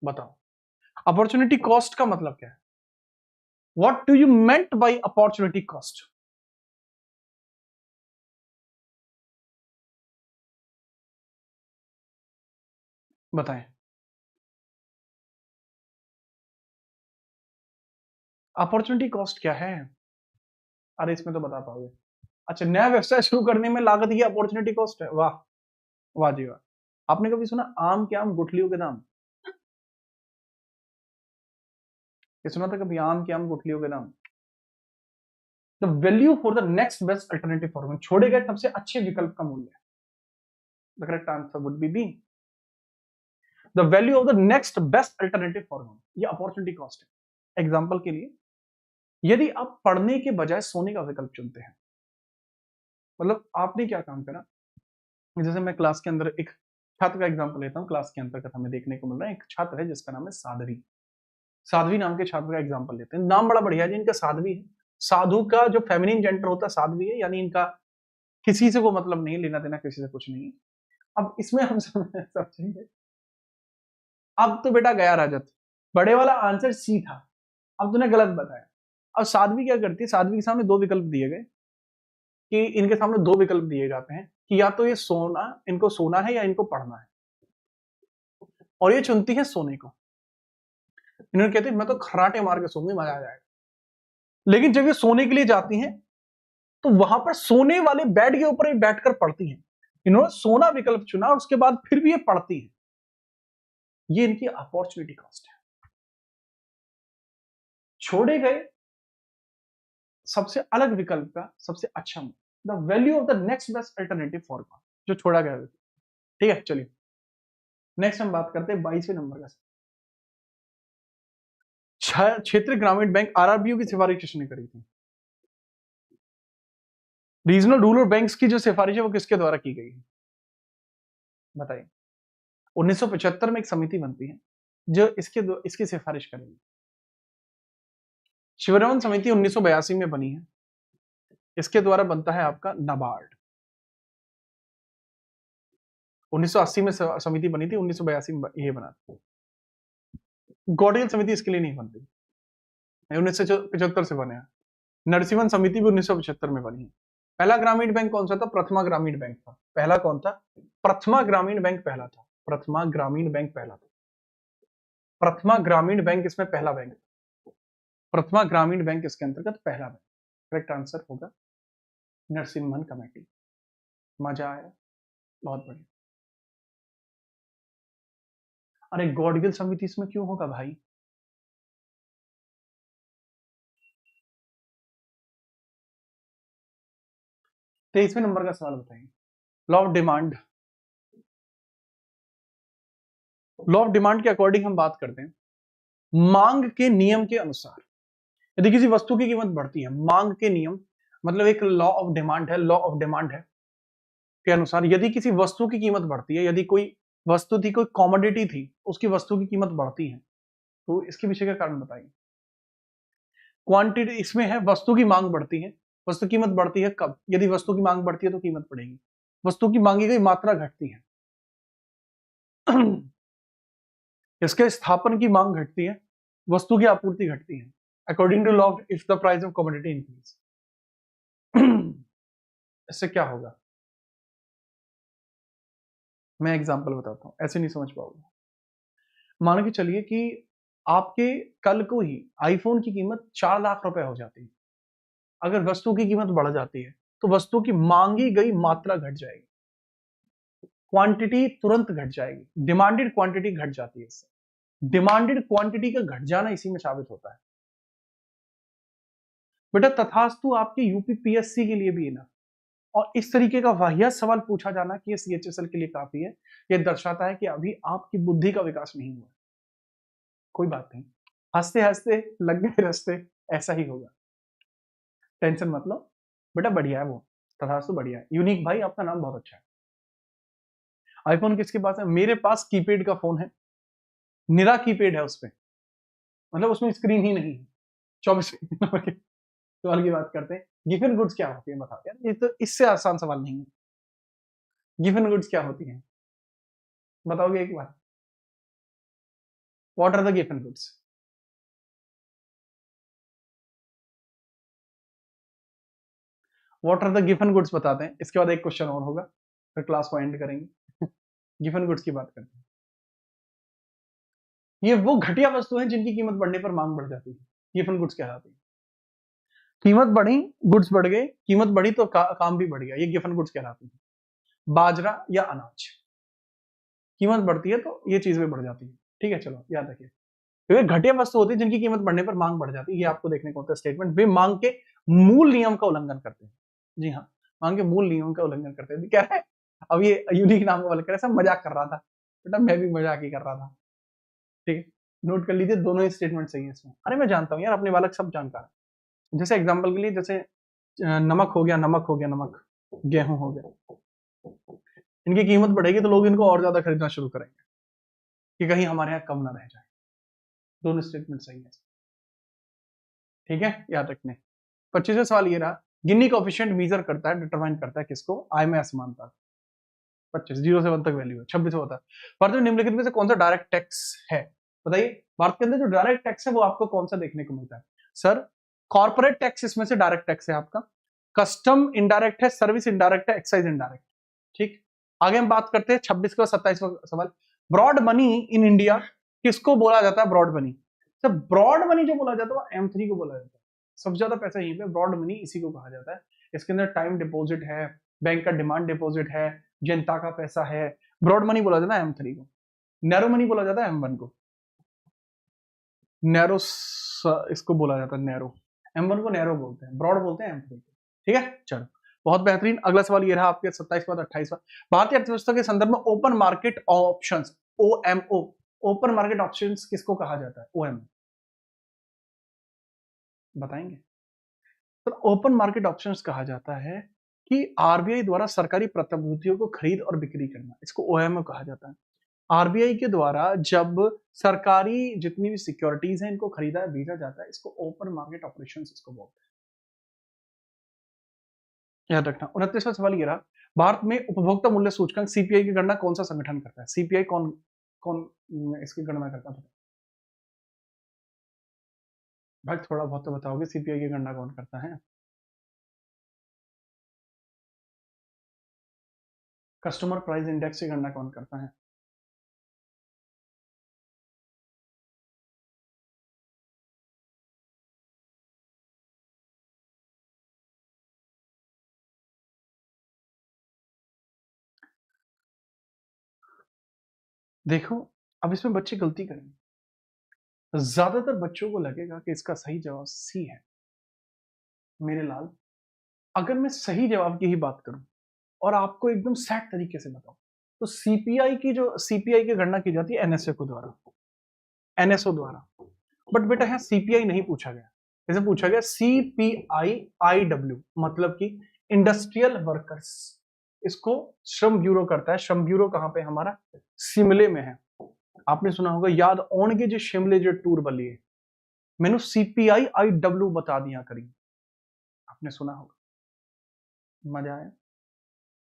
बताओ अपॉर्चुनिटी कॉस्ट का मतलब क्या है? What do you meant by opportunity cost? बताएं। अपॉर्चुनिटी कॉस्ट क्या है? अरे इसमें तो बता पाओगे। अच्छा, नया व्यवसाय शुरू करने में लागत की अपॉर्चुनिटी कॉस्ट है, वाह वाह जी वाह। आपने कभी सुना आम के आम गुठलियों के दाम? ये सुना था कभी, आम के आम गुठलियों के दाम? The value for the next best alternative form, छोड़े गए सबसे अच्छे विकल्प का मूल्य। The correct answer would be the value of the next best alternative form, ये अपॉर्चुनिटी कॉस्ट है। एग्जांपल के लिए, यदि आप पढ़ने के बजाय सोने का विकल्प चुनते हैं, मतलब आपने क्या काम करा, जैसे मैं क्लास के अंदर एक छात्र का एग्जांपल लेता हूँ, क्लास के अंतर्गत हमें देखने को मिल रहा है, एक छात्र है जिसका नाम है साध्वी। साध्वी नाम के छात्र का एग्जांपल लेते हैं, नाम बड़ा बढ़िया है जी इनका, साध्वी है। साधु का जो फेमिनिन जेंडर होता है साध्वी है, यानी इनका किसी से को मतलब नहीं, लेना देना किसी से कुछ नहीं है। अब इसमें हम समझेंगे, अब तो बेटा गया राजत, बड़े वाला आंसर सी था, अब तूने गलत बताया। अब साध्वी क्या करती है, साध्वी के सामने दो विकल्प दिए गए, कि इनके सामने दो विकल्प दिए जाते हैं कि या तो ये सोना, इनको सोना है या इनको पढ़ना है, और ये चुनती है सोने को। इन्होंने कहते हैं मैं तो खराटे मार के सोऊंगी, मजा आ जाएगा। लेकिन जब ये सोने के लिए जाती हैं तो वहां पर सोने वाले बेड के ऊपर बैठकर पढ़ती हैं। इन्होंने सोना विकल्प चुना और उसके बाद फिर भी ये पढ़ती है, ये इनकी अपॉर्चुनिटी कॉस्ट है। छोड़े गए सबसे अलग विकल्प का सबसे अच्छा, the value of the next best alternative for, जो छोड़ा गया विकल्प। ठीक है, चलिए नेक्स्ट हम बात करते हैं 22वें नंबर का। क्षेत्रीय ग्रामीण बैंक आरआरबीओ की सिफारिश किसने करी थी? रीजनल रूरल बैंक्स की जो सिफारिश है वो किसके द्वारा की गई है, बताइए। 1975 में एक समिति बनती है जो इसकी सिफारिश करेगी। शिवरमन समिति 1982 में बनी है, इसके द्वारा बनता है आपका नाबार्ड। 1980 में समिति बनी थी, 1982 में ये बना था। गॉडगिल समिति इसके लिए नहीं बनती, 1975 से बने हैं। नरसिम्हन समिति भी 1975 में बनी है। पहला ग्रामीण बैंक कौन सा था? प्रथमा ग्रामीण बैंक था। पहला कौन था? प्रथमा ग्रामीण बैंक पहला था। प्रथमा ग्रामीण बैंक पहला था। प्रथमा ग्रामीण बैंक इसमें पहला बैंक था। प्रथमा ग्रामीण बैंक इसके अंतर्गत पहला बैंक। करेक्ट आंसर होगा नरसिम्हन कमेटी। मजा आया, बहुत बढ़िया। अरे गॉडगिल समिति इसमें क्यों होगा भाई? तो 23वें नंबर का सवाल बताइए। Law of demand. Law of demand के अकॉर्डिंग हम बात करते हैं, मांग के नियम के अनुसार यदि किसी वस्तु की कीमत बढ़ती है, मांग के नियम मतलब एक लॉ ऑफ डिमांड है, लॉ ऑफ डिमांड है के अनुसार यदि किसी वस्तु की कीमत बढ़ती है, यदि कोई वस्तु थी, कोई कॉमोडिटी थी, उसकी वस्तु की कीमत बढ़ती है, तो इसके पीछे का कारण बताइए। क्वांटिटी इसमें है, वस्तु की मांग बढ़ती है, वस्तु की कीमत बढ़ती है कब? यदि वस्तु की मांग बढ़ती है तो कीमत बढ़ेगी। वस्तु की मांगी गई मात्रा घटती है इसके स्थापन की मांग घटती है, वस्तु की आपूर्ति घटती है। According to law if the price of commodity increase, इससे क्या होगा? मैं एग्जांपल बताता हूं, ऐसे नहीं समझ पाओगे। मानो कि चलिए कि आपके कल को ही आईफोन की कीमत 4 लाख रुपए हो जाती है। अगर वस्तु की कीमत बढ़ जाती है तो वस्तु की मांगी गई मात्रा घट जाएगी, क्वांटिटी तुरंत घट जाएगी, डिमांडेड क्वांटिटी घट जाती है। इससे डिमांडेड क्वांटिटी का घट जाना इसी में साबित होता है। बेटा तथास्तु आपके यूपीपीएससी के लिए भी है ना, और इस तरीके का वाहियात सवाल पूछा जाना कि ये सीएचएसएल के लिए काफी है, यह दर्शाता है कि अभी आपकी बुद्धि का विकास नहीं हुआ। कोई बात नहीं, हंसते हंसते लग गए रास्ते, ऐसा ही होगा, टेंशन मत लो बेटा। बढ़िया है वो, तथास्तु बढ़िया है। यूनिक भाई आपका नाम बहुत अच्छा है। आईफोन किसके पास है? मेरे पास कीपैड का फोन है, निरा कीपैड है उसपे, मतलब उसमें स्क्रीन ही नहीं है। 24 नंबर के सवाल की बात करते हैं। गिवन गुड्स क्या होती है बताओ यार, ये तो इससे आसान सवाल नहीं है। गिवन गुड्स क्या होती है बताओगे एक बार? What are the given goods? What are the given goods बताते हैं, इसके बाद एक क्वेश्चन और होगा, फिर क्लास को एंड करेंगे। गिवन गुड्स की बात करते हैं। ये वो घटिया वस्तु है जिनकी कीमत बढ़ने पर मांग बढ़ जाती है, गिवन गुड्स कहलाती है। कीमत बढ़ी, गुड्स बढ़ गए, कीमत बढ़ी तो काम भी बढ़ गया, ये गिवन गुड्स कहलाती है। बाजरा या अनाज, कीमत बढ़ती है तो ये चीज भी बढ़ जाती है। ठीक है, चलो याद रखिए, क्योंकि घटिया वस्तु होती है जिनकी कीमत बढ़ने पर मांग बढ़ जाती है, ये आपको देखने को होता है स्टेटमेंट। वे मांग के मूल नियम का उल्लंघन करते हैं। जी हाँ, मांग के मूल नियम का उल्लंघन करते हैं। कह रहे हैं अब ये यूनिक नाम का वाला कह रहे सब मजाक कर रहा था बेटा, मैं भी मजाक ही कर रहा था। ठीक है, नोट कर लीजिए, दोनों ही स्टेटमेंट सही है इसमें। अरे मैं जानता हूँ यार, अपने बालक सब जानता है। जैसे एग्जाम्पल के लिए, जैसे नमक हो गया, नमक हो गया, नमक, गेहूं हो गया, इनकी कीमत बढ़ेगी तो लोग इनको और ज्यादा खरीदना शुरू करेंगे कि कहीं हमारे यहाँ कम ना रह जाए। दोनों स्टेटमेंट सही है, ठीक है, याद रखने। 25वां सवाल ये रहा, गिनी कोएफिशिएंट मेजर करता है, डिटरमाइन करता है किसको? आय में असमानता। 25 0 से 1 तक वैल्यू है। 26 होता है, भारत में निम्नलिखित में से कौन सा डायरेक्ट टैक्स है? बताइए, भारत के अंदर जो डायरेक्ट टैक्स है वो आपको कौन सा देखने को मिलता है? सर कॉर्पोरेट टैक्स इसमें से डायरेक्ट टैक्स है आपका, कस्टम इनडायरेक्ट है, सर्विस इनडायरेक्ट है, एक्साइज इनडायरेक्ट। ठीक, आगे हम बात करते हैं 26 का 27वां सवाल। ब्रॉड मनी इन इंडिया किसको बोला जाता है? Broad money. Sir broad money जो बोला जाता है वो M3 को बोला जाता है। सबसे ज्यादा पैसा यहीं पे, ब्रॉड मनी इसी को कहा जाता है। इसके अंदर टाइम डिपॉजिट है, बैंक का डिमांड डिपॉजिट है, जनता का पैसा है। ब्रॉड मनी बोला जाता है M3 को। नैरो मनी बोला जाता है M1 को। नैरो इसको बोला जाता है नैरो, M1 को नैरो बोलते हैं, ब्रॉड बोलते हैं M3 को। ठीक है, चलो बहुत बेहतरीन। अगला सवाल ये रहा आपके 27 बाद 28वां। भारतीय अर्थव्यवस्था के संदर्भ में open market options, OMO, open market options किसको कहा जाता है? OMO। बताएंगे? तो ओपन मार्केट ऑप्शंस कहा जाता है कि आरबीआई द्वारा सरकारी प्रतिभूतियों को खरीद और बिक्री करना, इसको ओएमओ कहा जाता है। आरबीआई के द्वारा जब सरकारी जितनी भी सिक्योरिटीज हैं इनको खरीदा बेचा जाता है, इसको ओपन मार्केट ऑपरेशंस इसको बोलते हैं। याद रखना। 29वां सवाल ये रहा, भारत में उपभोक्ता मूल्य सूचकांक सीपीआई की गणना कौन सा संगठन करता है? सीपीआई कौन कौन इसकी गणना करता है? भाई थोड़ा बहुत तो बताओगे, सीपीआई की गणना कौन करता है? कस्टमर प्राइस इंडेक्स की गणना कौन करता है? देखो, अब इसमें बच्चे गलती करेंगे। ज्यादातर बच्चों को लगेगा कि इसका सही जवाब सी है। मेरे लाल, अगर मैं सही जवाब की ही बात करूं और आपको एकदम सेट तरीके से बताऊं, तो सीपीआई की गणना की जाती है एनएसओ को द्वारा, एनएसओ द्वारा। बट बेटा यहाँ सीपीआई नहीं पूछा गया, जैसे पूछा गया सीपीआई आईडब्ल्यू, मतलब कि इंडस्ट्रियल वर्कर्स, इसको श्रम ब्यूरो करता है। श्रम ब्यूरो कहां पे? हमारा शिमले में है। आपने सुना होगा, याद आउणगे जो शिमले जो टूर बलिए, मैंने सीपीआई आईडब्ल्यू बता दिया करी, आपने सुना होगा। मजा आया?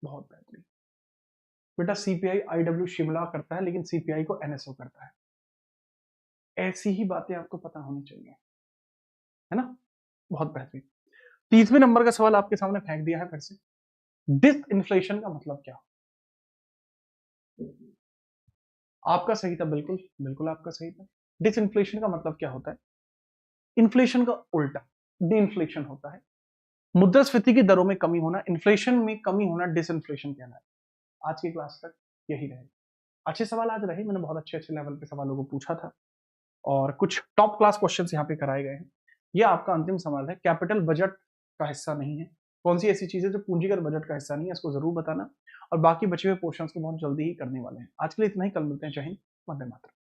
बहुत बेहतरीन। बेटा सीपीआई आईडब्ल्यू शिमला करता है, लेकिन सीपीआई को एनएसओ करता है। ऐसी ही बातें आपको पता होनी चाहिए, है ना? बहुत बेहतरीन। 30वें नंबर का सवाल आपके सामने फेंक दिया है फिर से। डिसइंफ्लेशन का मतलब क्या? आपका सही था, बिल्कुल बिल्कुल आपका सही था। डिसइंफ्लेशन का मतलब क्या होता है? इन्फ्लेशन का उल्टा डी इन्फ्लेशन होता है। मुद्रास्फीति की दरों में कमी होना, इन्फ्लेशन में कमी होना डिसइन्फ्लेशन कहना है। आज की क्लास तक यही रहेगा। अच्छे सवाल आज रहे, मैंने बहुत अच्छे अच्छे लेवल पे सवालों को पूछा था और कुछ टॉप क्लास क्वेश्चंस यहाँ पे कराए गए हैं। ये आपका अंतिम सवाल है, कैपिटल बजट का हिस्सा नहीं है। कौन सी ऐसी चीज है जो पूंजीगत बजट का हिस्सा नहीं है, इसको जरूर बताना। और बाकी बचे हुए पोर्शंस को बहुत जल्दी ही करने वाले हैं। आज के लिए इतना ही, कल मिलते हैं। जय हिंद, वंदे मातरम।